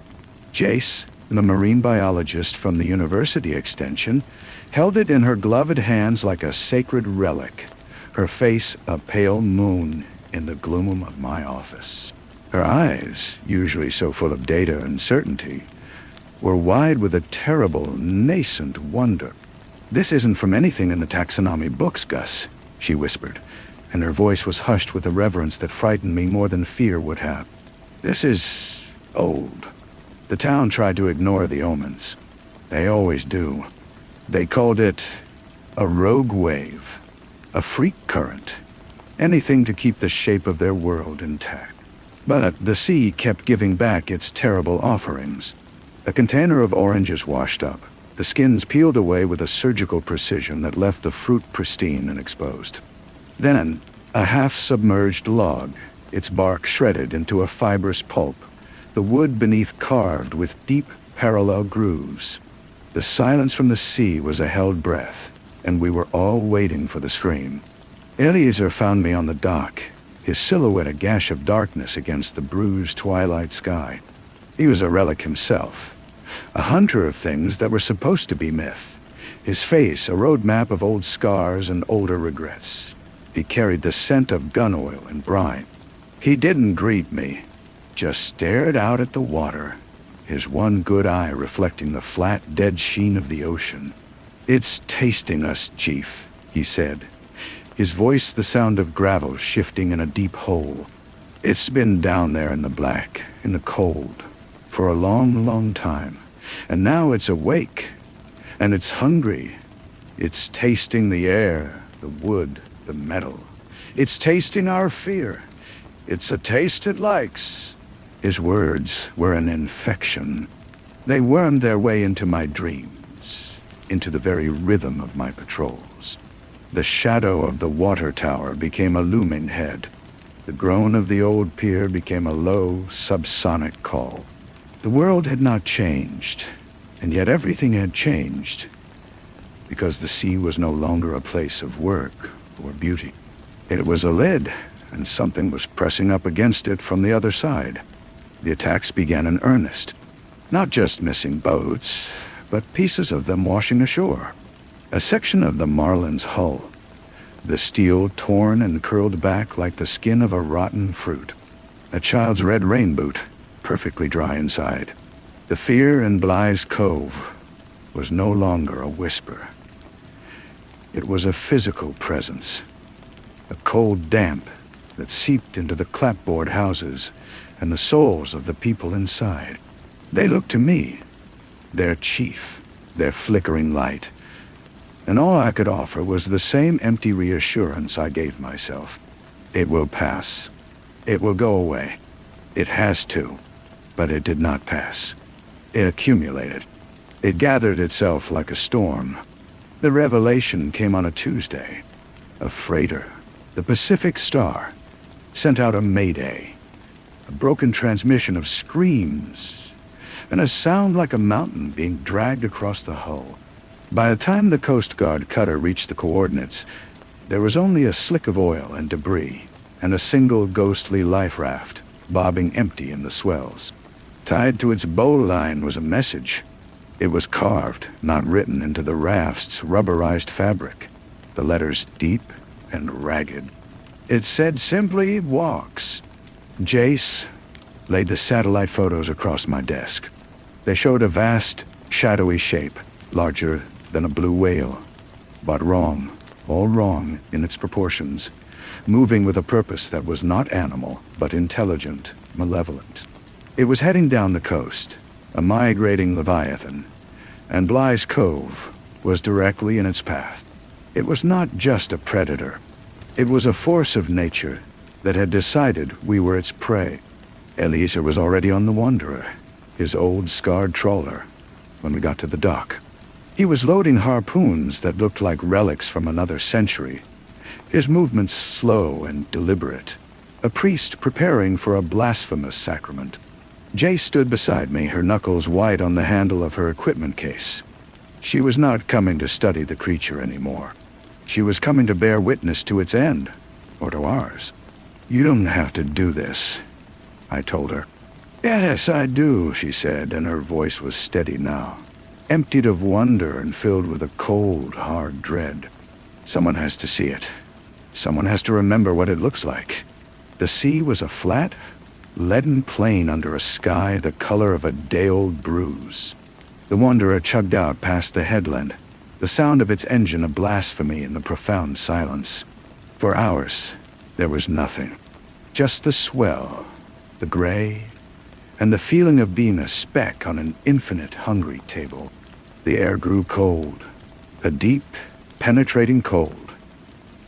Jace, the marine biologist from the university extension, held it in her gloved hands like a sacred relic, her face a pale moon in the gloom of my office. Her eyes, usually so full of data and certainty, were wide with a terrible, nascent wonder. "This isn't from anything in the taxonomy books, Gus," she whispered, and her voice was hushed with a reverence that frightened me more than fear would have. "This is old. The town tried to ignore the omens. They always do. They called it a rogue wave, a freak current, anything to keep the shape of their world intact. But the sea kept giving back its terrible offerings. A container of oranges washed up, the skins peeled away with a surgical precision that left the fruit pristine and exposed. Then, a half-submerged log, its bark shredded into a fibrous pulp, the wood beneath carved with deep, parallel grooves. The silence from the sea was a held breath, and we were all waiting for the scream. Eliezer found me on the dock, his silhouette a gash of darkness against the bruised twilight sky. He was a relic himself, a hunter of things that were supposed to be myth, his face a roadmap of old scars and older regrets. He carried the scent of gun oil and brine. He didn't greet me, just stared out at the water, his one good eye reflecting the flat, dead sheen of the ocean. "It's tasting us, Chief," he said, his voice the sound of gravel shifting in a deep hole. "It's been down there in the black, in the cold, for a long, long time, and now it's awake, and it's hungry. It's tasting the air, the wood, the metal. It's tasting our fear. It's a taste it likes." His words were an infection. They wormed their way into my dreams, into the very rhythm of my patrols. The shadow of the water tower became a looming head. The groan of the old pier became a low, subsonic call. The world had not changed, and yet everything had changed, because the sea was no longer a place of work or beauty. It was a lid, and something was pressing up against it from the other side. The attacks began in earnest. Not just missing boats, but pieces of them washing ashore. A section of the Marlin's hull, the steel torn and curled back like the skin of a rotten fruit. A child's red rain boot, perfectly dry inside. The fear in Bly's Cove was no longer a whisper. It was a physical presence, a cold damp that seeped into the clapboard houses and the souls of the people inside. They looked to me, their chief, their flickering light, and all I could offer was the same empty reassurance I gave myself. It will pass. It will go away. It has to. But it did not pass. It accumulated. It gathered itself like a storm. The revelation came on a Tuesday. A freighter, the Pacific Star, sent out a mayday. A broken transmission of screams, and a sound like a mountain being dragged across the hull. By the time the Coast Guard cutter reached the coordinates, there was only a slick of oil and debris, and a single ghostly life raft, bobbing empty in the swells. Tied to its bowline was a message. It was carved, not written, into the raft's rubberized fabric, the letters deep and ragged. It said simply, "Walks." Jace laid the satellite photos across my desk. They showed a vast, shadowy shape, larger than a blue whale, but wrong, all wrong in its proportions. moving with a purpose that was not animal, but intelligent, malevolent. It was heading down the coast, a migrating leviathan, and Bly's Cove was directly in its path. It was not just a predator. It was a force of nature that had decided we were its prey. Eliezer was already on the Wanderer, his old scarred trawler, when we got to the dock. He was loading harpoons that looked like relics from another century, his movements slow and deliberate, a priest preparing for a blasphemous sacrament. Jay stood beside me, her knuckles white on the handle of her equipment case. She was not coming to study the creature anymore. She was coming to bear witness to its end, or to ours. "You don't have to do this," I told her. "Yes, I do," she said, and her voice was steady now, emptied of wonder and filled with a cold, hard dread. "Someone has to see it. Someone has to remember what it looks like." The sea was a flat, leaden plain under a sky the color of a day-old bruise. The Wanderer chugged out past the headland, the sound of its engine a blasphemy in the profound silence. For hours, there was nothing. Just the swell, the gray, and the feeling of being a speck on an infinite hungry table. The air grew cold, a deep, penetrating cold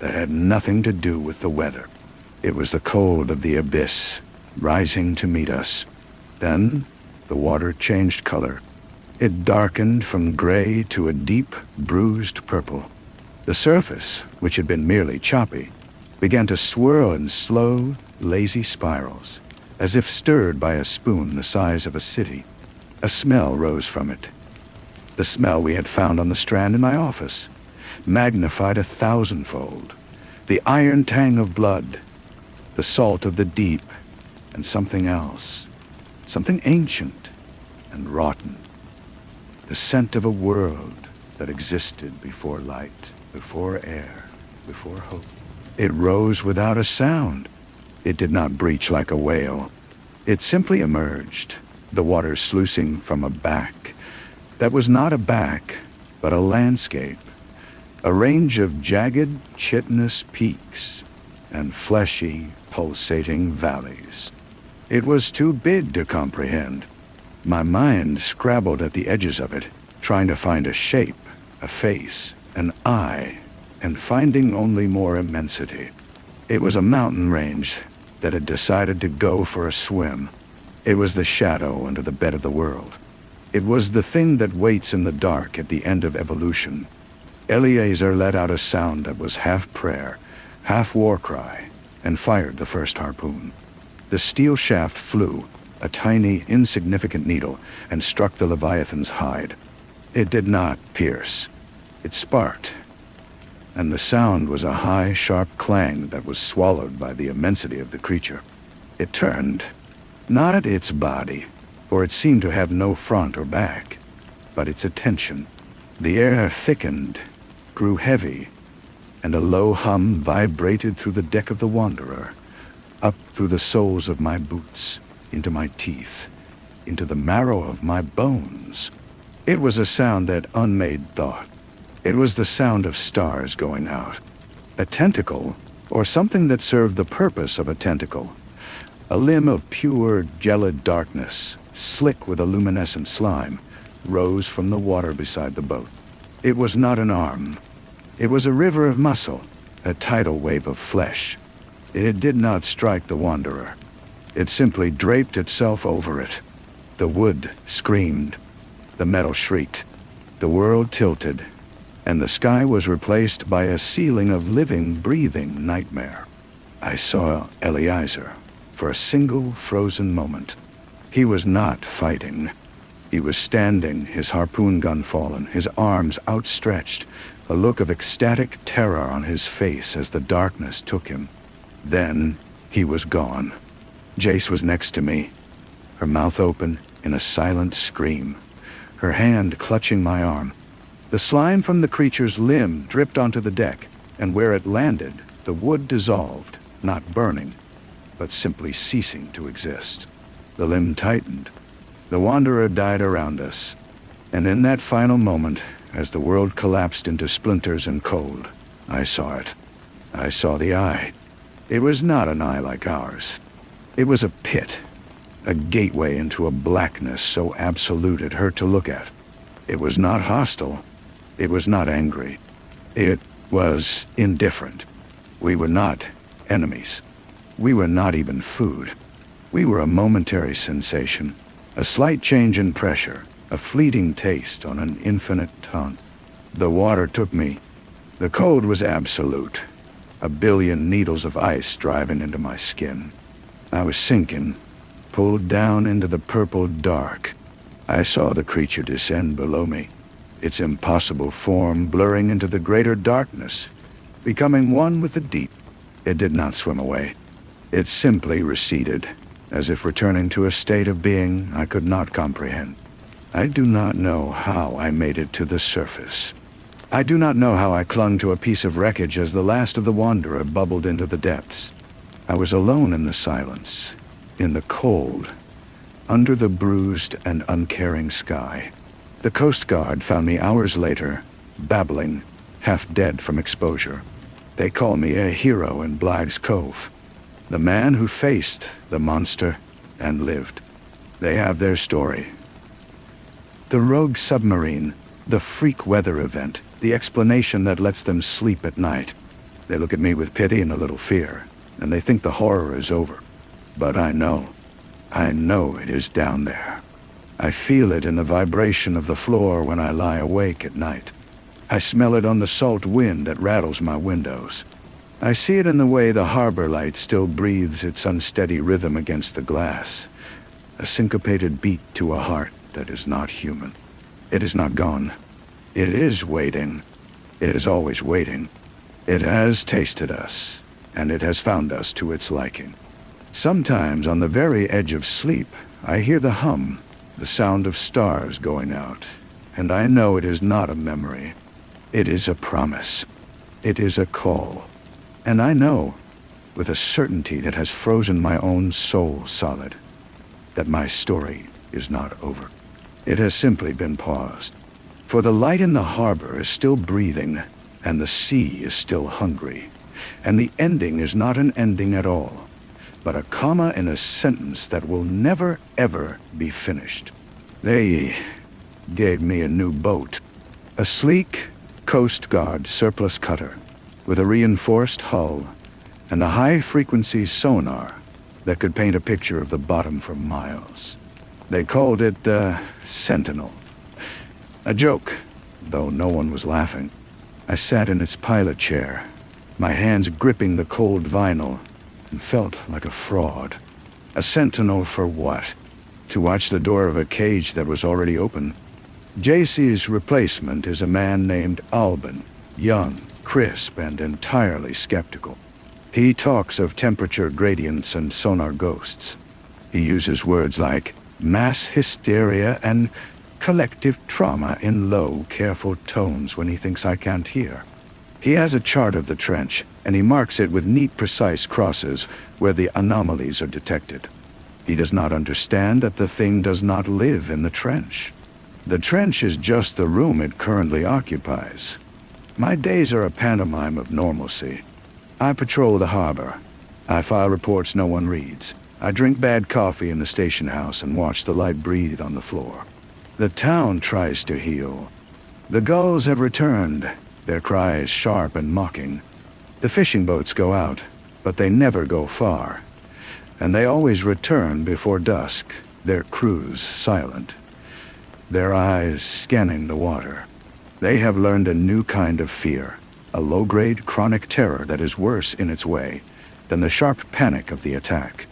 that had nothing to do with the weather. It was the cold of the abyss, rising to meet us. Then, the water changed color. It darkened from gray to a deep, bruised purple. The surface, which had been merely choppy, began to swirl in slow, lazy spirals, as if stirred by a spoon the size of a city. A smell rose from it. The smell we had found on the strand in my office, magnified 1,000-fold. The iron tang of blood, the salt of the deep, and something else, something ancient and rotten. The scent of a world that existed before light, before air, before hope. It rose without a sound. It did not breach like a whale. It simply emerged, the water sluicing from a back that was not a back, but a landscape, a range of jagged, chitinous peaks and fleshy, pulsating valleys. It was too big to comprehend. My mind scrabbled at the edges of it, trying to find a shape, a face, an eye, and finding only more immensity. It was a mountain range that had decided to go for a swim. It was the shadow under the bed of the world. It was the thing that waits in the dark at the end of evolution. Eliezer let out a sound that was half prayer, half war cry, and fired the first harpoon. The steel shaft flew, a tiny, insignificant needle, and struck the Leviathan's hide. It did not pierce. It sparked, and the sound was a high, sharp clang that was swallowed by the immensity of the creature. It turned, not at its body, for it seemed to have no front or back, but its attention. The air thickened, grew heavy, and a low hum vibrated through the deck of the Wanderer, up through the soles of my boots, into my teeth, into the marrow of my bones. It was a sound that unmade thought. It was the sound of stars going out. A tentacle, or something that served the purpose of a tentacle. A limb of pure, gelid darkness, slick with a luminescent slime, rose from the water beside the boat. It was not an arm. It was a river of muscle, a tidal wave of flesh. It did not strike the Wanderer. It simply draped itself over it. The wood screamed. The metal shrieked. The world tilted, and the sky was replaced by a ceiling of living, breathing nightmare. I saw Eliezer for a single frozen moment. He was not fighting. He was standing, his harpoon gun fallen, his arms outstretched, a look of ecstatic terror on his face as the darkness took him. Then he was gone. Jace was next to me, her mouth open in a silent scream, her hand clutching my arm. The slime from the creature's limb dripped onto the deck, and where it landed, the wood dissolved, not burning, but simply ceasing to exist. The limb tightened. The Wanderer died around us, and in that final moment, as the world collapsed into splinters and cold, I saw it. I saw the eye, It was not an eye like ours. It was a pit, a gateway into a blackness so absolute it hurt to look at. It was not hostile. It was not angry. It was indifferent. We were not enemies. We were not even food. We were a momentary sensation, a slight change in pressure, a fleeting taste on an infinite tongue. The water took me. The cold was absolute, a billion needles of ice driving into my skin. I was sinking, pulled down into the purple dark. I saw the creature descend below me, its impossible form blurring into the greater darkness, becoming one with the deep. It did not swim away. It simply receded, as if returning to a state of being I could not comprehend. I do not know how I made it to the surface. I do not know how I clung to a piece of wreckage as the last of the wanderer bubbled into the depths. I was alone in the silence, in the cold, under the bruised and uncaring sky. The Coast Guard found me hours later, babbling, half dead from exposure. They call me a hero in Blagg's Cove, the man who faced the monster and lived. They have their story. The rogue submarine, the freak weather event, the explanation that lets them sleep at night. They look at me with pity and a little fear, and they think the horror is over. But I know it is down there. I feel it in the vibration of the floor when I lie awake at night. I smell it on the salt wind that rattles my windows. I see it in the way the harbor light still breathes its unsteady rhythm against the glass, a syncopated beat to a heart that is not human. It is not gone. It is waiting. It is always waiting. It has tasted us, and it has found us to its liking. Sometimes on the very edge of sleep, I hear the hum, the sound of stars going out, and I know it is not a memory. It is a promise. It is a call. And I know, with a certainty that has frozen my own soul solid, that my story is not over. It has simply been paused. For the light in the harbor is still breathing, and the sea is still hungry, and the ending is not an ending at all, but a comma in a sentence that will never, ever be finished. They gave me a new boat, a sleek Coast Guard surplus cutter with a reinforced hull and a high-frequency sonar that could paint a picture of the bottom for miles. They called it the Sentinel. A joke, though no one was laughing. I sat in its pilot chair, my hands gripping the cold vinyl, and felt like a fraud. A sentinel for what? To watch the door of a cage that was already open. JC's replacement is a man named Alban, young, crisp, and entirely skeptical. He talks of temperature gradients and sonar ghosts. He uses words like mass hysteria and collective trauma in low, careful tones when he thinks I can't hear. He has a chart of the trench, and he marks it with neat, precise crosses where the anomalies are detected. He does not understand that the thing does not live in the trench. The trench is just the room it currently occupies. My days are a pantomime of normalcy. I patrol the harbor. I file reports no one reads. I drink bad coffee in the station house and watch the light breathe on the floor. The town tries to heal. The gulls have returned, their cries sharp and mocking. The fishing boats go out, but they never go far. And they always return before dusk, their crews silent, their eyes scanning the water. They have learned a new kind of fear, a low-grade chronic terror that is worse in its way than the sharp panic of the attack.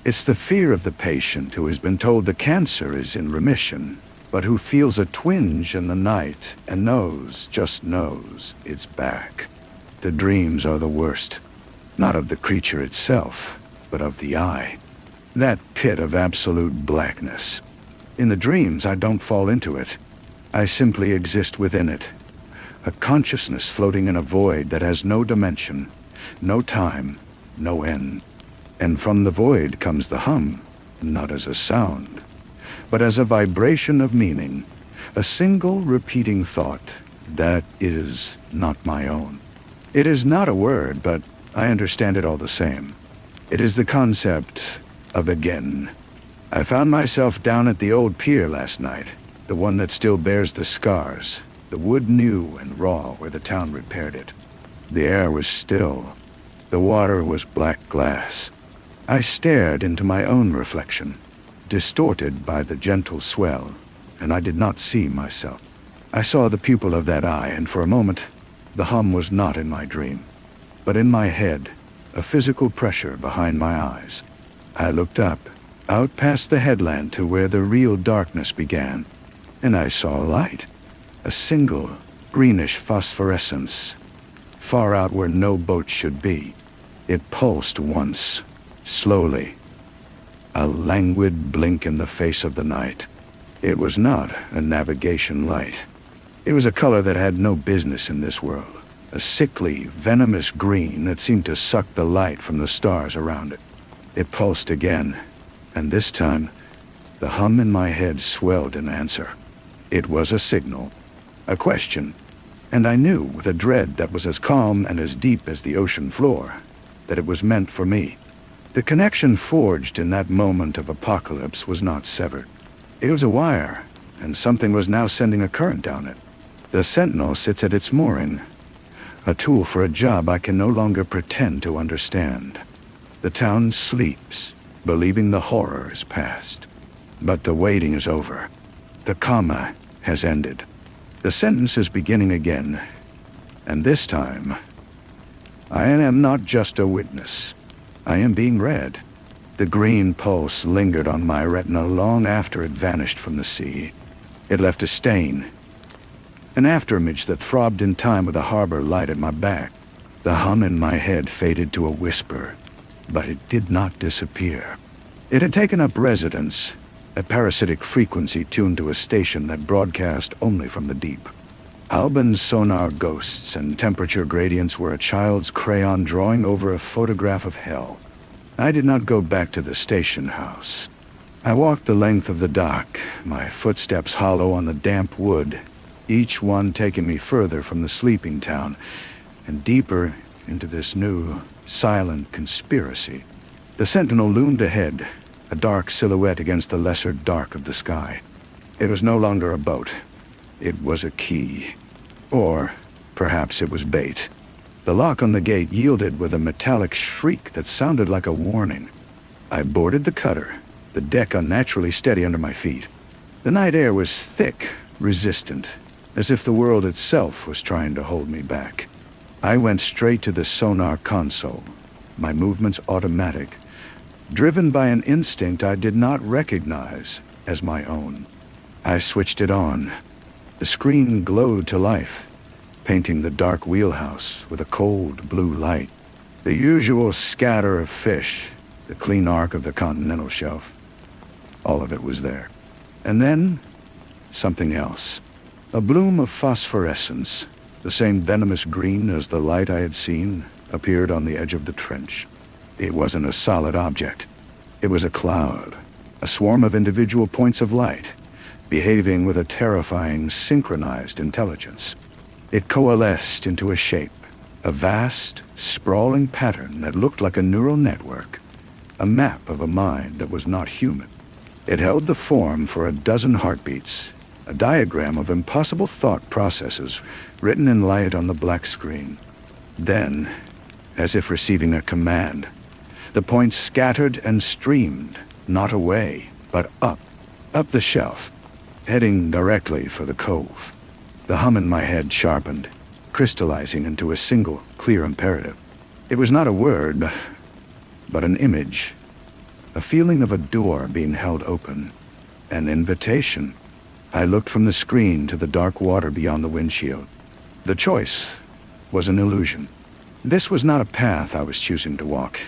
It's the fear of the patient who has been told the cancer is in remission, but who feels a twinge in the night and knows, just knows, it's back. The dreams are the worst, not of the creature itself, but of the eye. That pit of absolute blackness. In the dreams, I don't fall into it. I simply exist within it. A consciousness floating in a void that has no dimension, no time, no end. And from the void comes the hum, not as a sound, but as a vibration of meaning, a single repeating thought that is not my own. It is not a word, but I understand it all the same. It is the concept of again. I found myself down at the old pier last night, the one that still bears the scars, the wood new and raw where the town repaired it. The air was still. The water was black glass. I stared into my own reflection, distorted by the gentle swell, and I did not see myself. I saw the pupil of that eye, and for a moment, the hum was not in my dream, but in my head, a physical pressure behind my eyes. I looked up, out past the headland to where the real darkness began, and I saw light, a single greenish phosphorescence, far out where no boat should be. It pulsed once, slowly, a languid blink in the face of the night. It was not a navigation light. It was a color that had no business in this world, a sickly, venomous green that seemed to suck the light from the stars around it. It pulsed again, and this time, the hum in my head swelled in answer. It was a signal, a question, and I knew with a dread that was as calm and as deep as the ocean floor that it was meant for me. The connection forged in that moment of apocalypse was not severed. It was a wire, and something was now sending a current down it. The sentinel sits at its mooring, a tool for a job I can no longer pretend to understand. The town sleeps, believing the horror is past. But the waiting is over. The comma has ended. The sentence is beginning again, and this time, I am not just a witness. I am being read. The green pulse lingered on my retina long after it vanished from the sea. It left a stain, an afterimage that throbbed in time with a harbor light at my back. The hum in my head faded to a whisper, but it did not disappear. It had taken up residence, a parasitic frequency tuned to a station that broadcast only from the deep. Albin's sonar ghosts and temperature gradients were a child's crayon drawing over a photograph of hell. I did not go back to the station house. I walked the length of the dock, my footsteps hollow on the damp wood, each one taking me further from the sleeping town and deeper into this new, silent conspiracy. The sentinel loomed ahead, a dark silhouette against the lesser dark of the sky. It was no longer a boat. It was a key. Or perhaps it was bait. The lock on the gate yielded with a metallic shriek that sounded like a warning. I boarded the cutter, the deck unnaturally steady under my feet. The night air was thick, resistant, as if the world itself was trying to hold me back. I went straight to the sonar console, my movements automatic, driven by an instinct I did not recognize as my own. I switched it on. The screen glowed to life, painting the dark wheelhouse with a cold blue light. The usual scatter of fish, the clean arc of the continental shelf. All of it was there. And then, something else. A bloom of phosphorescence, the same venomous green as the light I had seen, appeared on the edge of the trench. It wasn't a solid object. It was a cloud, a swarm of individual points of light, behaving with a terrifying, synchronized intelligence. It coalesced into a shape, a vast, sprawling pattern that looked like a neural network, a map of a mind that was not human. It held the form for a dozen heartbeats, a diagram of impossible thought processes written in light on the black screen. Then, as if receiving a command, the points scattered and streamed, not away, but up the shelf, heading directly for the cove. The hum in my head sharpened, crystallizing into a single, clear imperative. It was not a word, but an image, a feeling of a door being held open, an invitation. I looked from the screen to the dark water beyond the windshield. The choice was an illusion. This was not a path I was choosing to walk.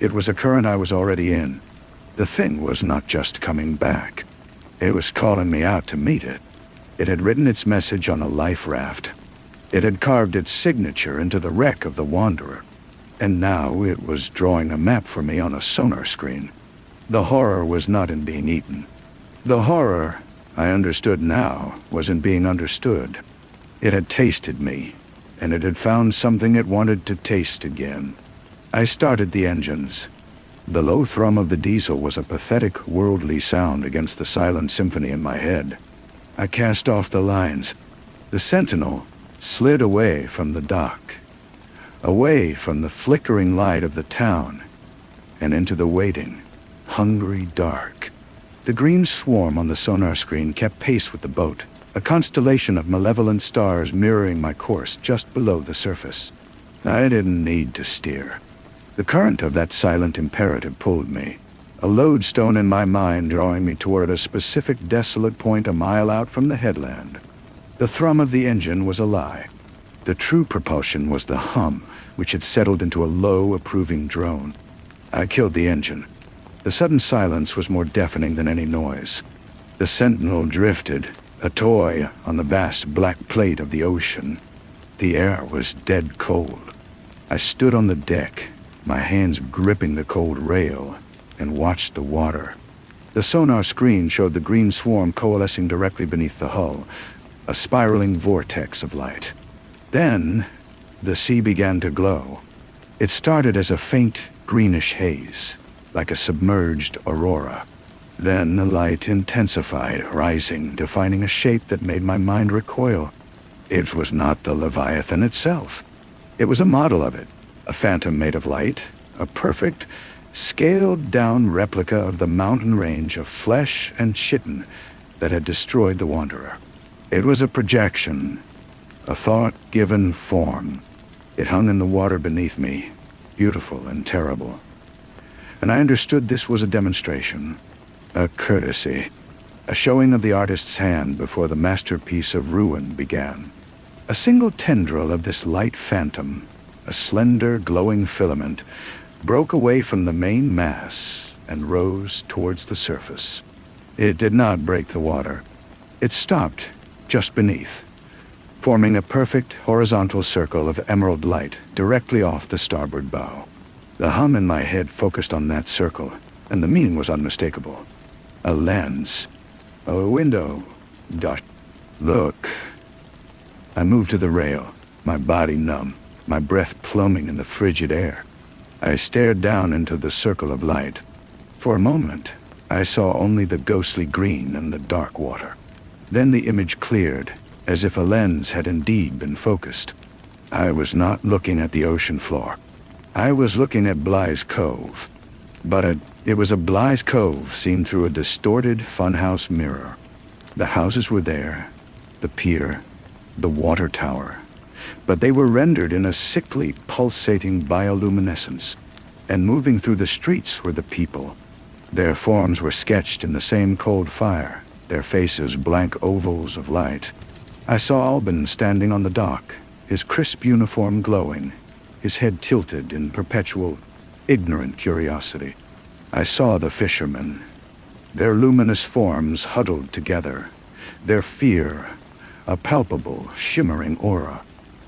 It was a current I was already in. The thing was not just coming back. It was calling me out to meet it. It had written its message on a life raft. It had carved its signature into the wreck of the Wanderer. And now it was drawing a map for me on a sonar screen. The horror was not in being eaten. The horror, I understood now, was in being understood. It had tasted me, and it had found something it wanted to taste again. I started the engines. The low thrum of the diesel was a pathetic, worldly sound against the silent symphony in my head. I cast off the lines. The Sentinel slid away from the dock, away from the flickering light of the town, and into the waiting, hungry dark. The green swarm on the sonar screen kept pace with the boat, a constellation of malevolent stars mirroring my course just below the surface. I didn't need to steer. The current of that silent imperative pulled me, a lodestone in my mind drawing me toward a specific desolate point a mile out from the headland. The thrum of the engine was a lie. The true propulsion was the hum, which had settled into a low, approving drone. I killed the engine. The sudden silence was more deafening than any noise. The Sentinel drifted, a toy on the vast black plate of the ocean. The air was dead cold. I stood on the deck, my hands gripping the cold rail, and watched the water. The sonar screen showed the green swarm coalescing directly beneath the hull, a spiraling vortex of light. Then, the sea began to glow. It started as a faint, greenish haze, like a submerged aurora. Then the light intensified, rising, defining a shape that made my mind recoil. It was not the Leviathan itself. It was a model of it, a phantom made of light, a perfect, scaled-down replica of the mountain range of flesh and chitin that had destroyed the Wanderer. It was a projection, a thought-given form. It hung in the water beneath me, beautiful and terrible. And I understood this was a demonstration, a courtesy, a showing of the artist's hand before the masterpiece of ruin began. A single tendril of this light phantom, a slender, glowing filament, broke away from the main mass and rose towards the surface. It did not break the water. It stopped just beneath, forming a perfect horizontal circle of emerald light directly off the starboard bow. The hum in my head focused on that circle, and the meaning was unmistakable. A lens. A window. Look. I moved to the rail, my body numb, my breath plumbing in the frigid air. I stared down into the circle of light. For a moment, I saw only the ghostly green and the dark water. Then the image cleared, as if a lens had indeed been focused. I was not looking at the ocean floor. I was looking at Bly's Cove. But it was a Bly's Cove seen through a distorted funhouse mirror. The houses were there, the pier, the water tower, but they were rendered in a sickly, pulsating bioluminescence, and moving through the streets were the people. Their forms were sketched in the same cold fire, their faces blank ovals of light. I saw Albin standing on the dock, his crisp uniform glowing, his head tilted in perpetual, ignorant curiosity. I saw the fishermen, their luminous forms huddled together, their fear, a palpable, shimmering aura.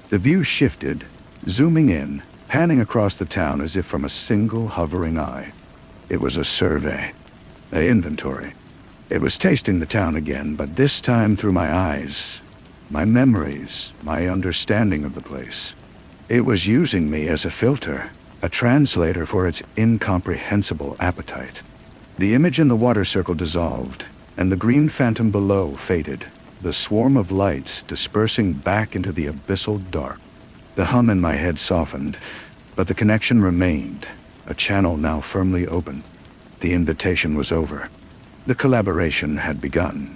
The view shifted, zooming in, panning across the town as if from a single hovering eye. It was a survey, an inventory. It was tasting the town again, but this time through my eyes, my memories, my understanding of the place. It was using me as a filter, a translator for its incomprehensible appetite. The image in the water circle dissolved, and the green phantom below faded, the swarm of lights dispersing back into the abyssal dark. The hum in my head softened, but the connection remained, a channel now firmly open. The invitation was over. The collaboration had begun.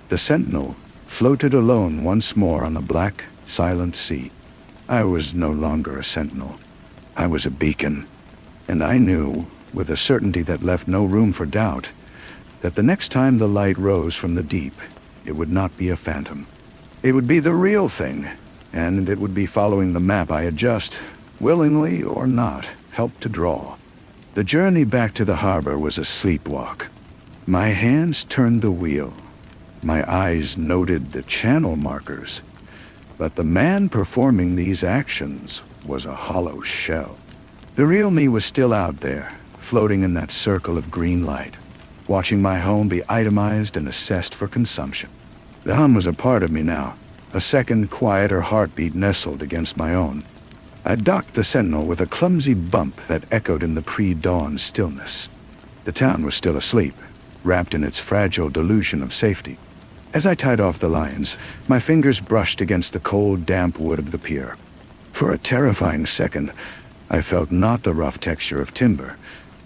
The Sentinel floated alone once more on the black, silent sea. I was no longer a sentinel. I was a beacon, and I knew, with a certainty that left no room for doubt, that the next time the light rose from the deep, it would not be a phantom. It would be the real thing, and it would be following the map I had just, willingly or not, helped to draw. The journey back to the harbor was a sleepwalk. My hands turned the wheel. My eyes noted the channel markers. But the man performing these actions was a hollow shell. The real me was still out there, floating in that circle of green light, watching my home be itemized and assessed for consumption. The hum was a part of me now, A second, quieter heartbeat nestled against my own. I docked the sentinel with a clumsy bump that echoed in the pre-dawn stillness. The town was still asleep, wrapped in its fragile delusion of safety. As I tied off the lines, my fingers brushed against the cold, damp wood of the pier. For a terrifying second, I felt not the rough texture of timber,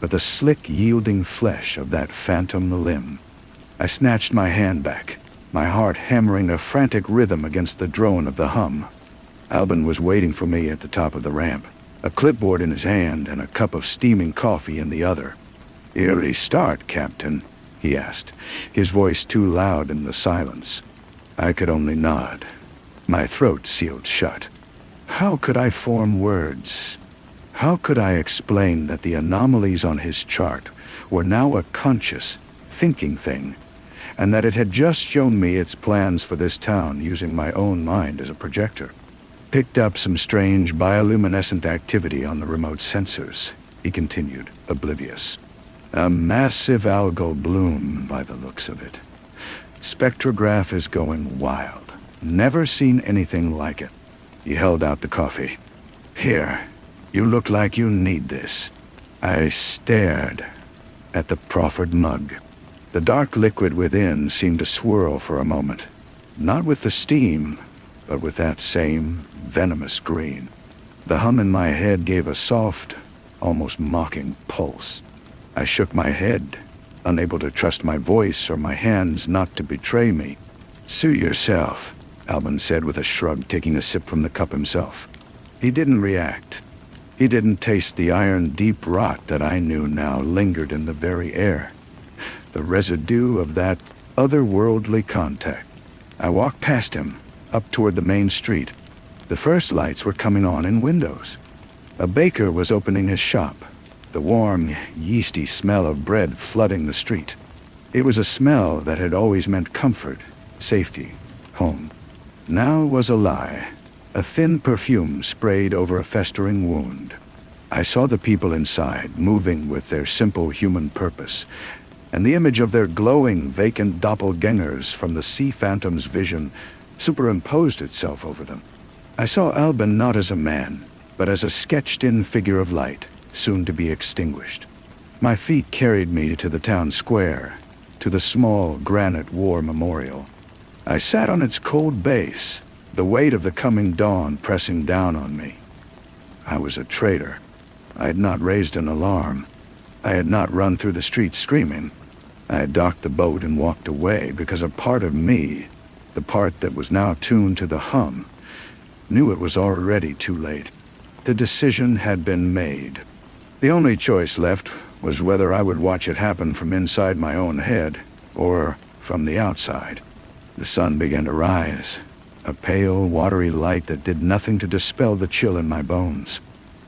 but the slick, yielding flesh of that phantom limb. I snatched my hand back, my heart hammering a frantic rhythm against the drone of the hum. Albin was waiting for me at the top of the ramp, a clipboard in his hand and a cup of steaming coffee in the other. "Eerie start, Captain?" he asked, his voice too loud in the silence. I could only nod, my throat sealed shut. How could I form words? How could I explain that the anomalies on his chart were now a conscious, thinking thing, and that it had just shown me its plans for this town using my own mind as a projector? Picked up some strange bioluminescent activity on the remote sensors, he continued, oblivious. A massive algal bloom by the looks of it. Spectrograph is going wild. Never seen anything like it. He held out the coffee. "Here, you look like you need this." I stared at the proffered mug. The dark liquid within seemed to swirl for a moment, not with the steam, but with that same venomous green. The hum in my head gave a soft, almost mocking pulse. I shook my head, unable to trust my voice or my hands not to betray me. "Suit yourself," Albin said with a shrug, taking a sip from the cup himself. He didn't react. He didn't taste the iron-deep rot that I knew now lingered in the very air. The residue of that otherworldly contact. I walked past him, up toward the main street. The first lights were coming on in windows. A baker was opening his shop, the warm, yeasty smell of bread flooding the street. It was a smell that had always meant comfort, safety, home. Now was a lie, a thin perfume sprayed over a festering wound. I saw the people inside, moving with their simple human purpose, and the image of their glowing, vacant doppelgangers from the sea phantom's vision superimposed itself over them. I saw Albin not as a man, but as a sketched-in figure of light, soon to be extinguished. My feet carried me to the town square, to the small granite war memorial. I sat on its cold base, the weight of the coming dawn pressing down on me. I was a traitor. I had not raised an alarm. I had not run through the streets screaming. I had docked the boat and walked away because a part of me, the part that was now tuned to the hum, knew it was already too late. The decision had been made. The only choice left was whether I would watch it happen from inside my own head or from the outside. The sun began to rise, a pale, watery light that did nothing to dispel the chill in my bones.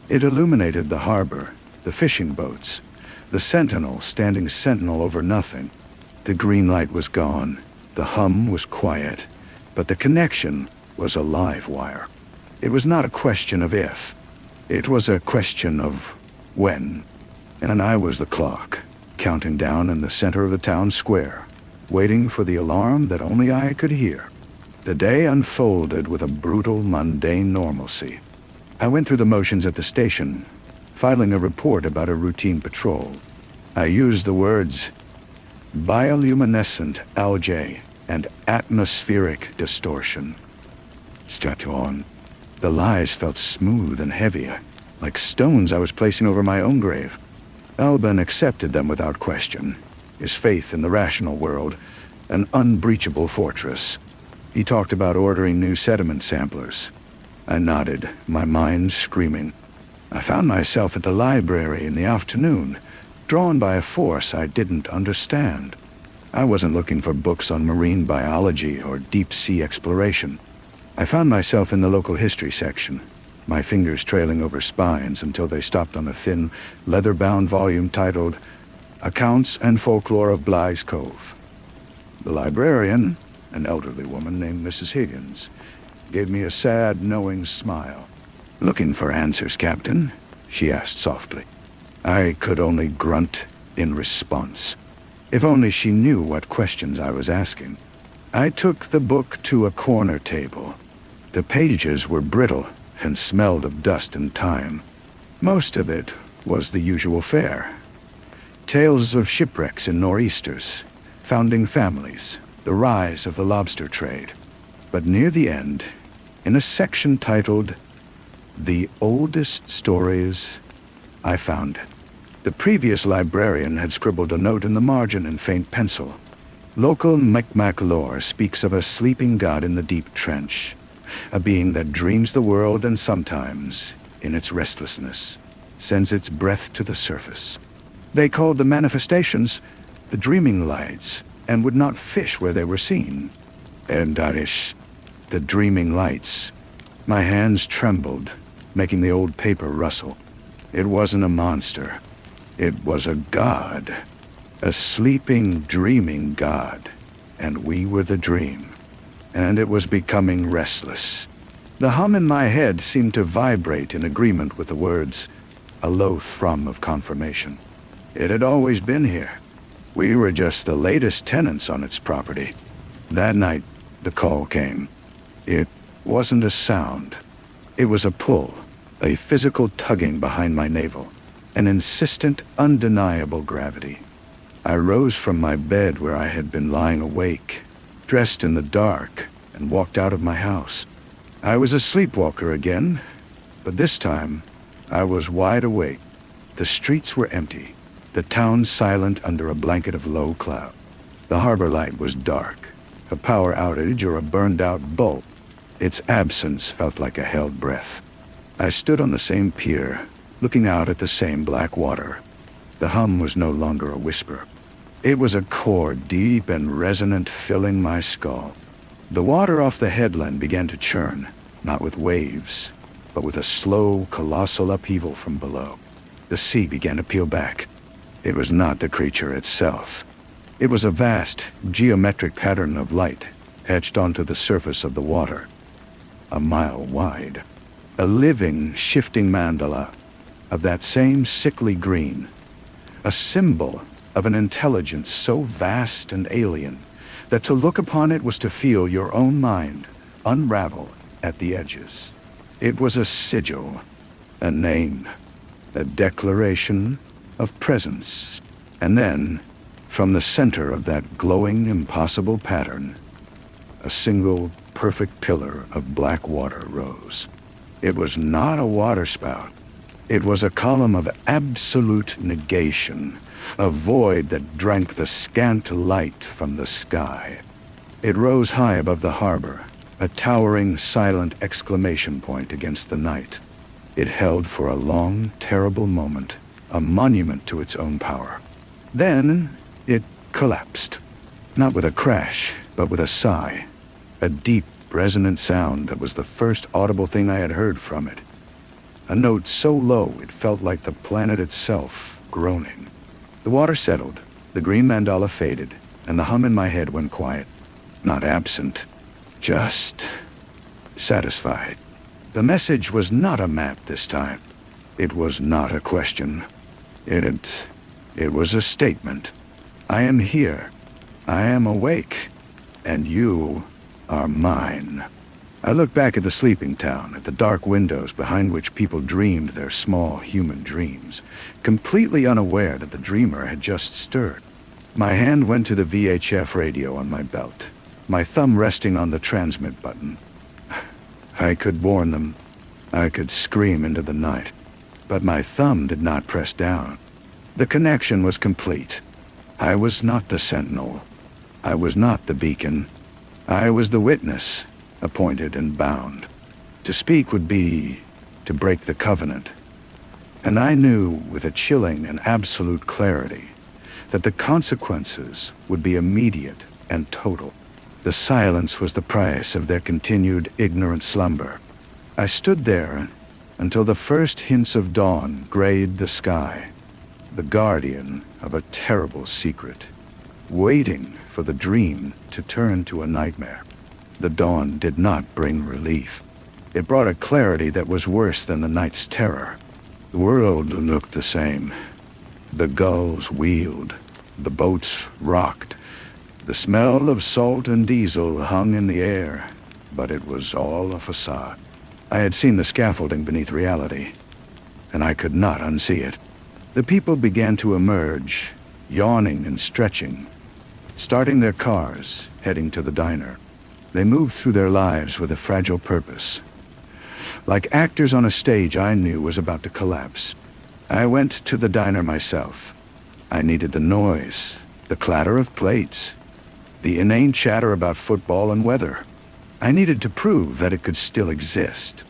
It illuminated the harbor, the fishing boats, the sentinel standing sentinel over nothing. The green light was gone, the hum was quiet, but the connection was a live wire. It was not a question of if, it was a question of when. And I was the clock, counting down in the center of the town square, waiting for the alarm that only I could hear. The day unfolded with a brutal, mundane normalcy. I went through the motions at the station, filing a report about a routine patrol. I used the words bioluminescent algae and atmospheric distortion. Strap on. The lies felt smooth and heavy, like stones I was placing over my own grave. Albin accepted them without question, his faith in the rational world, an unbreachable fortress. He talked about ordering new sediment samplers. I nodded, my mind screaming. I found myself at the library in the afternoon, drawn by a force I didn't understand. I wasn't looking for books on marine biology or deep-sea exploration. I found myself in the local history section, my fingers trailing over spines until they stopped on a thin, leather-bound volume titled Accounts and Folklore of Bly's Cove. The librarian, an elderly woman named Mrs. Higgins, gave me a sad, knowing smile. "Looking for answers, Captain?" she asked softly. I could only grunt in response. If only she knew what questions I was asking. I took the book to a corner table. The pages were brittle and smelled of dust and time. Most of it was the usual fare. Tales of shipwrecks and nor'easters, founding families, the rise of the lobster trade. But near the end, in a section titled The Oldest Stories, I found it. The previous librarian had scribbled a note in the margin in faint pencil. Local Micmac lore speaks of a sleeping god in the deep trench, a being that dreams the world and sometimes, in its restlessness, sends its breath to the surface. They called the manifestations the dreaming lights and would not fish where they were seen. Darish, the dreaming lights. My hands trembled, making the old paper rustle. It wasn't a monster. It was a god. A sleeping, dreaming god. And we were the dream. And it was becoming restless. The hum in my head seemed to vibrate in agreement with the words, a low thrum of confirmation. It had always been here. We were just the latest tenants on its property. That night, the call came. It wasn't a sound. It was a pull, a physical tugging behind my navel, an insistent, undeniable gravity. I rose from my bed where I had been lying awake, dressed in the dark, and walked out of my house. I was a sleepwalker again, but this time I was wide awake. The streets were empty, the town silent under a blanket of low cloud. The harbor light was dark, a power outage or a burned-out bulb. Its absence felt like a held breath. I stood on the same pier, looking out at the same black water. The hum was no longer a whisper. It was a chord deep and resonant, filling my skull. The water off the headland began to churn, not with waves, but with a slow, colossal upheaval from below. The sea began to peel back. It was not the creature itself. It was a vast, geometric pattern of light etched onto the surface of the water, a mile wide. A living, shifting mandala of that same sickly green, a symbol of an intelligence so vast and alien that to look upon it was to feel your own mind unravel at the edges. It was a sigil, a name, a declaration of presence. And then, from the center of that glowing, impossible pattern, a single, perfect pillar of black water rose. It was not a waterspout. It was a column of absolute negation, a void that drank the scant light from the sky. It rose high above the harbor, a towering, silent exclamation point against the night. It held for a long, terrible moment, a monument to its own power. Then it collapsed, not with a crash, but with a sigh, a deep, resonant sound that was the first audible thing I had heard from it. A note so low it felt like the planet itself groaning. The water settled, the green mandala faded, and the hum in my head went quiet. Not absent, just satisfied. The message was not a map this time. It was not a question. It was a statement. I am here. I am awake. And you are mine. I looked back at the sleeping town, at the dark windows behind which people dreamed their small human dreams, completely unaware that the dreamer had just stirred. My hand went to the VHF radio on my belt, my thumb resting on the transmit button. I could warn them. I could scream into the night. But my thumb did not press down. The connection was complete. I was not the sentinel. I was not the beacon. I was the witness, appointed and bound. To speak would be to break the covenant. And I knew with a chilling and absolute clarity that the consequences would be immediate and total. The silence was the price of their continued ignorant slumber. I stood there until the first hints of dawn grayed the sky, the guardian of a terrible secret, waiting for the dream to turn to a nightmare. The dawn did not bring relief. It brought a clarity that was worse than the night's terror. The world looked the same. The gulls wheeled, the boats rocked, The smell of salt and diesel hung in the air, but it was all a facade. I had seen the scaffolding beneath reality, and I could not unsee it. The people began to emerge, yawning and stretching, starting their cars, heading to the diner. They moved through their lives with a fragile purpose. Like actors on a stage I knew was about to collapse. I went to the diner myself. I needed the noise, the clatter of plates, the inane chatter about football and weather. I needed to prove that it could still exist.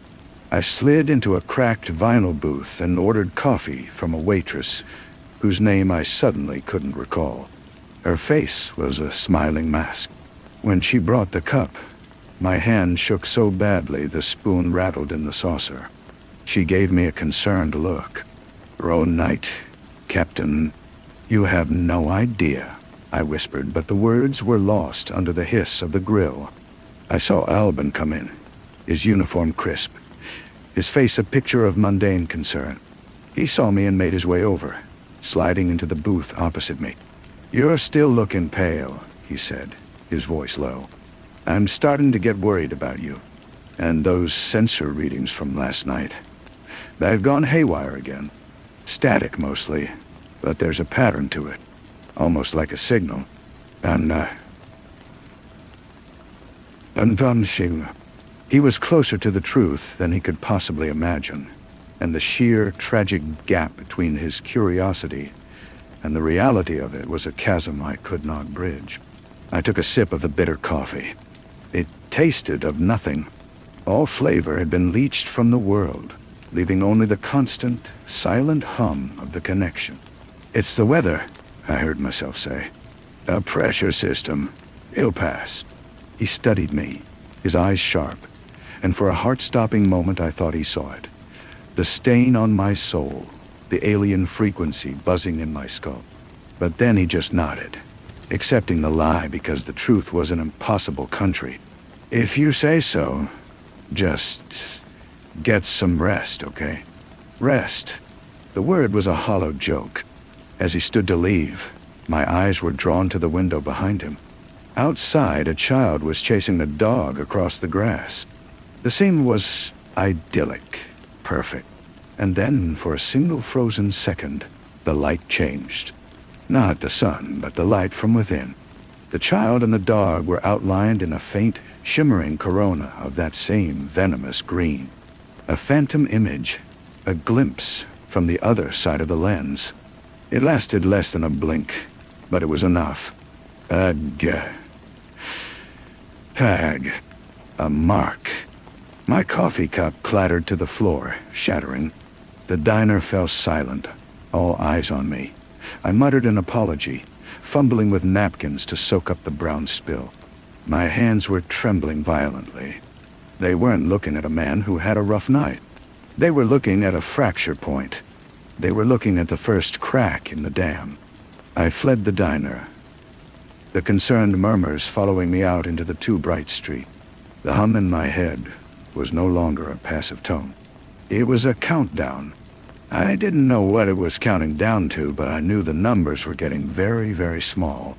I slid into a cracked vinyl booth and ordered coffee from a waitress whose name I suddenly couldn't recall. Her face was a smiling mask. When she brought the cup, my hand shook so badly the spoon rattled in the saucer. She gave me a concerned look. "Wrong night, Captain. You have no idea," I whispered, but the words were lost under the hiss of the grill. I saw Albin come in, his uniform crisp, his face a picture of mundane concern. He saw me and made his way over, sliding into the booth opposite me. "You're still looking pale," he said, his voice low. "I'm starting to get worried about you. And those sensor readings from last night. They've gone haywire again. Static mostly, but there's a pattern to it, almost like a signal. And, unvanishing." He was closer to the truth than he could possibly imagine, and the sheer, tragic gap between his curiosity and the reality of it was a chasm I could not bridge. I took a sip of the bitter coffee. It tasted of nothing. All flavor had been leached from the world, leaving only the constant, silent hum of the connection. "It's the weather," I heard myself say. "A pressure system. It'll pass." He studied me, his eyes sharp, and for a heart-stopping moment I thought he saw it. The stain on my soul, the alien frequency buzzing in my skull. But then he just nodded, accepting the lie because the truth was an impossible country. "If you say so, just get some rest, okay?" Rest. The word was a hollow joke. As he stood to leave, my eyes were drawn to the window behind him. Outside, a child was chasing a dog across the grass. The scene was idyllic, perfect. And then, for a single frozen second, the light changed. Not the sun, but the light from within. The child and the dog were outlined in a faint, shimmering corona of that same venomous green. A phantom image, a glimpse from the other side of the lens. It lasted less than a blink, but it was enough. A tag. A mark. My coffee cup clattered to the floor, shattering. The diner fell silent, all eyes on me. I muttered an apology, fumbling with napkins to soak up the brown spill. My hands were trembling violently. They weren't looking at a man who had a rough night. They were looking at a fracture point. They were looking at the first crack in the dam. I fled the diner, the concerned murmurs following me out into the too bright street. The hum in my head was no longer a passive tone. It was a countdown. I didn't know what it was counting down to, but I knew the numbers were getting very, very small.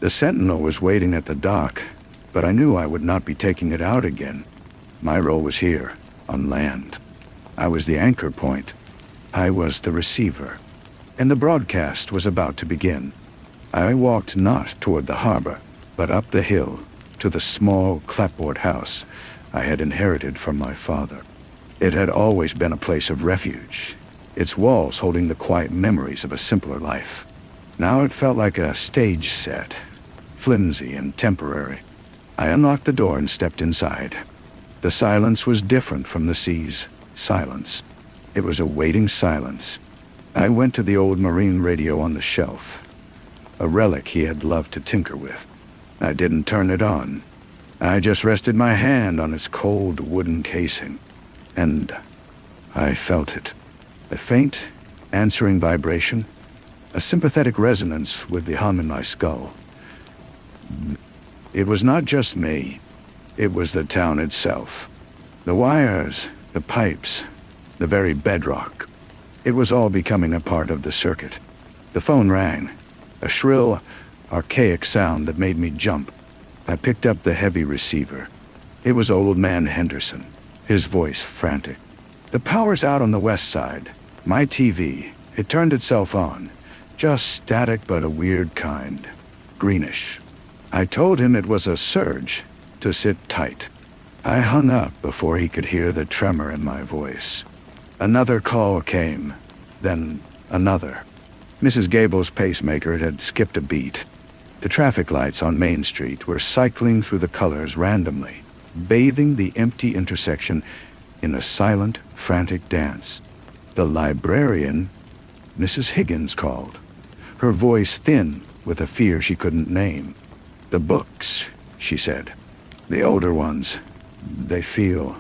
The sentinel was waiting at the dock, but I knew I would not be taking it out again. My role was here, on land. I was the anchor point. I was the receiver. And the broadcast was about to begin. I walked not toward the harbor, but up the hill to the small clapboard house I had inherited from my father. It had always been a place of refuge, its walls holding the quiet memories of a simpler life. Now it felt like a stage set, flimsy and temporary. I unlocked the door and stepped inside. The silence was different from the sea's silence. It was a waiting silence. I went to the old marine radio on the shelf, a relic he had loved to tinker with. I didn't turn it on. I just rested my hand on its cold wooden casing, and I felt it. A faint, answering vibration, a sympathetic resonance with the hum in my skull. It was not just me. It was the town itself. The wires, the pipes, the very bedrock. It was all becoming a part of the circuit. The phone rang, a shrill, archaic sound that made me jump. I picked up the heavy receiver. It was Old Man Henderson, his voice frantic. "The power's out on the west side. My TV, it turned itself on. Just static, but a weird kind. Greenish." I told him it was a surge, to sit tight. I hung up before he could hear the tremor in my voice. Another call came, then another. Mrs. Gable's pacemaker had skipped a beat. The traffic lights on Main Street were cycling through the colors randomly, bathing the empty intersection in a silent, frantic dance. The librarian, Mrs. Higgins, called, her voice thin with a fear she couldn't name. "The books," she said. "The older ones, they feel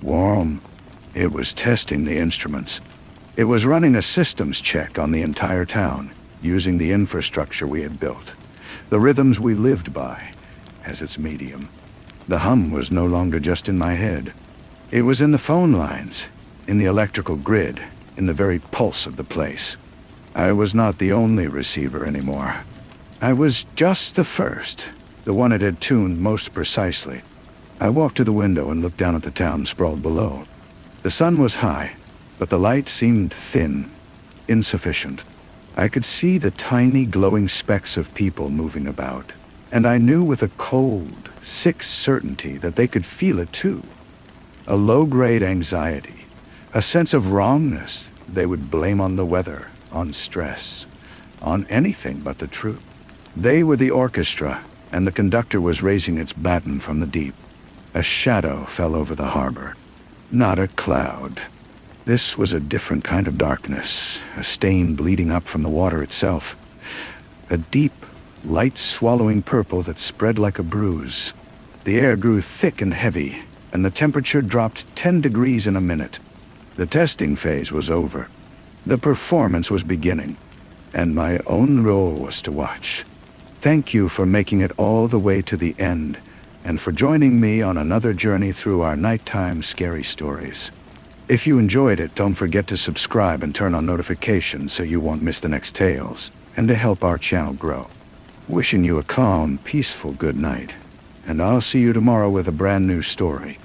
warm." It was testing the instruments. It was running a systems check on the entire town, using the infrastructure we had built, the rhythms we lived by, as its medium. The hum was no longer just in my head. It was in the phone lines, in the electrical grid, in the very pulse of the place. I was not the only receiver anymore. I was just the first, the one it had tuned most precisely. I walked to the window and looked down at the town sprawled below. The sun was high, but the light seemed thin, insufficient. I could see the tiny glowing specks of people moving about, and I knew with a cold, sick certainty that they could feel it too. A low-grade anxiety, a sense of wrongness they would blame on the weather, on stress, on anything but the truth. They were the orchestra, and the conductor was raising its baton from the deep. A shadow fell over the harbor, not a cloud. This was a different kind of darkness, a stain bleeding up from the water itself. A deep, light-swallowing purple that spread like a bruise. The air grew thick and heavy, and the temperature dropped 10 degrees in a minute. The testing phase was over. The performance was beginning, and my own role was to watch. Thank you for making it all the way to the end, and for joining me on another journey through our nighttime scary stories. If you enjoyed it, don't forget to subscribe and turn on notifications so you won't miss the next tales, and to help our channel grow. Wishing you a calm, peaceful good night, and I'll see you tomorrow with a brand new story.